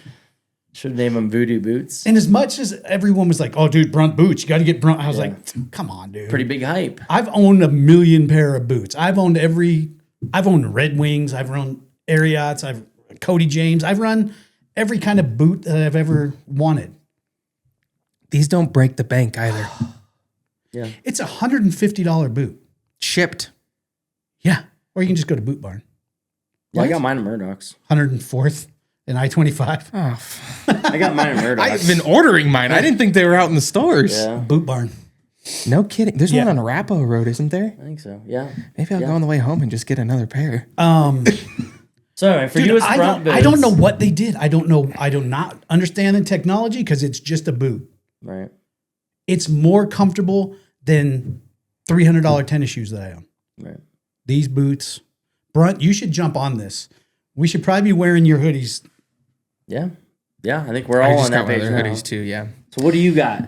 C: Should name them Voodoo Boots.
A: And as much as everyone was like, "Oh, dude, Brunt boots, you got to get Brunt," I was like, "Come on, dude."
C: Pretty big hype.
A: I've owned a million pair of boots. I've owned Red Wings. I've owned Ariats. I've Cody James. I've run every kind of boot that I've ever wanted.
B: These don't break the bank either.
C: Yeah.
A: It's $150 boot.
B: Shipped.
A: Yeah. Or you can just go to Boot Barn.
C: Yeah, I got mine at Murdoch's.
A: 104th and I-25.
B: Oh,
C: I got mine at Murdoch's.
B: I've been ordering mine. I didn't think they were out in the stores.
C: Yeah,
A: Boot Barn.
B: No kidding. There's one on Arapahoe Road, isn't there?
C: I think so. Yeah.
B: Maybe I'll go on the way home and just get another pair.
C: So anyway, for
A: Dude,
C: you as
A: I
C: front
A: don't, I don't know what they did. I don't know. I do not understand the technology because it's just a boot.
C: Right.
A: It's more comfortable than $300 tennis shoes that I own.
C: Right.
A: These boots, Brunt, you should jump on this. We should probably be wearing your hoodies.
C: Yeah. Yeah. I think we're
B: I
C: all
B: just
C: on that
B: got my
C: page
B: other
C: now.
B: hoodies too. Yeah.
C: So what do you got?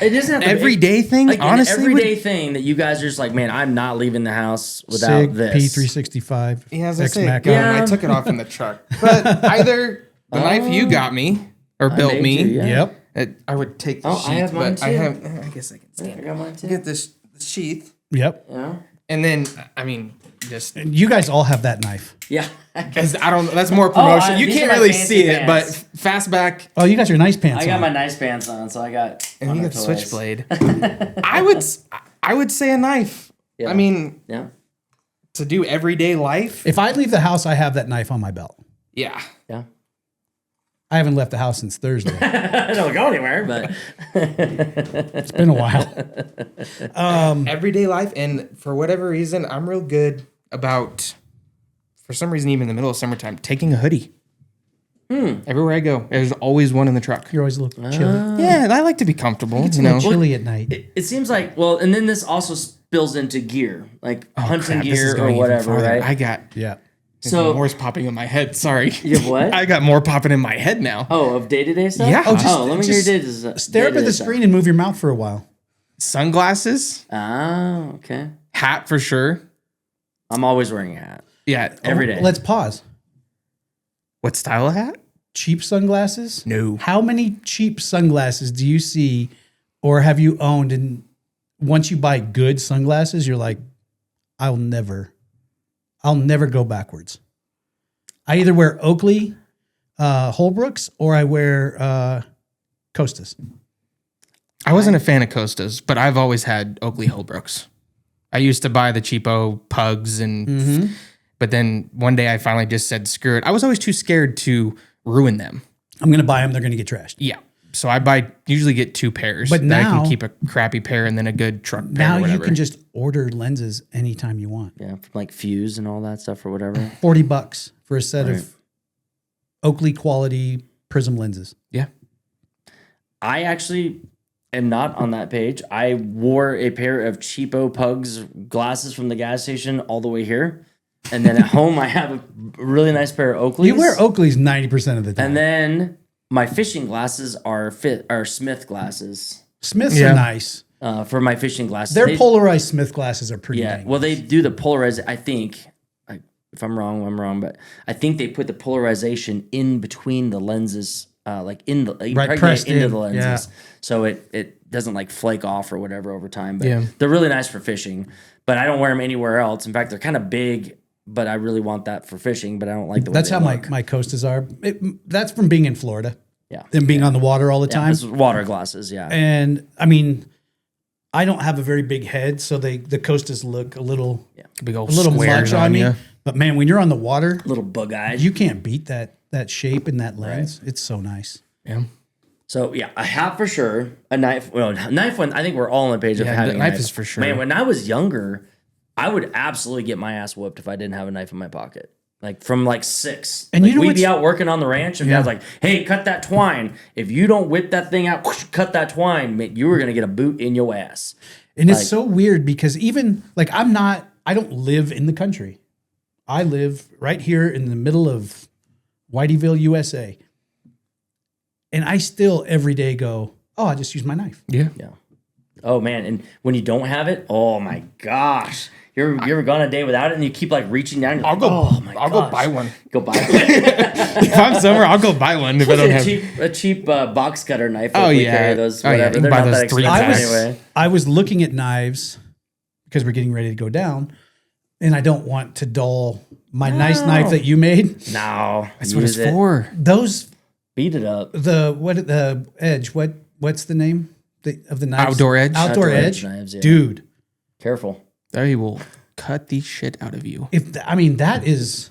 C: It doesn't have to be
B: Everyday thing.
C: like
B: Honestly,
C: an everyday thing that you guys are just like, man, I'm not leaving the house without
A: Sig
C: this.
A: P365.
B: Yeah, as I
A: X
B: say,
A: Mac.
C: Yeah.
B: I took it off in the truck. But either the knife you got me or built
C: made
B: me,
C: you, yeah.
A: Yep.
B: I would take the
C: Oh,
B: sheath.
C: I have mine
B: but I
C: too.
B: have. I guess I can
C: Yeah, I
B: stand
C: got mine
B: it.
C: too.
B: Get this sheath,
A: Yep.
C: Yeah.
B: and then I mean, just
A: You guys all have that knife.
C: Yeah.
B: because I don't. That's more promotion. you
C: these
B: can't
C: are my
B: really
C: fancy
B: see it, but
C: pants.
B: fastback.
A: Oh, you got your nice pants
C: I got
A: on.
C: my nice pants on, so I got
B: And you
C: other
B: got the
C: toys.
B: switchblade. I would say a knife.
C: Yeah.
B: I mean,
C: Yeah.
B: to do everyday life.
A: If I leave the house, I have that knife on my belt.
B: Yeah.
C: Yeah.
A: I haven't left the house since Thursday.
C: I don't go anywhere, but
A: It's been a while.
B: Everyday life, and for whatever reason, I'm real good about. For some reason, even in the middle of summertime, taking a hoodie. Everywhere I go, there's always one in the truck.
A: You're always a little chilly.
B: Yeah, I like to be comfortable.
A: It's
B: You
A: a
B: know,
A: little chilly at night.
C: it seems like and then this also spills into gear, like hunting
B: Crap, this is
C: gear or
B: going even
C: whatever,
B: farther.
C: right?
B: I got
A: Yeah.
C: So
B: more's popping in my head. Sorry,
C: you have what?
B: I got more popping in my head now.
C: Of day-to-day stuff?
B: Yeah.
A: Oh, just-
C: let me hear
A: just
C: your day-to-day
A: Stare up at the screen and move your mouth for a while.
B: Sunglasses,
C: Oh, okay.
B: hat for sure.
C: I'm always wearing a hat.
B: Yeah,
C: Every day.
A: Let's pause.
B: What style of hat?
A: Cheap sunglasses?
B: No.
A: How many cheap sunglasses do you see or have you owned? And once you buy good sunglasses, you're like, I'll never go backwards. I either wear Oakley, Holbrooks, or I wear Costas.
B: I wasn't a fan of Costas, but I've always had Oakley Holbrooks. I used to buy the cheapo pugs, but then one day I finally just said, screw it. I was always too scared to ruin them.
A: I'm going to buy them. They're going to get trashed.
B: Yeah. So I usually get two pairs.
A: But
B: that I
A: now-
B: can keep a crappy pair and then a good truck pair.
A: Now
B: or
A: you
B: whatever.
A: can just order lenses anytime you want.
C: Yeah, from like Fuse and all that stuff or whatever.
A: $40 for a set
C: Right.
A: of Oakley quality prism lenses.
B: Yeah.
C: I actually am not on that page. I wore a pair of cheapo Pugs glasses from the gas station all the way here. And then at home, I have a really nice pair of Oakleys.
A: You wear Oakleys 90% of the time.
C: And then my fishing glasses are Smith glasses
A: Smiths
B: Yeah.
A: are nice.
C: for my fishing glasses.
A: Their polarized Smith glasses are pretty
C: Yeah,
A: nice.
C: well, they do the polarized. I think, if I'm wrong, I'm wrong, but I think they put the polarization in between the lenses, like in the impregnate
A: pressed
C: into
A: in,
C: the lenses,
A: yeah.
C: so it doesn't like flake off or whatever over time. But
B: Yeah.
C: they're really nice for fishing. But I don't wear them anywhere else. In fact, they're kind of big. But I really want that for fishing. But I don't like the way
A: That's
C: they
A: how
C: look.
A: my Costas are. That's from being in Florida
C: Yeah,
A: and being on the water all the
C: yeah,
A: time.
C: this is water glasses. Yeah,
A: And I mean, I don't have a very big head, so the Costas look a little
B: Big old
A: much
B: squares
A: on me.
B: ya.
A: But man, when you're on the water,
C: little bug eyed.
A: you can't beat that shape and that lens. It's so nice.
B: Yeah.
C: So yeah, a hat for sure. A knife. Well, a knife one. I think we're all on the page of
B: Yeah,
C: having
B: the
C: a
B: knife is for sure.
C: Man, when I was younger, I would absolutely get my ass whooped if I didn't have a knife in my pocket. Like from like 6.
A: And
C: Like,
A: you know
C: we'd be
A: what's-
C: out working on the ranch, and Dad's like, "Hey, cut that twine. If you don't whip that thing out, whoosh, cut that twine, man, you were gonna get a boot in your ass."
A: And it's so weird because even like I don't live in the country. I live right here in the middle of Whiteyville, USA. And I still every day go, oh, I just use my knife.
B: Yeah.
C: Yeah. Oh man, and when you don't have it, oh my gosh. You ever gone a day without it and you keep like reaching down? You're
B: I'll
C: like,
B: go.
C: Oh my
B: I'll
C: gosh.
B: go buy one.
C: Go buy one.
B: If I'm somewhere, I'll go buy one if I don't have.
C: a cheap box cutter knife.
B: Oh,
C: we
B: yeah.
C: carry those.
B: Oh, yeah.
C: Whatever.
B: You can
C: They're
B: buy
C: not
B: those
C: that
B: 3
C: expensive
B: packs.
C: anyway.
A: I was looking at knives because we're getting ready to go down. and I don't want to dull my nice knife that you made.
C: No,
B: That's what it's for.
A: Those
C: Beat it up.
A: the edge. What's the name of the knife?
B: Outdoor edge.
A: Outdoor edge
C: knives, yeah.
A: Dude.
C: Careful.
B: They will cut the shit out of you.
A: That is.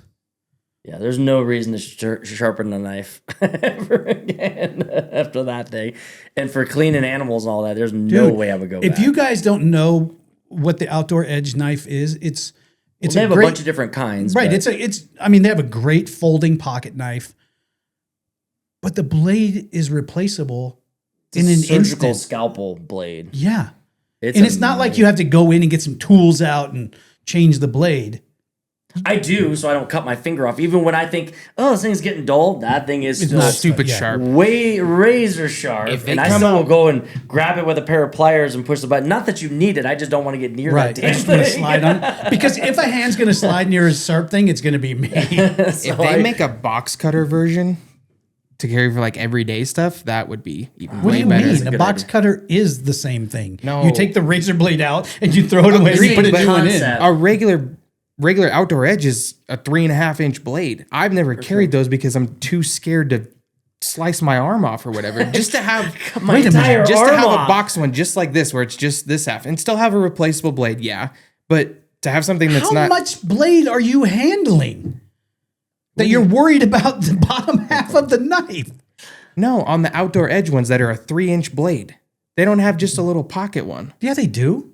C: Yeah, there's no reason to sharpen a knife ever again after that day. And for cleaning animals and all that, there's no way I would go
A: If
C: back.
A: you guys don't know what the outdoor edge knife is, they
C: have a bunch of different kinds.
A: Right.
C: But
A: They have a great folding pocket knife, but the blade is replaceable in an
C: surgical
A: instant.
C: scalpel blade.
A: Yeah.
C: It's
A: It's not like you have to go in and get some tools out and change the blade.
C: I do, so I don't cut my finger off. Even when I think, oh, this thing's getting dull, that thing is still
A: not
B: Stupid
A: yeah.
B: sharp.
C: way razor sharp.
B: If they
C: And I
B: come
C: still will
B: out-
C: go and grab it with a pair of pliers and push the button. Not that you need it, I just don't want to get near
A: Right.
C: that
A: I
C: damn
A: just want to
C: thing.
A: slide on. Because if a hand's going to slide near a sharp thing, it's going to be me.
B: If they make a box cutter version to carry for like everyday stuff, that would be even
A: What do
B: way
A: you
B: better.
A: mean? A box cutter is the same thing.
B: No.
A: You take the razor blade out and you throw it away and you put a
B: Agreed,
A: new
B: but
A: one in.
C: concept.
B: A regular outdoor edge is a 3.5 inch blade. I've never carried those because I'm too scared to slice my arm off or whatever. Just to have
C: My entire
B: just to
C: arm
B: have
C: off.
B: a box one just like this where it's just this half and still have a replaceable blade, yeah. But to have something that's
A: How
B: not
A: much blade are you handling that you're worried about the bottom half of the knife?
B: no, on the outdoor edge ones that are a 3-inch blade. They don't have just a little pocket one.
A: Yeah, they do.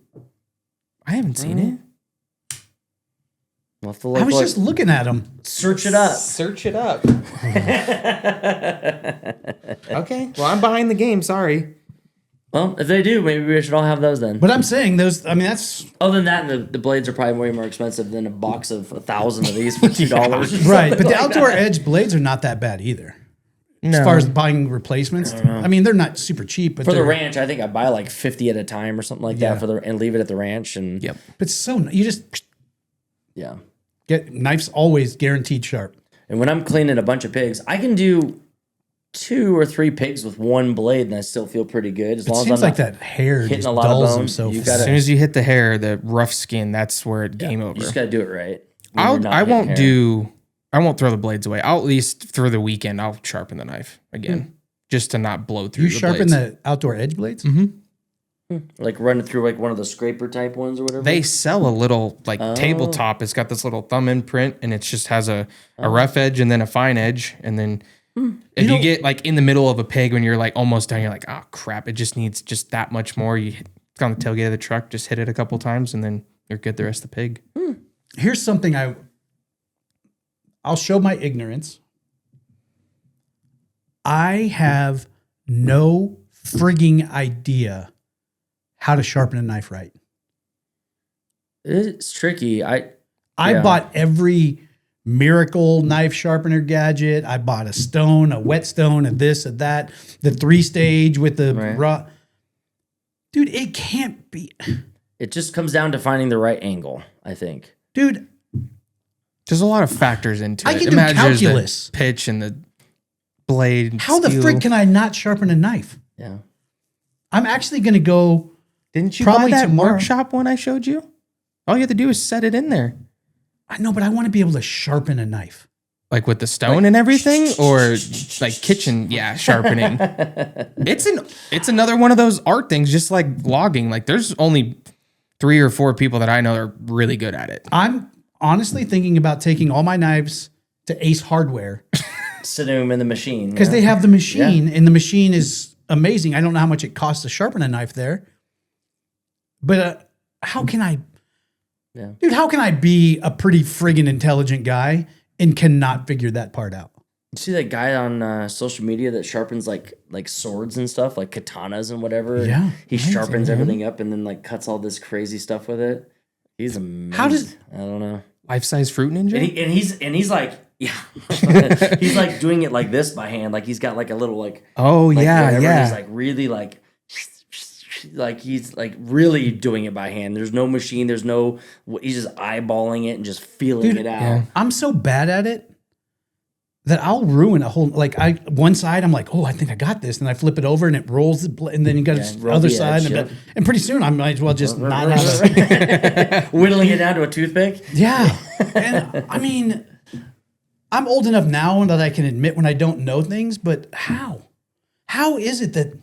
B: I haven't seen it.
C: We'll have to look,
A: I was just looking at them.
C: search it up.
B: Search it up. Okay. Well, I'm behind the game. Sorry.
C: Well, if they do, maybe we should all have those then.
A: But I'm saying those, that's
C: Other than that, the blades are probably way more expensive than a box of 1,000 of these for $2.
A: right. But the outdoor edge blades are not that bad either.
B: No.
A: As far as buying replacements, they're not super cheap. But
C: For the
A: they're-
C: ranch, I think I buy like 50 at a time or something like
A: Yeah.
C: that and leave it at the ranch. And
B: Yep.
A: But you just
C: yeah.
A: get knives always guaranteed sharp.
C: And when I'm cleaning a bunch of pigs, I can do 2 or 3 pigs with one blade, and I still feel pretty good. As
A: It
C: long as
A: seems
C: I'm
A: like
C: not
A: that hair
C: hitting
A: just
C: a lot of
A: dulls them
C: bone.
A: so
C: You
A: fast.
B: As
C: gotta-
B: soon as you hit the hair, the rough skin, that's where it game over.
C: You just got to do it right. when you're not
B: I
C: hitting
B: won't
C: hair.
B: I won't throw the blades away. I'll at least for the weekend I'll sharpen the knife again, just to not blow through.
A: You
B: the
A: sharpen
B: blades.
A: the outdoor edge blades?
C: Like run it through like one of the scraper type ones or whatever.
B: They sell a little like tabletop. It's got this little thumb imprint, and it just has a rough edge and then a fine edge, and then. If you get like in the middle of a pig when you're like almost done, you're like, oh crap, it just needs just that much more. You hit on the tailgate of the truck, just hit it a couple times, and then you're good the rest of the pig.
A: Here's something I'll show my ignorance. I have no frigging idea how to sharpen a knife right.
C: It's tricky.
A: I
C: Yeah.
A: bought every miracle knife sharpener gadget. I bought a stone, a whetstone, a this, a that, the 3-stage with the
C: Right.
A: raw. Dude, it can't be.
C: It just comes down to finding the right angle, I think.
A: Dude,
B: There's a lot of factors into
A: I
B: it.
A: can do
B: There's
A: calculus.
B: the pitch and the blade. and
A: how the
B: steel.
A: frick can I not sharpen a knife?
C: Yeah.
A: I'm actually going to go.
B: Didn't you
A: probably
B: buy that
A: tomorrow?
B: workshop one I showed you? All you have to do is set it in there.
A: I know, but I want to be able to sharpen a knife.
B: Like with the stone and everything, or like kitchen, sharpening. It's another one of those art things, just like logging. Like there's only 3 or 4 people that I know are really good at it.
A: I'm honestly thinking about taking all my knives to Ace Hardware
C: Sit them in the machine.
A: because they have the machine, and the machine is amazing. I don't know how much it costs to sharpen a knife there, but how can I, dude? How can I be a pretty friggin' intelligent guy and cannot figure that part out?
C: You see that guy on social media that sharpens like swords and stuff, like katanas and whatever?
A: Yeah,
C: He
A: amazing,
C: sharpens
A: man.
C: everything up and then like cuts all this crazy stuff with it. He's amazing.
A: How does-
C: I don't know.
B: Life-size fruit ninja.
C: And he's like, yeah. He's like doing it like this by hand. Like he's got like a little like
B: Oh
C: like
B: yeah,
C: whatever.
B: yeah.
C: He's like really like he's like really doing it by hand. There's no machine. There's no. He's just eyeballing it and just feeling it out.
B: yeah.
A: I'm so bad at it that I'll ruin a whole, like one side, I'm like, oh, I think I got this. And I flip it over and it rolls, and then you got the other side. And pretty soon I might as well just not have
C: whittling it down to a toothpick.
A: Yeah. And I mean, I'm old enough now that I can admit when I don't know things, but how? How is it that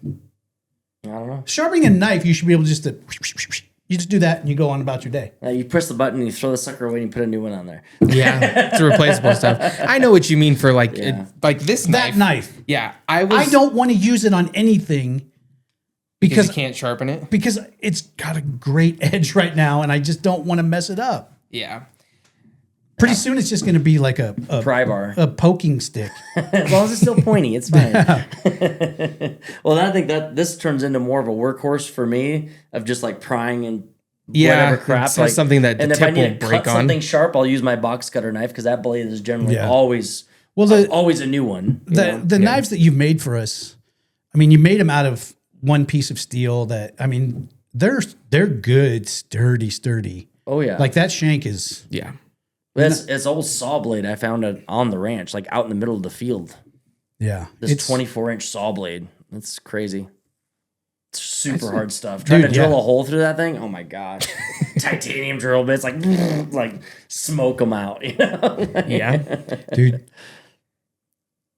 C: I don't know.
A: Sharpening a knife, you should be able just to, you just do that and you go on about your day.
C: You press the button, you throw the sucker away, and you put a new one on there.
B: Yeah, it's replaceable stuff. I know what you mean for like this knife.
A: That knife.
B: Yeah,
A: I don't want to use it on anything
B: because you can't sharpen it.
A: Because it's got a great edge right now, and I just don't want to mess it up.
B: Yeah.
A: Pretty soon, it's just going to be like a
C: pry bar,
A: a poking stick.
C: As long as it's still pointy, it's fine. Well, I think that this turns into more of a workhorse for me of just like prying and whatever crap.
B: Like something that
C: and
B: the
C: if I
B: tip
C: need
B: will
C: to
B: break
C: cut
B: on.
C: something sharp, I'll use my box cutter knife because that blade is generally always a new one.
A: The knives that you've made for us, I mean, you made them out of one piece of steel that, I mean, they're good, sturdy.
C: Oh yeah,
A: like that shank is
C: It's old saw blade I found on the ranch, like out in the middle of the field.
A: Yeah.
C: This 24-inch saw blade. That's crazy. It's super hard stuff. Trying to drill a hole through that thing, oh my gosh. Titanium drill bits, like smoke them out. You know?
B: Yeah.
A: Dude,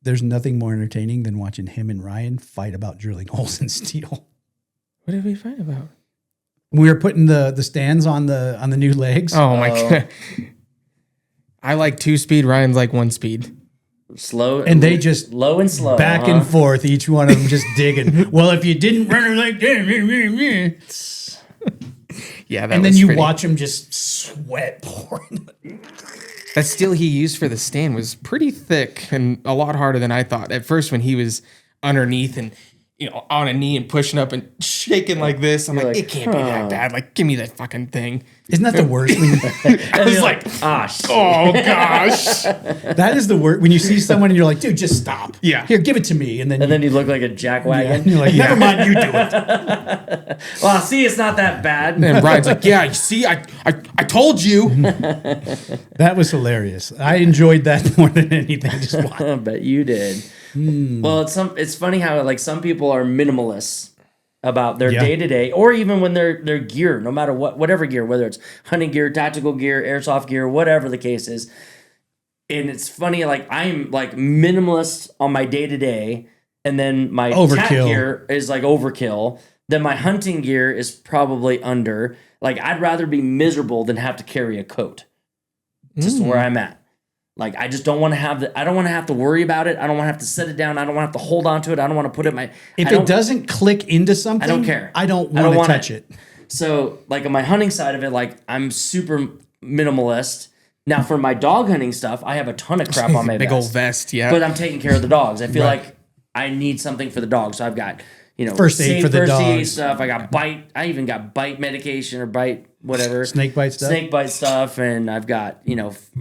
A: there's nothing more entertaining than watching him and Ryan fight about drilling holes in steel.
B: What did we fight about?
A: We were putting the stands on the new legs.
B: Oh my God. I like 2-speed. Ryan's like 1-speed.
C: Slow.
A: And they just
C: low and slow.
A: Back and forth, each one of them just digging. Well, if you didn't run it like that.
B: Yeah,
A: and then you watch him just sweat pouring.
B: That steel he used for the stand was pretty thick and a lot harder than I thought. At first, when he was underneath and on a knee and pushing up and shaking like this, I'm like, it can't be that bad. Like, give me that fucking thing.
A: Isn't that the worst?
B: I was like, oh gosh.
A: That is the worst. When you see someone and you're like, dude, just stop.
B: Yeah.
A: Here, give it to me. And then
C: you look like a jackwagon.
A: Yeah. You're like, never mind, you do it.
C: Well, see, it's not that bad.
B: And Brian's like, yeah, you see, I told you.
A: That was hilarious. I enjoyed that more than anything. Just watch.
C: I bet you did. Well, it's funny how like some people are minimalists about their day-to-day, or even when their gear, no matter whatever gear, whether it's hunting gear, tactical gear, airsoft gear, whatever the case is. And it's funny, like I'm like minimalist on my day-to-day, and then my tack gear is like overkill. Then my hunting gear is probably under. Like I'd rather be miserable than have to carry a coat. Just where I'm at. Like I just don't want to have I don't want to have to worry about it. I don't want to have to set it down. I don't want to have to hold on to it. I don't want to put it in my.
A: If it doesn't click into something,
C: I don't care.
A: I don't want to touch it.
C: So like on my hunting side of it, like I'm super minimalist. Now for my dog hunting stuff, I have a ton of crap on my
B: big old vest,
C: but I'm taking care of the dogs. I feel like I need something for the dogs, so I've got
A: first aid for the
C: first aid
A: dogs.
C: stuff. I got bite. I even got bite medication or bite whatever
A: snake bite stuff,
C: and I've got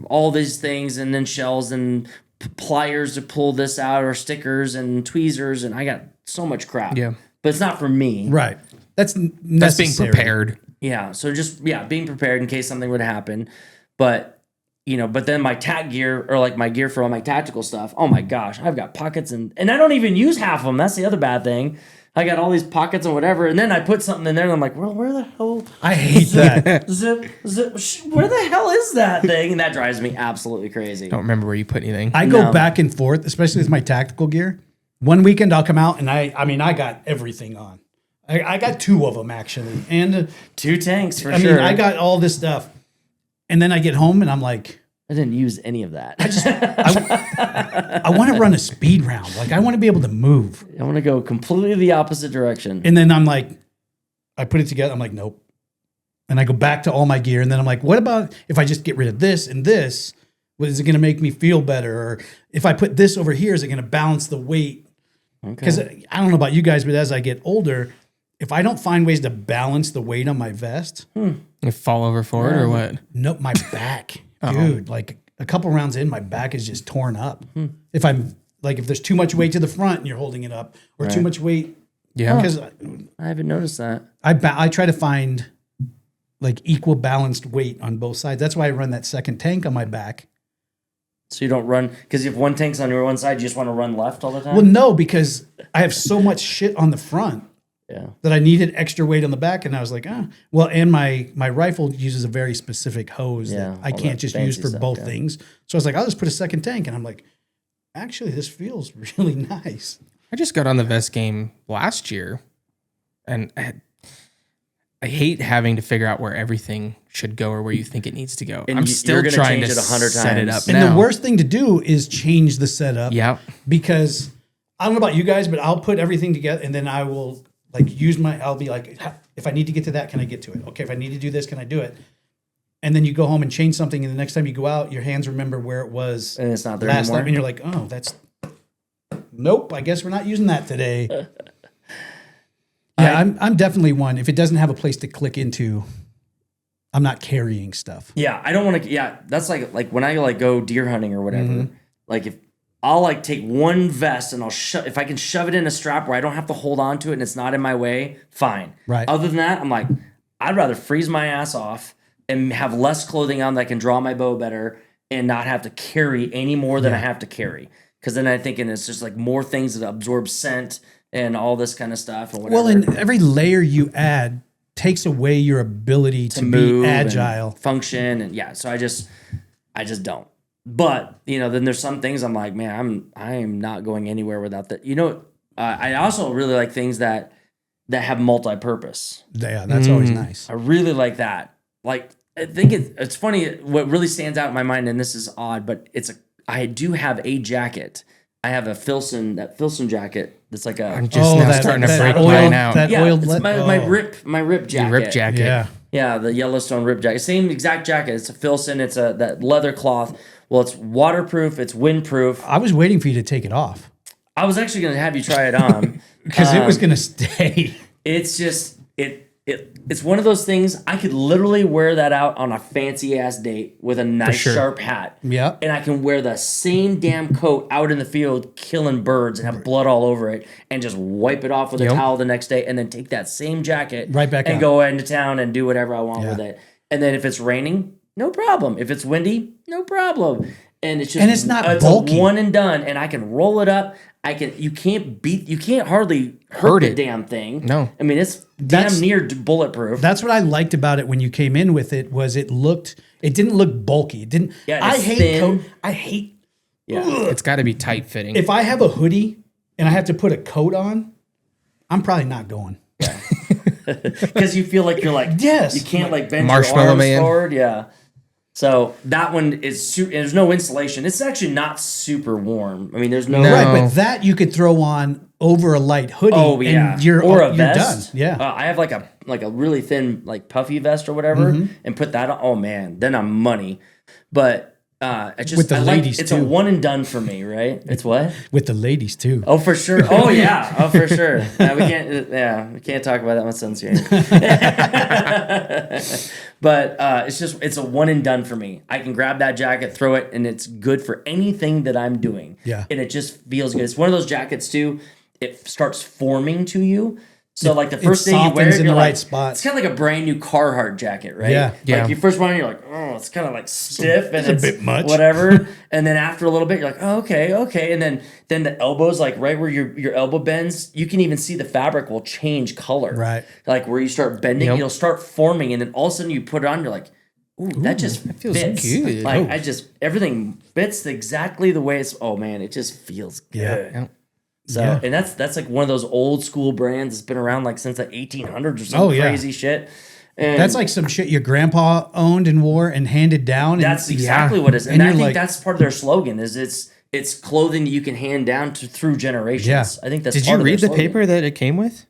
C: all these things, and then shells and pliers to pull this out, or stickers and tweezers, and I got so much crap.
B: Yeah,
C: but it's not for me.
A: Right. That's
B: being prepared.
C: Yeah. So just being prepared in case something would happen, but. But then my tack gear, or like my gear for all my tactical stuff, oh my gosh, I've got pockets and I don't even use half of them. That's the other bad thing. I got all these pockets and whatever, and then I put something in there, and I'm like, well, where the hell?
A: I hate that.
C: Where the hell is that thing? And that drives me absolutely crazy.
B: Don't remember where you put anything.
A: I go back and forth, especially with my tactical gear. One weekend I'll come out and I got everything on. I got 2 of them actually, and
C: 2 tanks for
A: sure. I mean, I got all this stuff. And then I get home and I'm like,
C: I didn't use any of that.
A: I want to run a speed round. Like I want to be able to move.
C: I want to go completely the opposite direction.
A: And then I'm like, I put it together. I'm like, nope. And I go back to all my gear. And then I'm like, what about if I just get rid of this and this? Is it going to make me feel better? Or if I put this over here, is it going to balance the weight? Because I don't know about you guys, but as I get older, if I don't find ways to balance the weight on my vest,
B: You fall over for it or what?
A: Nope, my back, dude. Like a couple rounds in, my back is just torn up. If there's too much weight to the front and you're holding it up, or too much weight, because
C: I haven't noticed that.
A: I try to find like equal balanced weight on both sides. That's why I run that second tank on my back,
C: So you don't run, because if one tank's on your one side, you just want to run left all the time?
A: Well, no, because I have so much shit on the front
C: Yeah.
A: that I needed extra weight on the back, and I was like, well, and my rifle uses a very specific hose that I
C: all
A: can't
C: that
A: just use
C: fancy
A: for
C: stuff,
A: both
C: yeah.
A: things. So I was like, I'll just put a second tank, and I'm like, actually, this feels really nice.
B: I just got on the vest game last year, and I hate having to figure out where everything should go or where you think it needs to go.
C: And
B: I'm
C: you're
B: still
C: gonna
B: trying
C: change
B: to
C: it 100
B: set it
C: times.
B: up
A: And
B: now.
A: the worst thing to do is change the setup.
B: Yeah.
A: Because I don't know about you guys, but I'll put everything together, and then I will I'll be like, if I need to get to that, can I get to it? Okay, if I need to do this, can I do it? And then you go home and change something, and the next time you go out, your hands remember where it was
C: And it's not there
A: last
C: anymore.
A: time, and you're like, oh, nope, I guess we're not using that today. Yeah, I'm definitely one. If it doesn't have a place to click into, I'm not carrying stuff.
C: Yeah, I don't want to. Yeah, that's like when I go deer hunting or whatever.
A: Mm-hmm.
C: Like if I'll take one vest and if I can shove it in a strap where I don't have to hold on to it and it's not in my way, fine.
A: Right.
C: Other than that, I'm like, I'd rather freeze my ass off and have less clothing on that can draw my bow better and not have to carry any more than I have to carry. Because then I'm thinking it's just like more things that absorb scent and all this kind of stuff and whatever.
A: Well, and every layer you add takes away your ability to
C: move
A: be
C: and
A: agile.
C: function, and yeah, so I just don't. But then there's some things I'm like, man, I am not going anywhere without that. I also really like things that have multi-purpose.
A: Yeah, that's always nice.
C: I really like that. Like, I think it's funny. What really stands out in my mind, and this is odd, but I do have a jacket. I have that Filson jacket. That's like
B: I'm just now starting to break mine out.
A: That oiled
C: it's my rip jacket.
B: Your rip jacket.
A: Yeah.
C: Yeah, the Yellowstone rip jacket. Same exact jacket. It's a Filson. It's that leather cloth. Well, it's waterproof. It's windproof.
A: I was waiting for you to take it off
C: I was actually going to have you try it on.
A: because it was going to stay.
C: It's just it's one of those things. I could literally wear that out on a fancy ass date with a nice sharp hat.
A: Yeah.
C: And I can wear the same damn coat out in the field killing birds and have blood all over it and just wipe it off with a towel the next day and then take that same jacket
A: Right back
C: and
A: out.
C: go into town and do whatever I want with it. And then if it's raining, no problem. If it's windy, no problem. And it's just
A: And it's not bulky.
C: a one and done, and I can roll it up. You can't hardly hurt the
B: it.
C: damn thing.
B: No.
C: I mean it's
A: That's-
C: damn near bulletproof.
A: That's what I liked about it when you came in with it was it didn't look bulky. It didn't.
C: Yeah,
A: I
C: it's
A: hate
C: thin.
A: coat. I hate
B: It's got to be tight fitting.
A: if I have a hoodie and I have to put a coat on. I'm probably not going.
C: Because you feel like you're like
A: Yes.
C: you can't like bend
B: Marshmallow
C: your arms
B: Man.
C: forward. Yeah. So that one is there's no insulation. It's actually not super warm. I mean, there's no.
A: Right, but that you could throw on over a light hoodie.
C: Oh yeah,
A: and you're
C: or a
A: you're
C: vest.
A: done. Yeah.
C: I have like a really thin like puffy vest or whatever, and put that on. Oh man, then I'm money. But
A: With the ladies,
C: it's
A: too.
C: a one and done for me, right? It's what?
A: With the ladies too.
C: Oh, for sure. Oh, yeah. Oh, for sure. We can't talk about that with Sun's here. But it's a one and done for me. I can grab that jacket, throw it, and it's good for anything that I'm doing.
A: Yeah.
C: And it just feels good. It's one of those jackets too. It starts forming to you. So like the first day you wear
A: softens
C: it,
A: in
C: you're
A: the
C: like,
A: right spot.
C: it's kind of like a brand new Carhartt jacket, right?
A: Yeah.
B: Yeah.
C: Like you first one, you're like, oh, it's kind of like stiff and it's
A: a bit much.
C: whatever. And then after a little bit, you're like, oh, okay. And then the elbows, like right where your elbow bends, you can even see the fabric will change color.
A: Right.
C: Like where you start bending,
B: Yep.
C: it'll start forming, and then all of a sudden you put it on, you're like, ooh, that just
B: feels
C: fits.
B: good.
C: Like
B: Oh.
C: everything fits exactly the way it's. Oh man, it just feels good.
B: Yeah.
C: So
A: Yeah.
C: and that's like one of those old school brands that's been around like since the 1800s or some
A: Oh, yeah.
C: crazy shit. And
A: That's like some shit your grandpa owned and wore and handed down. And
C: that's exactly what it is. And,
A: And
C: I
A: you're
C: think
A: like-
C: that's part of their slogan is it's clothing that you can hand down through generations.
A: Yeah.
C: I think that's
B: Did
C: part
B: you
C: of their
B: read the
C: slogan.
B: paper that it came with?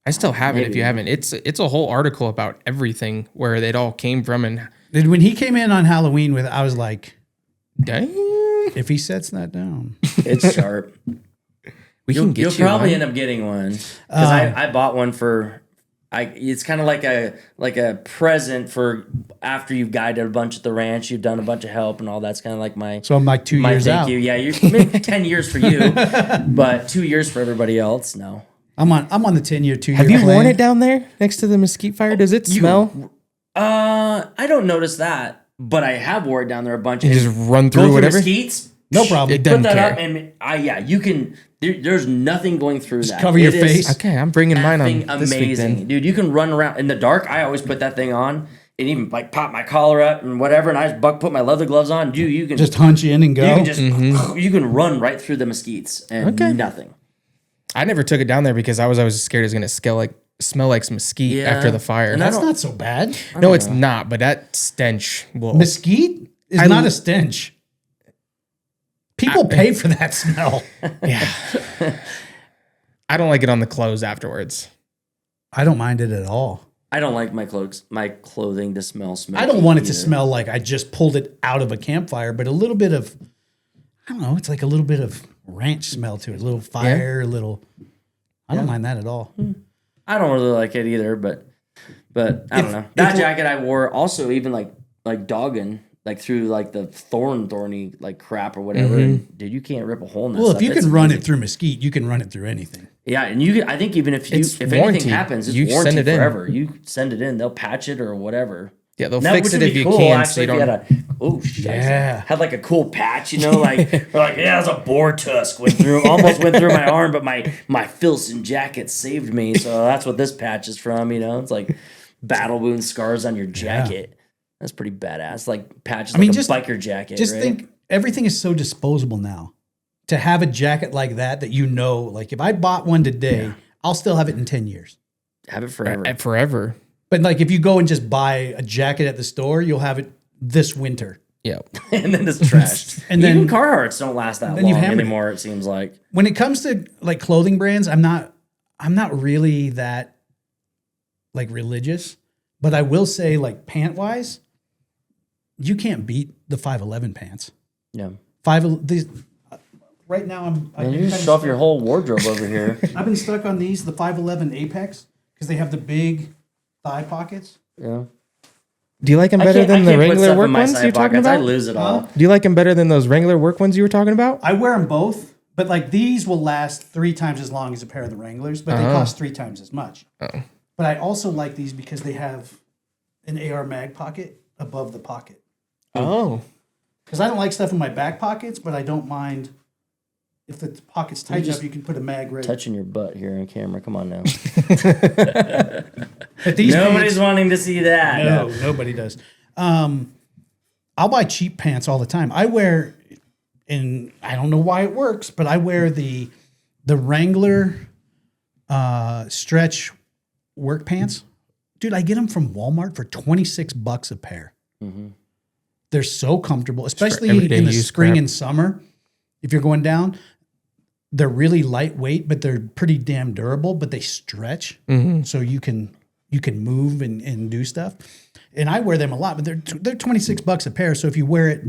B: I still have it if
C: Maybe.
B: you haven't. It's a whole article about everything where it all came from and
A: when he came in on Halloween with, I was like,
B: dang.
A: if he sets that down,
C: It's sharp.
B: You'll
C: You'll probably end up getting one because I bought one for. It's kind of like a present for after you've guided a bunch at the ranch, you've done a bunch of help and all. That's kind of like my
A: so I'm like 2
C: my
A: years
C: thank
A: out.
C: you. Yeah, you're maybe 10 years for you, but 2 years for everybody else. No.
A: I'm on the 10-year, 2-year.
B: Have you worn
A: plan.
B: it down there next to the mesquite fire? Does it smell?
C: I don't notice that. but I have wore it down there a bunch.
B: You
C: and
B: just run
C: go
B: through whatever.
C: mesquites.
A: No problem.
B: It
C: Put
B: doesn't
C: that
B: care.
C: up, and you can. There's nothing going through that.
A: cover your
C: It is
A: face.
B: Okay, I'm bringing mine on
C: effing
B: this week then.
C: amazing, dude. You can run around in the dark. I always put that thing on and even like pop my collar up and whatever, and I just put my leather gloves on. Dude, you can
A: Just hunch in and go.
C: you can just you can run right through the mesquites and nothing.
B: I never took it down there because I was always scared it was gonna smell like some mesquite
C: Yeah.
B: after the fire.
C: And
A: That's not so bad.
B: No, it's not. But that stench will.
A: Mesquite is not a stench. People pay for that smell.
B: Yeah. I don't like it on the clothes afterwards.
A: I don't mind it at all.
C: I don't like my clothing to smell smoky.
A: I don't want it
C: either.
A: to smell like I just pulled it out of a campfire, but a little bit of, I don't know, it's like a little bit of ranch smell to it, a little fire, a little. I don't mind that at all.
C: I don't really like it either, but I don't know. That jacket I wore also even like dogging like through like the thorny like crap or whatever. And, dude, you can't rip a hole in that.
A: Well,
C: stuff.
A: if you
C: It's
A: can run
C: amazing.
A: it through mesquite, you can run it through anything.
C: Yeah, and you can, I think even if
B: It's
C: anything
B: warranted.
C: happens, it's
B: You
C: warranted
B: send it in.
C: forever. You send it in, they'll patch it or whatever.
B: Yeah, they'll
C: That
B: fix
C: would
B: it
C: be
B: if you
C: cool,
B: can.
C: actually,
B: So you
C: if you
B: don't.
C: had
A: Yeah.
C: had like a cool patch, you know, like or like yeah, it was a boar tusk almost went through my arm, but my Filson jacket saved me, so that's what this patch is from. You know, it's like battle wound scars on your jacket. That's pretty badass. Like patches, like
A: just
C: a biker jacket.
A: Just
C: right?
A: think, everything is so disposable now. To have a jacket like that you know, like if I bought one today, I'll still have it in 10 years.
C: have it forever.
B: Forever.
A: But like if you go and just buy a jacket at the store, you'll have it this winter.
B: Yeah.
C: And then it's trashed.
A: And
C: Even
A: then-
C: Carhartts don't last that
A: then you've
C: long
A: hammered it.
C: anymore. It seems like.
A: When it comes to like clothing brands, I'm not really that like religious, but I will say like pant wise, you can't beat the 511 pants.
C: Yeah.
A: Right now
C: And you just show off your whole wardrobe over here.
A: I've been stuck on these, the 511 Apex, because they have the big thigh pockets.
C: Yeah.
B: Do you like them better than the Wrangler work ones you're talking
C: I
B: about?
C: lose it all.
B: Do you like them better than those Wrangler work ones you were talking about?
A: I wear them both, but like these will last 3 times as long as a pair of the Wranglers, but they cost 3 times as much. But I also like these because they have an AR mag pocket above the pocket.
B: Oh.
A: Because I don't like stuff in my back pockets, but I don't mind if the pocket's tight enough, you can put a mag right.
C: Touching your butt here on camera. Come on now.
A: But these
C: Nobody's
A: pants,
C: wanting to see that.
A: no, nobody does. I'll buy cheap pants all the time. I wear, and I don't know why it works, but I wear the Wrangler stretch work pants. Dude, I get them from Walmart for $26 a pair. They're so comfortable, especially
B: everyday
A: in the
B: use
A: spring
B: crap.
A: and summer. If you're going down, they're really lightweight, but they're pretty damn durable. But they stretch, so you can move and do stuff. And I wear them a lot, but they're $26 a pair. So if you wear it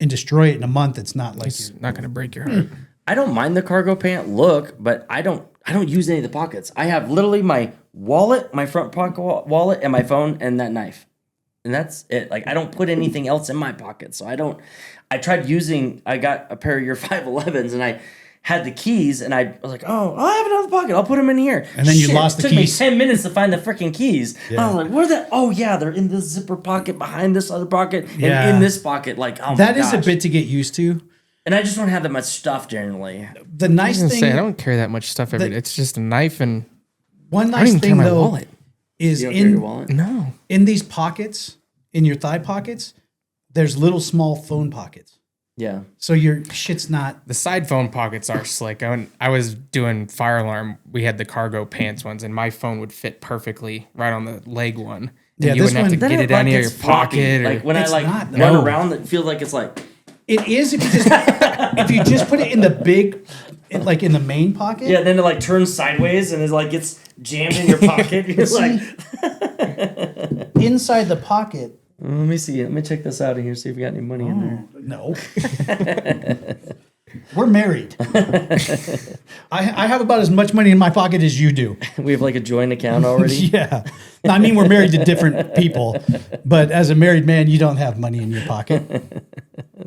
A: and destroy it in a month, it's not like
B: It's not going to break your heart.
C: I don't mind the cargo pant look, but I don't use any of the pockets. I have literally my wallet, my front pocket wallet, and my phone, and that knife. And that's it. Like I don't put anything else in my pocket. So I got a pair of your 511s and I had the keys and I was like, oh, I have another pocket. I'll put them in here.
A: And then you lost the
C: took
A: keys.
C: me 10 minutes to find the freaking keys.
A: Yeah.
C: I was like, where are they? Oh yeah, they're in this zipper pocket behind this other pocket and
A: Yeah.
C: in this pocket. Like, oh
A: that
C: my
A: is
C: gosh.
A: a bit to get used to.
C: And I just don't have that much stuff generally.
A: The nice
B: I was
A: thing,
B: gonna say, I don't carry that much stuff every day. It's just a knife and
A: one
B: I don't
A: nice
B: even carry
A: thing
B: my
A: though
B: wallet.
A: is
C: You don't carry your
A: in
C: wallet?
B: No.
A: in these pockets, in your thigh pockets, there's little small phone pockets.
C: Yeah.
A: So your shit's not.
B: The side phone pockets are slick. I was doing fire alarm. We had the cargo pants ones, and my phone would fit perfectly right on the leg one. And
A: Yeah,
B: you
A: this
B: wouldn't have
A: one-
B: to get it down your pocket.
C: Like when I
A: It's
C: like
A: not,
C: run
A: no.
C: around, it feels like it's like
A: It is if you just if you just put it in the big, like in the main pocket.
C: yeah. Then it like turns sideways and it like gets jammed in your pocket. You're like,
A: Inside the pocket.
C: let me see. Let me check this out in here. See if we got any money in there.
A: No. We're married. I have about as much money in my pocket as you do.
C: We have like a joint account already.
A: Yeah. I mean, we're married to different people, but as a married man, you don't have money in your pocket.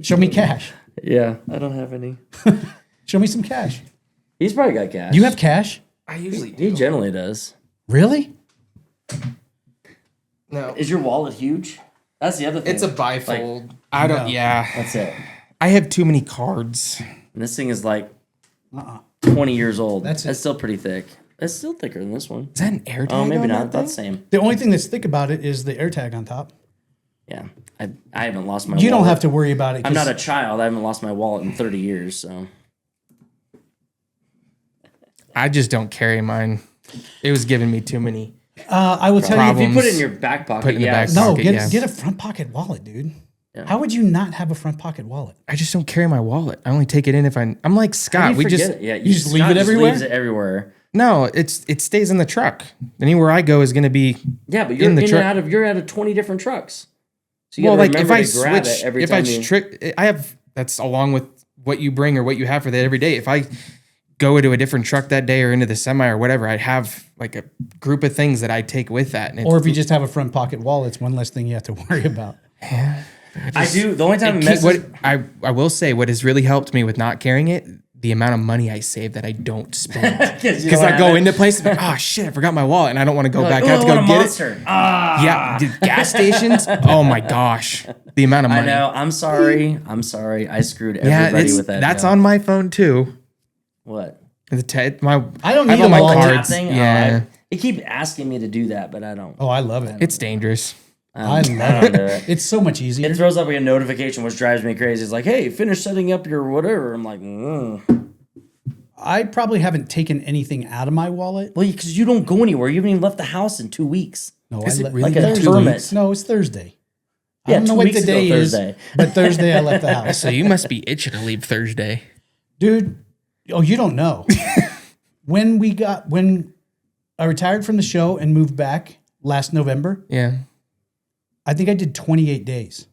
A: Show me cash.
C: Yeah, I don't have any.
A: Show me some cash.
C: He's probably got cash.
A: You have cash?
B: I usually
C: He generally does.
A: Really?
B: no.
C: Is your wallet huge? That's the other thing.
B: It's a bifold.
C: Like,
B: I don't.
A: No.
B: Yeah,
C: that's it.
B: I have too many cards.
C: And this thing is like 20 years old.
A: That's it.
C: It's still pretty thick. It's still thicker than this one.
B: Is that an air tag?
C: Oh, maybe
B: on
C: not.
B: that
C: That's the
B: thing?
C: same.
A: The only thing that's thick about it is the air tag on top.
C: Yeah. I haven't lost my
A: You
C: wallet.
A: don't have to worry about it.
C: I'm not a child. I haven't lost my wallet in 30 years, so.
B: I just don't carry mine. It was giving me too many.
A: I will tell you.
C: If you put it in
B: Problems.
C: your back pocket,
B: Put it in the
C: yeah.
B: back
A: No,
B: pocket, yeah.
A: get a front pocket wallet, dude.
C: Yeah.
A: How would you not have a front pocket wallet?
B: I just don't carry my wallet. I only take it in if I'm like
C: How
B: Scott.
C: do
B: We
C: you
B: just
C: forget it? Yeah,
A: you just leave
C: Scott
A: it everywhere?
C: leaves it everywhere.
B: no. It stays in the truck. Anywhere I go is going to be.
C: Yeah, but you're
B: In the
C: in
B: truck.
C: and out of you're out of 20 different trucks. So you
B: Well,
C: gotta
B: like if
C: remember
B: I
C: to grab
B: switch,
C: it every
B: if I
C: time you.
B: trick, I have that's along with what you bring or what you have for that every day. If I go into a different truck that day or into the semi or whatever, I have like a group of things that I take with that. And
A: Or if you just have a front pocket wallet, it's one less thing you have to worry about.
C: I do. The only time it messes,
B: what I will say, what has really helped me with not carrying it, the amount of money I save that I don't spend.
C: because
B: Because I go into places, like, oh shit, I forgot my wallet, and I don't want to go back out to go get it. Yeah, dude, gas stations. Oh my gosh, the amount of
C: I
B: money.
C: know. I'm sorry. I screwed
B: Yeah,
C: everybody with that.
B: that's
C: joke.
B: on my phone too.
C: What?
A: I don't need
B: have all
A: a
B: my
A: wallet.
B: cards.
C: Thing?
B: Yeah,
C: They keep asking me to do that, but I don't.
A: Oh, I love it.
B: it's dangerous.
A: I
C: don't
A: love
C: do
A: it.
C: it.
A: It's so much easier.
C: It throws up like a notification, which drives me crazy. It's like, hey, finish setting up your whatever. I'm like,
A: I probably haven't taken anything out of my wallet.
C: well, because you don't go anywhere. You haven't even left the house in 2 weeks.
A: No,
B: Is
A: I
B: it really
C: like a
B: that
C: hermit.
B: weeks?
A: No, it's Thursday. I
C: Yeah,
A: don't know
C: 2
A: what
C: weeks
A: the
C: ago
A: day is,
C: Thursday.
A: but Thursday I left the house.
B: So you must be itching to leave Thursday.
A: Dude, oh, you don't know. when I retired from the show and moved back last November,
B: Yeah,
A: I think I did 28 days.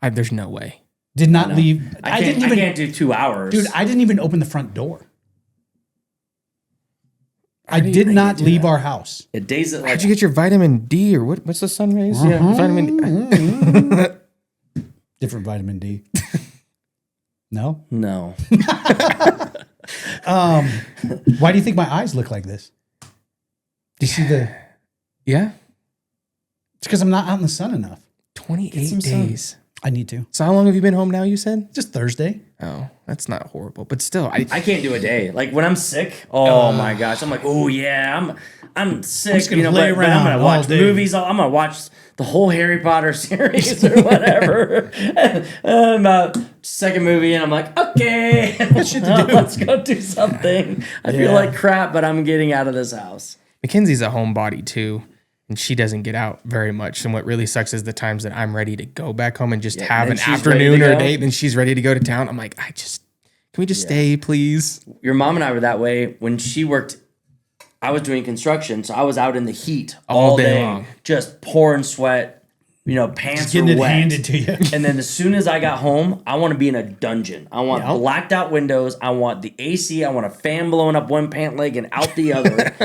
B: there's no way.
A: Did not leave.
C: I can't do 2 hours.
A: Dude, I didn't even open the front door. I
B: do you
A: did
B: think
A: not
B: you do
A: leave
B: that?
A: our house.
C: It days it like
B: How'd you get your vitamin D or what's the sun rays? Yeah, vitamin D.
A: Different vitamin D. No?
C: no.
A: Why do you think my eyes look like this? Do you see the...
B: Yeah,
A: It's because I'm not out in the sun enough.
B: 28
C: some sun.
B: days.
A: I need to.
B: So how long have you been home now? You said?
A: Just Thursday.
B: Oh, that's not horrible, but still, I
C: I can't do a day. Like when I'm sick, oh my gosh, I'm like, oh yeah, I'm sick.
A: just gonna lay
C: but I'm
A: around
C: gonna watch
A: all day.
C: movies. I'm gonna watch the whole Harry Potter series or whatever. And about second movie, and I'm like, okay, let's go do something. I feel
A: Yeah.
C: like crap, but I'm getting out of this house.
B: Mackenzie's a homebody too, and she doesn't get out very much. And what really sucks is the times that I'm ready to go back home and just have
C: then
B: an
C: she's ready
B: afternoon
C: to
B: or a
C: go.
B: date, and she's ready to go to town. I'm like, can we just stay, please?
C: Your mom and I were that way when she worked. I was doing construction, so I was out in the heat all
B: day
C: day,
B: long.
C: just pouring sweat. Pants
A: Getting
C: were
A: it
C: wet.
A: handed to you.
C: And then as soon as I got home, I want to be in a dungeon. I want blacked out windows. I want the AC. I want a fan blowing up one pant leg and out the other.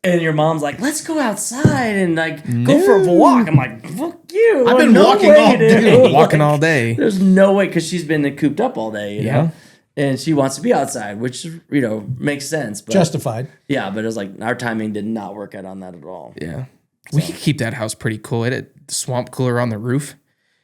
C: And your mom's like, let's go outside and like go for a walk. I'm like, fuck you.
A: I've been walking all day.
C: dude.
B: Walking
C: Like,
B: all day.
C: There's no way because she's been cooped up all day, you
B: Yeah.
C: know? And she wants to be outside, which, makes sense. But
A: Justified.
C: yeah, but it was like our timing did not work out on that at all.
B: Yeah, we could keep that house pretty cool. It had a swamp cooler on the roof,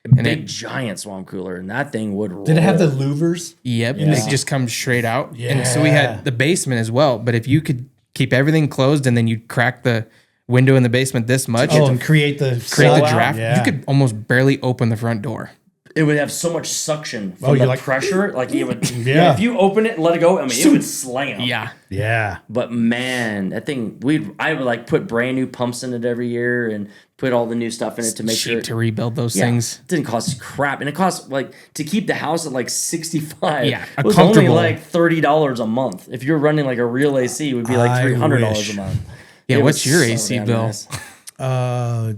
B: and
C: Big giant swamp cooler, and that thing would roll.
A: Did it have the louvers?
B: Yep, it just comes straight out. And so we
A: Yeah.
B: had the basement as well. But if you could keep everything closed and then you crack the window in the basement this much,
A: Oh, and create the
B: create the
A: sellout?
B: draft,
A: Yeah.
B: you could almost barely open the front door.
C: It would have so much suction from
A: Oh,
C: the
A: you're like-
C: pressure. Like it would,
A: Yeah.
C: if you open it and let it go, I mean, it would slam.
B: Yeah,
A: Yeah.
C: But man, that thing, I would like put brand new pumps in it every year and put all the new stuff in it to make sure.
B: cheap to rebuild those
C: Yeah,
B: things.
C: it didn't cost crap, and it cost like to keep the house at like 65.
B: Yeah, a
C: it was only
B: comfortable-
C: like $30 a month. If you're running like a real AC, it would be like
A: I
C: $300
A: wish.
C: a month.
B: Yeah,
C: It
B: what's
C: was
B: your
C: so
B: AC
C: damn
B: bill?
C: nice.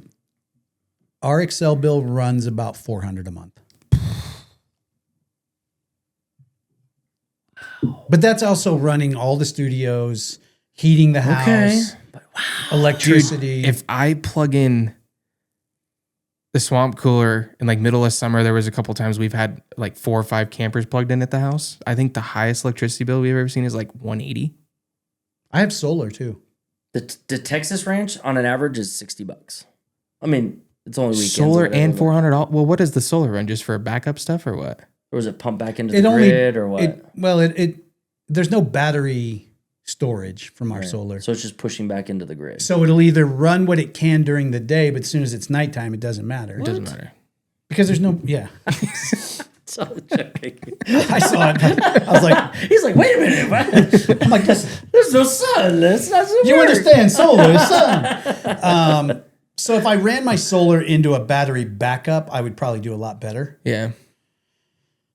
A: Our Excel bill runs about $400 a month. But that's also running all the studios, heating the house, electricity.
B: If I plug in the swamp cooler in like middle of summer, there was a couple times we've had like 4 or 5 campers plugged in at the house. I think the highest electricity bill we've ever seen is like $180.
A: I have solar too.
C: The Texas ranch on an average is $60. I mean, It's only weekends.
B: Solar and $400. Well, what is the solar run? Just for backup stuff or what?
C: Or was it pumped back into the grid or what?
A: There's no battery storage from our solar.
C: So it's just pushing back into the grid.
A: So it'll either run what it can during the day, but as soon as it's nighttime, it doesn't matter.
B: It doesn't matter.
A: Because there's no,
C: So joking.
A: I saw it. I was like,
C: He's like, wait a minute. What?
A: I'm like, this,
C: There's no sun. It's not so
A: you understand solar, sun. So if I ran my solar into a battery backup, I would probably do a lot better.
B: Yeah.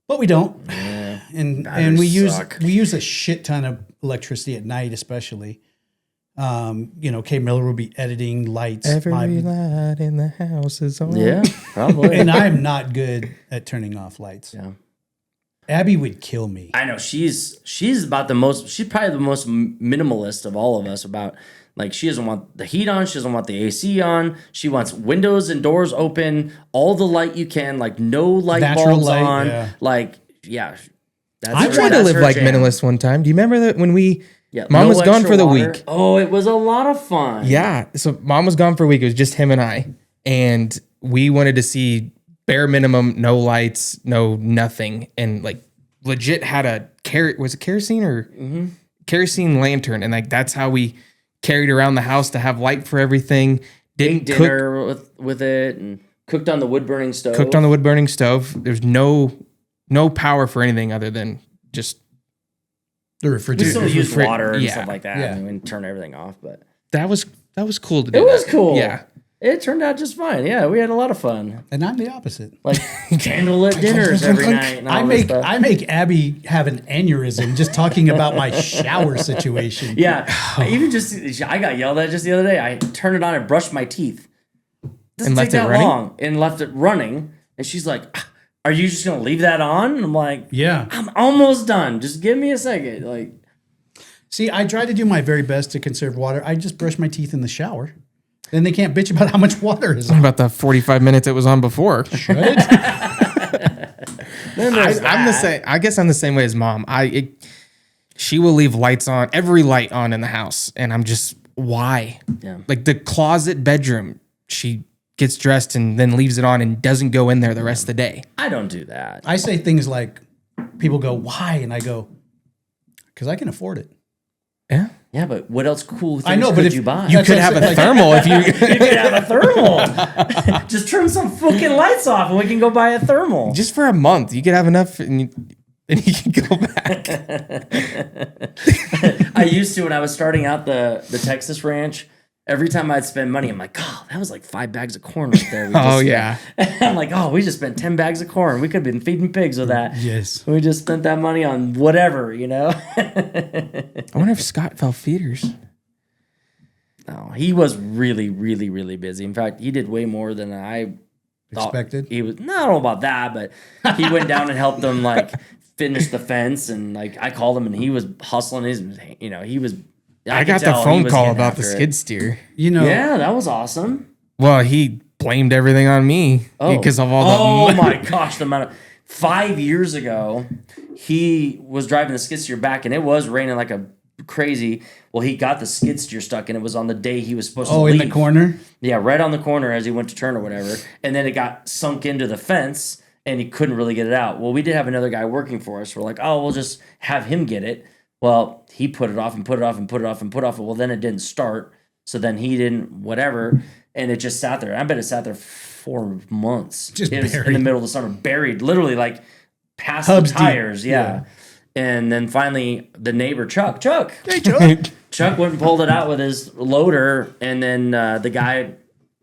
A: But we don't.
C: Yeah.
A: And we use a shit ton of electricity at night, especially. Kay Miller will be editing lights.
B: Every light in the house is on.
C: Yeah, probably.
A: And I'm not good at turning off lights.
C: Yeah.
A: Abby would kill me.
C: I know she's probably the most minimalist of all of us about, like, she doesn't want the heat on. She doesn't want the AC on. She wants windows and doors open, all the light you can, like no light
A: Natural
C: bulbs
A: light,
C: on.
A: yeah.
C: Like, yeah.
B: I tried to live like minimalist one time. Do you remember that when Mom was gone for the week?
C: Oh, it was a lot of fun.
B: Yeah. So Mom was gone for a week. It was just him and I. And we wanted to see bare minimum, no lights, no nothing. And like legit had a kerosene or kerosene lantern. And like that's how we carried around the house to have light for everything.
C: Ate dinner with it and cooked on the wood burning stove.
B: There's no power for anything other than just
A: The
C: We
A: refrigerator.
C: still use water and
B: Yeah.
C: stuff like that.
A: Yeah.
C: I mean, turn everything off, but
B: that was cool to do.
C: it was cool.
B: Yeah.
C: It turned out just fine. Yeah, we had a lot of fun.
A: And I'm the opposite.
C: Like candlelit dinners every night. And all
A: I
C: this stuff.
A: make Abby have an aneurysm just talking about my shower situation.
C: Yeah, I got yelled at just the other day. I turned it on and brushed my teeth. Doesn't
B: And
C: take
B: left it
C: that
B: running?
C: long, and left it running. And she's like, "Are you just gonna leave that on?" And I'm like,
A: Yeah.
C: "I'm almost done. Just give me a second." Like,
A: See, I try to do my very best to conserve water. I just brush my teeth in the shower. Then they can't bitch about how much water is on.
B: About the 45 minutes it was on before.
A: Should it?
B: I'm the same. I guess I'm the same way as Mom. She will leave lights on, every light on in the house, and I'm just why?
C: Yeah.
B: Like the closet bedroom, she gets dressed and then leaves it on and doesn't go in there the rest of the day.
C: I don't do that.
A: I say things like, people go, why? And I go, because I can afford it.
B: Yeah,
C: Yeah, but what else cool things
A: I know, but
C: could
A: if
C: you buy?
B: you
A: That's
B: could
A: what
B: have
A: I'm
B: a
A: saying,
B: thermal if you.
C: You could have a thermal. Just turn some fucking lights off, and we can go buy a thermal.
B: Just for a month, you could have enough, and you can go back.
C: I used to when I was starting out the Texas ranch. Every time I'd spend money, I'm like, "God, that was like 5 bags of corn right there." We just
B: Oh
C: spent."
B: yeah,
C: I'm like, "Oh, we just spent 10 bags of corn. We could have been feeding pigs with that."
A: Yes.
C: We just spent that money on whatever, you know.
B: I wonder if Scott fell feeders.
C: No, he was really, really, really busy. In fact, he did way more than I thought
A: Expected?
C: he was. No, I don't know about that, but he went down and helped them like finish the fence, and like I called him, and he was hustling. He was.
B: I
C: could
B: got the
C: tell he
B: phone
C: was
B: call
C: getting
B: about the
C: after it.
B: skid steer.
A: You know,
C: Yeah, that was awesome.
B: Well, he blamed everything on me because of all the.
C: Oh my gosh, the amount of 5 years ago, he was driving the skid steer back, and it was raining like a crazy. Well, he got the skid steer stuck, and it was on the day he was supposed to
A: in
C: leave.
A: the corner.
C: Yeah, right on the corner as he went to turn or whatever. And then it got sunk into the fence and he couldn't really get it out. Well, we did have another guy working for us. We're like, oh, we'll just have him get it. Well, he put it off and put it off and put it off and put it off. Well, then it didn't start. So then he didn't, whatever. And it just sat there. I bet it sat there 4 months.
A: Just
C: it was in
A: buried.
C: the middle of the summer, buried, literally like past
A: Hubs
C: the
A: deep.
C: tires. Yeah. And then finally the neighbor, Chuck.
A: Hey, Chuck.
C: Chuck went and pulled it out with his loader, and then the guy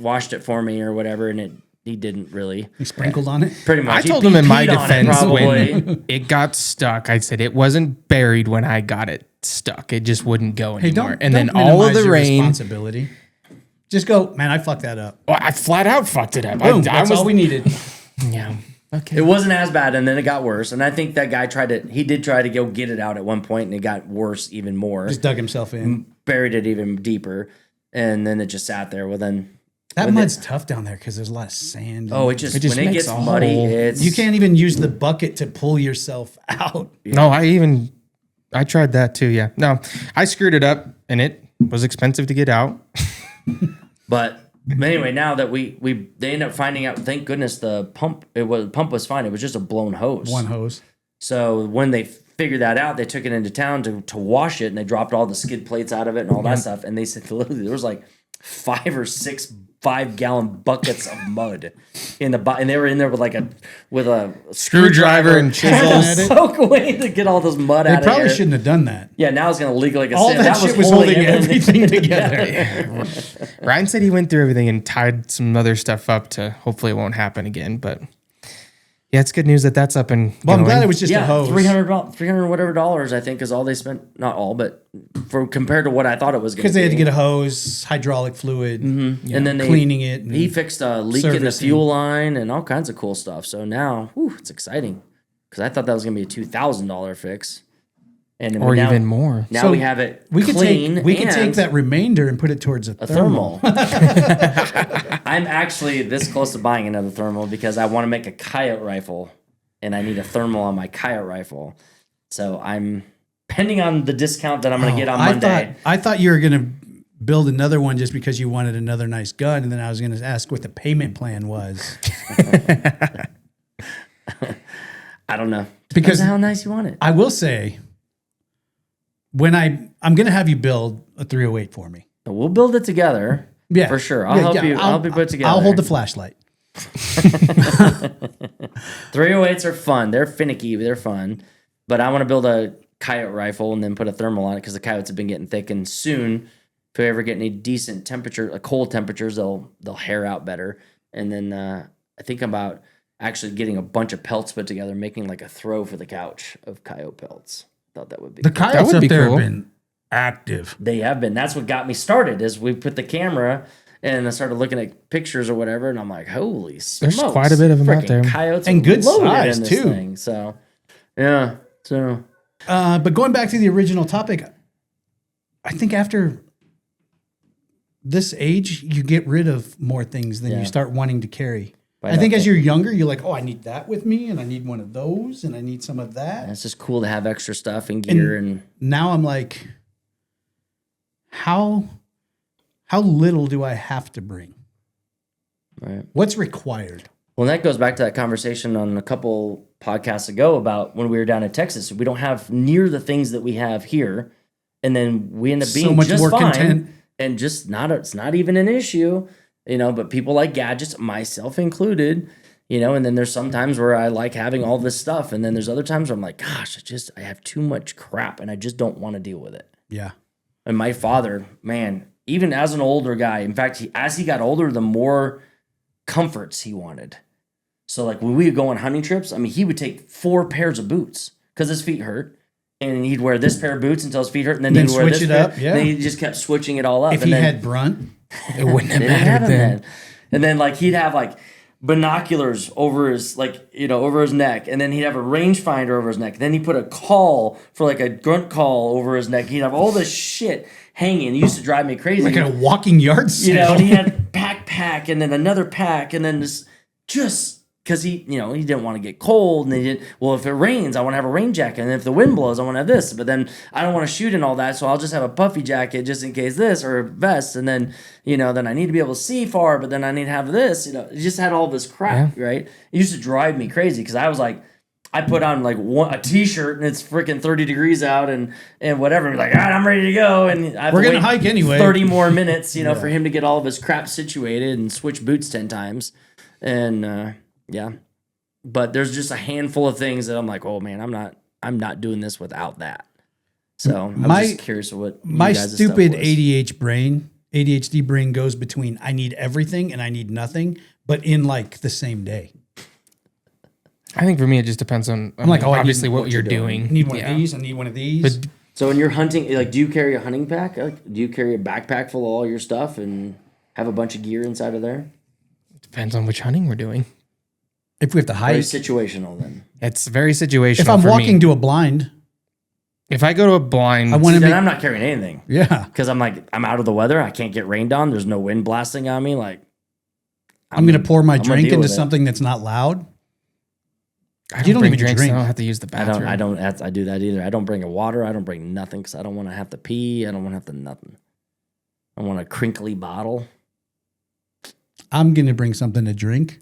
C: washed it for me or whatever, and he didn't really.
A: He sprinkled on it.
C: Pretty much.
B: I
C: He
B: told him in my
C: peed on it,
B: defense
C: probably.
B: when it got stuck, I said it wasn't buried when I got it stuck. It just wouldn't go
A: Hey,
B: anymore.
A: don't.
B: And
A: don't
B: then all of
A: minimize
B: the
A: your
B: rain.
A: responsibility. Just go, man. I fucked that up.
B: Well, I flat out fucked it up.
A: Boom.
B: I
A: That's
B: was,
A: all we needed.
B: Yeah. Okay.
C: It wasn't as bad, and then it got worse. And I think that guy did try to go get it out at one point, and it got worse even more.
A: Just dug himself in.
C: Buried it even deeper, and then it just sat there. Well, then.
A: That
C: when
A: mud's tough down there because there's a lot of sand.
C: Oh,
B: It just
C: when it
B: makes
C: gets
B: a
C: muddy,
B: hole.
C: it's.
A: You can't even use the bucket to pull yourself out.
B: No, I tried that too. Yeah. No, I screwed it up and it was expensive to get out.
C: But But anyway, now that they end up finding out, thank goodness the pump was fine. It was just a blown hose.
A: One hose.
C: So when they figured that out, they took it into town to wash it, and they dropped all the skid plates out of it and all that stuff. And they said literally there was like 5 or 6 5-gallon buckets of mud in the and they were in there with a
B: Screwdriver and chisel.
C: Soak away to get all this mud out of
A: They probably
C: here.
A: shouldn't have done that.
C: Yeah, now it's gonna leak like a
A: All
C: sieve.
A: that shit was holding everything together.
B: Ryan said he went through everything and tied some other stuff up to hopefully it won't happen again. But yeah, it's good news that that's up and
A: Well, I'm
B: going.
A: glad it was just a hose.
C: $300 whatever dollars, I think, is all they spent. Not all, but for compared to what I thought it was going to be.
A: Because they had to get a hose, hydraulic fluid,
C: and then
A: cleaning it. And
C: he fixed a leak in the
A: servicing.
C: fuel line and all kinds of cool stuff. So now, it's exciting. Because I thought that was going to be a $2,000 fix. And
B: or
C: now,
B: even more.
C: Now
A: So
C: we have it
A: we could
C: clean.
A: take
C: and
A: that remainder and put it towards a thermal.
C: I'm actually this close to buying another thermal because I want to make a coyote rifle. And I need a thermal on my coyote rifle. So I'm pending on the discount that I'm going to get on Monday.
A: I thought you were going to build another one just because you wanted another nice gun, and then I was going to ask what the payment plan was.
C: I don't know.
A: Because
C: Depends on how nice you want it.
A: I will say, when I'm going to have you build a 308 for me.
C: We'll build it together.
A: Yeah,
C: For sure. I'll help you. I'll help you put it together.
A: I'll hold the flashlight.
C: 308s are fun. They're finicky. They're fun. But I want to build a coyote rifle and then put a thermal on it because the coyotes have been getting thick. And soon, if we ever get any decent temperature, cold temperatures, they'll hair out better. And then I think about actually getting a bunch of pelts put together, making like a throw for the couch of coyote pelts. Thought that would be
A: The
C: cool.
A: coyotes
B: would
A: up
B: be
A: there
B: cool.
A: have been active.
C: They have been. That's what got me started. Is we put the camera and I started looking at pictures or whatever, and I'm like, holy smokes!
B: There's quite a bit of them out
C: Freaking
B: there.
C: coyotes
A: And
C: are
A: good
C: loaded
A: size,
C: in this
A: too.
C: thing. So yeah, so
A: But going back to the original topic, I think after this age, you get rid of more things than
C: Yeah.
A: you start wanting to carry.
C: Right
A: I think
C: up
A: as
C: there.
A: you're younger, you're like, oh, I need that with me, and I need one of those, and I need some of that.
C: it's just cool to have extra stuff and gear and
A: Now I'm like, how little do I have to bring?
C: right.
A: What's required?
C: Well, that goes back to that conversation on a couple podcasts ago about when we were down in Texas. We don't have near the things that we have here, and then we end up being
A: So much
C: just
A: more
C: fine
A: content.
C: and just it's not even an issue, But people like gadgets, myself included, And then there's some times where I like having all this stuff, and then there's other times where I'm like, gosh, I have too much crap, and I just don't want to deal with it.
A: Yeah.
C: And my father, man, even as an older guy, in fact, as he got older, the more comforts he wanted. So like when we would go on hunting trips, he would take 4 pairs of boots because his feet hurt. And he'd wear this pair of boots until his feet hurt. And then he'd wear
A: switch
C: this
A: it
C: pair.
A: up, yeah.
C: Then he just kept switching it all up.
A: If
C: and
A: he
C: then,
A: had brunt,
B: It wouldn't have
C: they didn't have
B: mattered
C: him
B: then.
C: then. And then like he'd have like binoculars over his over his neck, and then he'd have a rangefinder over his neck. Then he put a call for like a grunt call over his neck. He'd have all this shit hanging. It used to drive me crazy.
A: like a walking yard sale.
C: And he had pack, and then another pack, and then just because he didn't want to get cold, and he didn't. Well, if it rains, I want to have a rain jacket, and if the wind blows, I want to have this. But then I don't want to shoot and all that, so I'll just have a puffy jacket just in case this, or a vest, and then then I need to be able to see far, but then I need to have this. It just had all this crap, right? It used to drive me crazy because I was like. I put on like a t-shirt and it's freaking 30 degrees out and whatever. Like, all right, I'm ready to go. And
A: We're going to hike anyway.
C: 30 more minutes, for him to get all of his crap situated and switch boots 10 times. And yeah, but there's just a handful of things that I'm like, oh man, I'm not doing this without that. So I'm just curious what
A: my
C: you guys'
A: stupid
C: stuff was.
A: ADHD brain goes between I need everything and I need nothing, but in like the same day.
B: I think for me, it just depends on obviously what you're doing.
A: I need one of these. I need one of these.
B: But
C: So when you're hunting, like, do you carry a hunting pack? Like, do you carry a backpack full of all your stuff and have a bunch of gear inside of there?
B: it depends on which hunting we're doing.
A: if we have to
C: Very
A: hike,
C: situational then.
B: It's very situational.
A: if I'm
B: for
A: walking
B: me.
A: to a blind,
B: If I go to a blind,
A: I want to
C: Then
A: make.
C: I'm not carrying anything
A: Yeah.
C: because I'm like, I'm out of the weather. I can't get rained on. There's no wind blasting on me. Like,
A: I'm going to pour my
C: I'm gonna
A: drink
C: deal
A: into
C: with it.
A: something that's not loud.
B: I
A: you don't
B: bring
A: even
B: drinks.
A: drink.
B: I don't have to use the bathroom.
C: I don't do that either. I don't bring a water. I don't bring nothing because I don't want to have to pee. I don't want to have to nothing. I want a crinkly bottle.
A: I'm going to bring something to drink.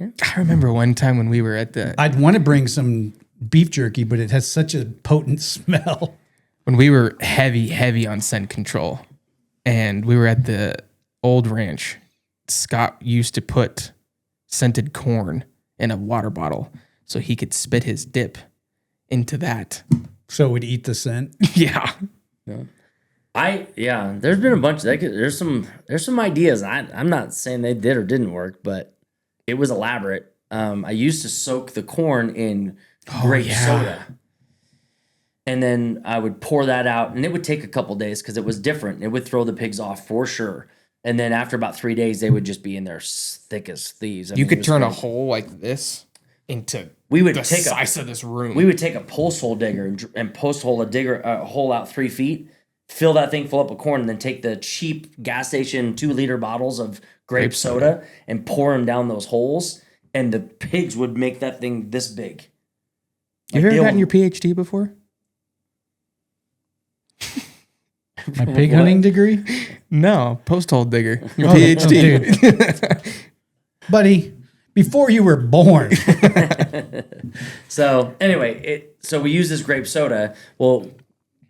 B: I remember one time when we were at the
A: I'd want to bring some beef jerky, but it has such a potent smell.
B: when we were heavy on scent control, and we were at the old ranch. Scott used to put scented corn in a water bottle so he could spit his dip into that.
A: So it would eat the scent.
B: Yeah.
C: There's been a bunch. There's some ideas. I'm not saying they did or didn't work, but it was elaborate. I used to soak the corn in grape soda, and then I would pour that out, and it would take a couple days because it was different. It would throw the pigs off for sure. And then after about 3 days, they would just be in there thick as thieves.
B: You could turn a hole like this into the size of this room.
C: We would take a post hole digger and post hole a hole out 3 feet, fill that thing full up with corn, and then take the cheap gas station 2-liter bottles of grape soda and pour them down those holes, and the pigs would make that thing this big.
B: You ever gotten your PhD before?
A: My pig hunting degree?
B: No, post hole digger. Your PhD.
A: Buddy, before you were born.
C: So anyway, so we use this grape soda. Well,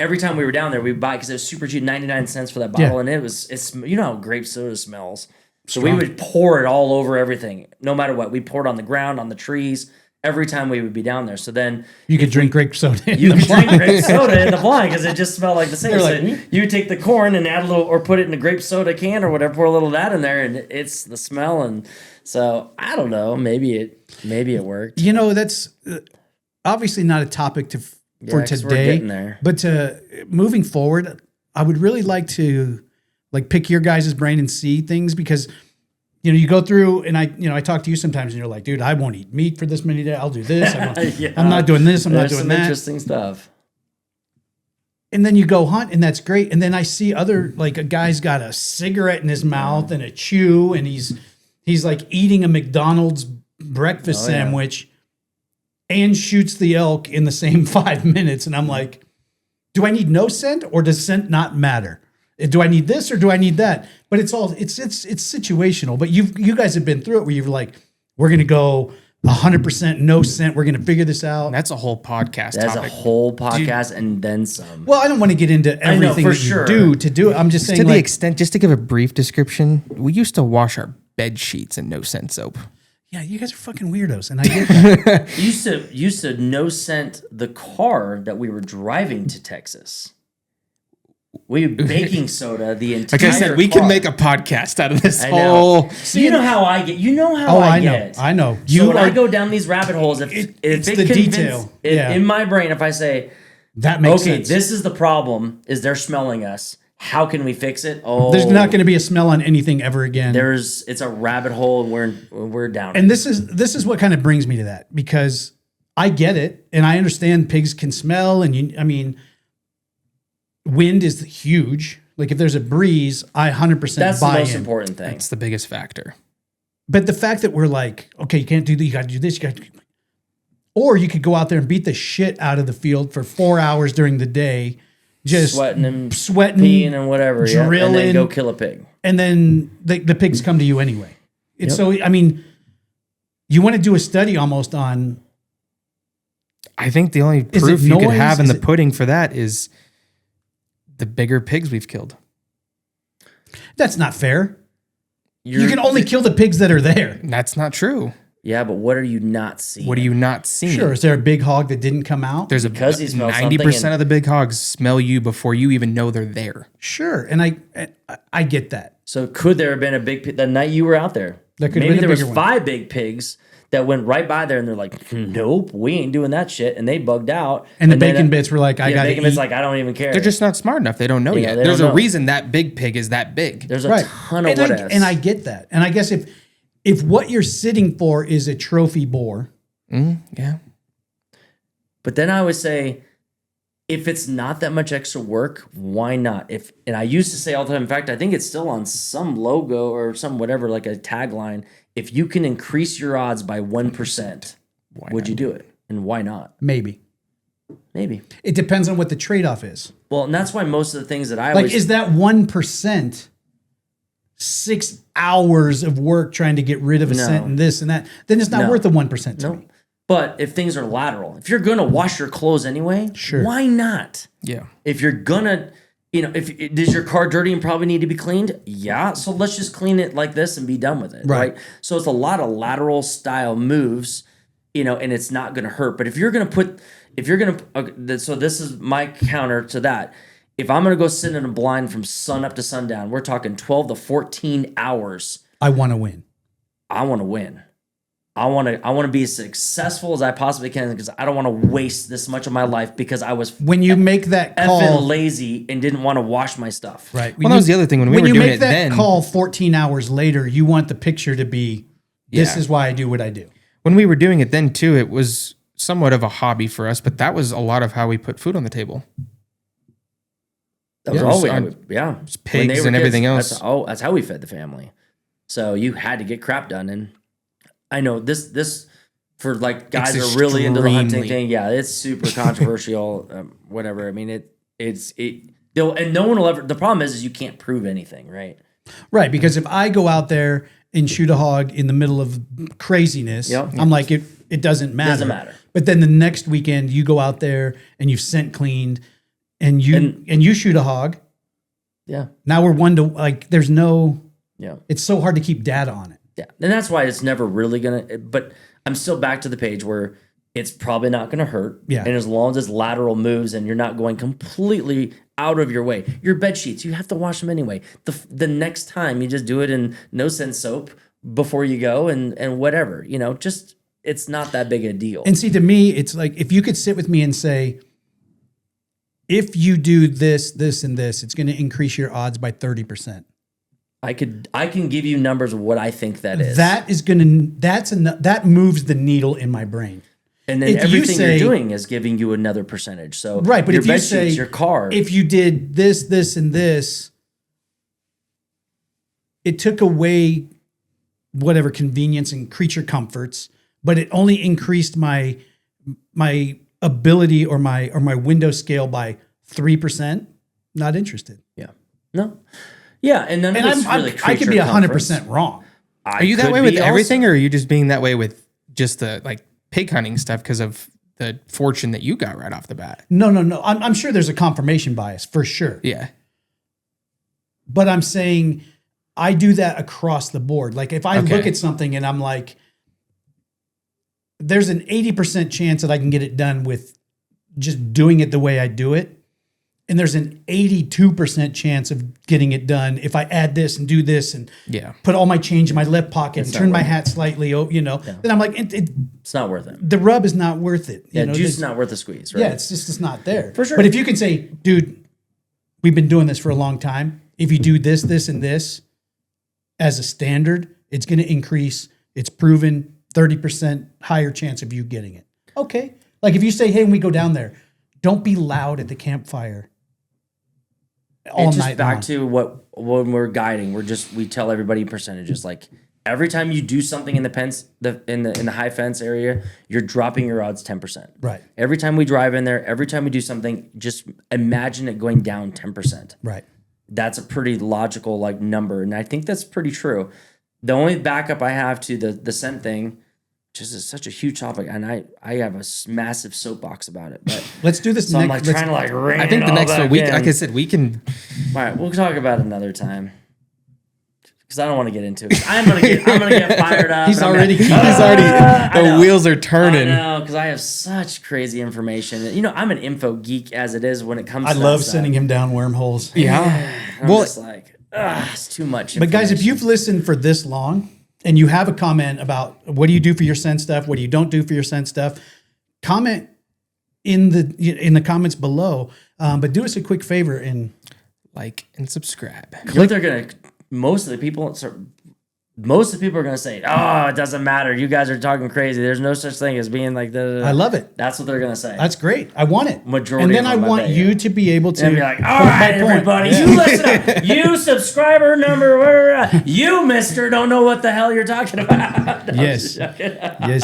C: every time we were down there, we would buy because it was super cheap, 99 cents for that bottle, and it's you know how grape soda smells. So we would pour it all over everything, no matter what. We poured on the ground, on the trees, every time we would be down there. So then
A: you could drink grape soda.
C: You could drink grape soda in the blind because it just smelled like the same. So you take the corn and add a little, or put it in a grape soda can or whatever, pour a little of that in there, and it's the smell. And so I don't know, maybe it worked.
A: You know, that's obviously not a topic for today, but moving forward, I would really like to pick your guys' brain and see things, because you go through, and I talk to you sometimes, and you're like, dude, I won't eat meat for this many days. I'll do this. I'm not doing this. I'm not doing that.
C: Interesting stuff.
A: And then you go hunt, and that's great. And then I see other, a guy's got a cigarette in his mouth and a chew, and he's like eating a McDonald's breakfast sandwich and shoots the elk in the same 5 minutes. And I'm like, do I need no scent, or does scent not matter? Do I need this or do I need that? But it's situational. But you guys have been through it where you're like, we're going to go 100% no scent. We're going to figure this out.
B: And that's a whole podcast.
C: That's a whole podcast and then some.
A: Well, I don't want to get into everything that you do to do it. I'm just saying,
B: to the extent, just to give a brief description, we used to wash our bed sheets in no scent soap.
A: Yeah, you guys are fucking weirdos, and I get that.
C: used to no scent the car that we were driving to Texas. We baking soda the entire.
B: Like I said, we can make a podcast out of this whole.
C: So you know how I get. You know how I get.
A: I know.
C: So when I go down these rabbit holes, if
A: it's
C: it
A: the detail
C: in my brain, if I say
A: that makes sense.
C: This is the problem: is they're smelling us. How can we fix it? Oh,
A: there's not going to be a smell on anything ever again.
C: It's a rabbit hole, and we're down.
A: And this is what kind of brings me to that, because I get it, and I understand pigs can smell, and wind is huge. Like if there's a breeze, I 100%
C: that's
A: buy
C: the most
A: in.
C: important thing.
B: That's the biggest factor.
A: But the fact that we're like, okay, you can't do that, you got to do this, or you could go out there and beat the shit out of the field for 4 hours during the day, just sweating,
C: peeing and whatever,
A: drilling,
C: and then go kill a pig.
A: And then the pigs come to you anyway. It's so, you want to do a study almost on.
B: I think the only proof you could have in the pudding for that is the bigger pigs we've killed.
A: That's not fair. You can only kill the pigs that are there.
B: That's not true.
C: Yeah, but what are you not seeing?
B: What are you not seeing?
A: Sure. Is there a big hog that didn't come out?
B: There's
C: because he smells
B: 90% of the big hogs smell you before you even know they're there.
A: Sure. And I get that.
C: So could there have been a big pig the night you were out there? Maybe there was 5 big pigs that went right by there, and they're like, nope, we ain't doing that shit. And they bugged out.
A: And the bacon bits were like, I got to eat.
C: Bacon bits like, I don't even care.
B: They're just not smart enough. They don't know yet. There's a reason that big pig is that big.
C: There's a ton of what ifs.
A: And I get that. And I guess if what you're sitting for is a trophy boar.
B: Yeah.
C: But then I would say, if it's not that much extra work, why not? And I used to say all the time, in fact, I think it's still on some logo or some whatever, like a tagline. If you can increase your odds by 1%, would you do it? And why not?
A: Maybe. It depends on what the trade-off is.
C: Well, and that's why most of the things that I
A: is that 1% 6 hours of work trying to get rid of a scent and this and that, then it's not worth the 1% to me.
C: But if things are lateral, if you're gonna wash your clothes anyway, why not?
B: Yeah.
C: If you're gonna, is your car dirty and probably need to be cleaned? Yeah. So let's just clean it like this and be done with it. Right. So it's a lot of lateral style moves, and it's not gonna hurt. But so this is my counter to that. If I'm going to go sit in a blind from sun up to sundown, we're talking 12 to 14 hours.
A: I want to win.
C: I want to win. I want to be as successful as I possibly can because I don't want to waste this much of my life because I was
A: when you make that call
C: effing lazy and didn't want to wash my stuff.
A: Right.
B: Well, that was the other thing when we were doing it. When you make that
A: call 14 hours later, you want the picture to be, this is why I do what I do.
B: When we were doing it then too, it was somewhat of a hobby for us, but that was a lot of how we put food on the table.
C: That was all
B: pigs and everything else.
C: That's how we fed the family. So you had to get crap done. And I know this for like guys that are really into the hunting thing. Yeah, it's super controversial. Whatever. I mean, and no one will ever. The problem is you can't prove anything, right?
A: Right, because if I go out there and shoot a hog in the middle of craziness, I'm like it doesn't matter.
C: Doesn't matter.
A: But then the next weekend you go out there and you've scent cleaned. And you shoot a hog.
C: Yeah.
A: Now we're one to like. There's no.
C: Yeah.
A: It's so hard to keep data on it.
C: Yeah, and that's why it's never really gonna. But I'm still back to the page where it's probably not gonna hurt.
A: Yeah.
C: And as long as it's lateral moves and you're not going completely out of your way, your bed sheets you have to wash them anyway. The next time you just do it in no scent soap before you go and whatever just it's not that big a deal.
A: And see, to me, it's like if you could sit with me and say, if you do this, this, and this, it's going to increase your odds by 30%.
C: I can give you numbers of what I think that is.
A: That moves the needle in my brain.
C: And then everything you're doing is giving you another percentage. So
A: right, but
C: your
A: if you
C: bed
A: say
C: sheets, your car,
A: if you did this, this, and this, it took away whatever convenience and creature comforts, but it only increased my ability or my window scale by 3%. Not interested.
C: Yeah. No. Yeah, and none of it's really
A: I could be 100% wrong.
B: Are you that way with everything, or are you just being that way with just the like pig hunting stuff because of the fortune that you got right off the bat?
A: No. I'm sure there's a confirmation bias for sure.
B: Yeah.
A: But I'm saying I do that across the board. Like if I look at something and I'm like, there's an 80% chance that I can get it done with just doing it the way I do it. And there's an 82% chance of getting it done if I add this and do this and put all my change in my left pocket and turn my hat slightly, then I'm like,
C: it's not worth it.
A: The rub is not worth it.
C: Juice is not worth the squeeze, right?
A: Yeah, it's not there.
C: For sure.
A: But if you can say, dude, we've been doing this for a long time. If you do this, this, and this as a standard, it's going to increase. It's proven 30% higher chance of you getting it. Okay. Like if you say, hey, when we go down there, don't be loud at the campfire all
C: it's just
A: night
C: back
A: long.
C: to when we're guiding, we tell everybody percentages. Like every time you do something in the fence, in the high fence area, you're dropping your odds 10%.
A: Right.
C: Every time we drive in there, every time we do something, just imagine it going down 10%.
A: Right.
C: That's a pretty logical number, and I think that's pretty true. The only backup I have to the scent thing, which is such a huge topic, and I have a massive soapbox about it. But
A: let's do this.
C: So I'm trying to rein
B: I think the next week,
C: in.
B: like I said, we can.
C: All right, we'll talk about it another time because I don't want to get into it. I'm gonna get fired up.
B: He's already. The wheels are turning.
C: I know because I have such crazy information. I'm an info geek as it is when it comes.
A: I
C: to
A: love sending him down wormholes.
B: Yeah.
C: I'm just it's too much.
A: But guys, if you've listened for this long and you have a comment about what do you do for your scent stuff, what do you don't do for your scent stuff, comment in the comments below. But do us a quick favor and
B: like and subscribe.
C: Most of the people are gonna say, "Oh, it doesn't matter. You guys are talking crazy. There's no such thing as being like that."
A: I love it.
C: That's what they're gonna say.
A: That's great. I want it.
C: Majority.
A: And then I want you to be able to
C: be like, "All right, everybody, you listen up. You subscriber number, you Mister, don't know what the hell you're talking about." No,
A: yes.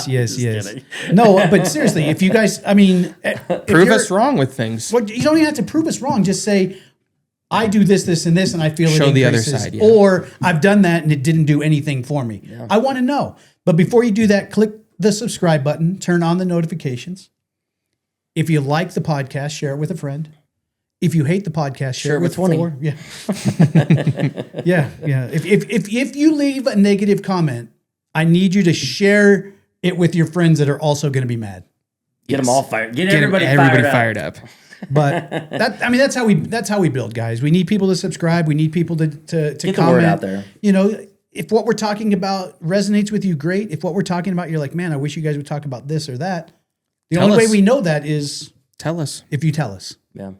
A: Yes. No, but seriously, if you guys,
B: prove us wrong with things.
A: Well, you don't even have to prove us wrong. Just say, I do this, this, and this, and I feel
B: Show
A: it
B: the other
A: increases.
B: side, yeah.
A: Or I've done that and it didn't do anything for me.
C: Yeah.
A: I want to know. But before you do that, click the subscribe button, turn on the notifications. If you like the podcast, share it with a friend. If you hate the podcast, share it with
C: 20.
A: 4. Yeah. yeah. If you leave a negative comment, I need you to share it with your friends that are also going to be mad.
C: Get them all fired. Get
B: Everybody fired up.
A: But that's how we build, guys. We need people to subscribe. We need people to
C: Get
A: comment.
C: the word out there.
A: You know, if what we're talking about resonates with you, great. If what we're talking about, you're like, man, I wish you guys would talk about this or that. The
B: Tell
A: only way
B: us.
A: we know that is
B: Tell us.
A: if you tell us.
C: Yeah.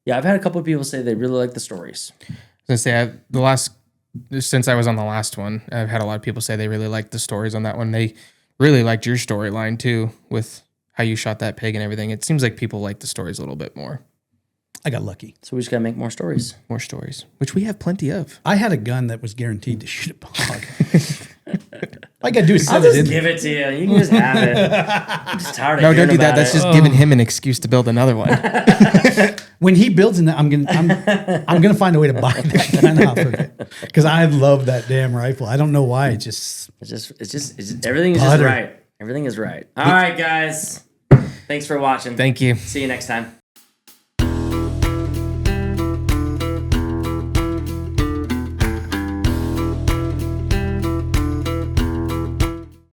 C: Yeah, I've had a couple of people say they really like the stories.
B: I was gonna say since I was on the last one, I've had a lot of people say they really liked the stories on that one. They really liked your storyline too, with how you shot that pig and everything. It seems like people like the stories a little bit more.
A: I got lucky.
C: So we just got to make more stories.
B: More stories, which we have plenty of.
A: I had a gun that was guaranteed to shoot a bog. All I got to do is
C: I'll
A: set it
C: just
A: in.
C: give it to you. You can just have it. I'm just tired of
B: No,
C: hearing
B: don't do that.
C: about
B: That's
C: it.
B: just giving him an excuse to build another one.
A: When he builds in that, I'm gonna find a way to buy that gun off of it because I love that damn rifle. I don't know why. It's just
C: everything is just
A: Butter.
C: right. Everything is right. All right, guys. Thanks for watching.
B: Thank you.
C: See you next time.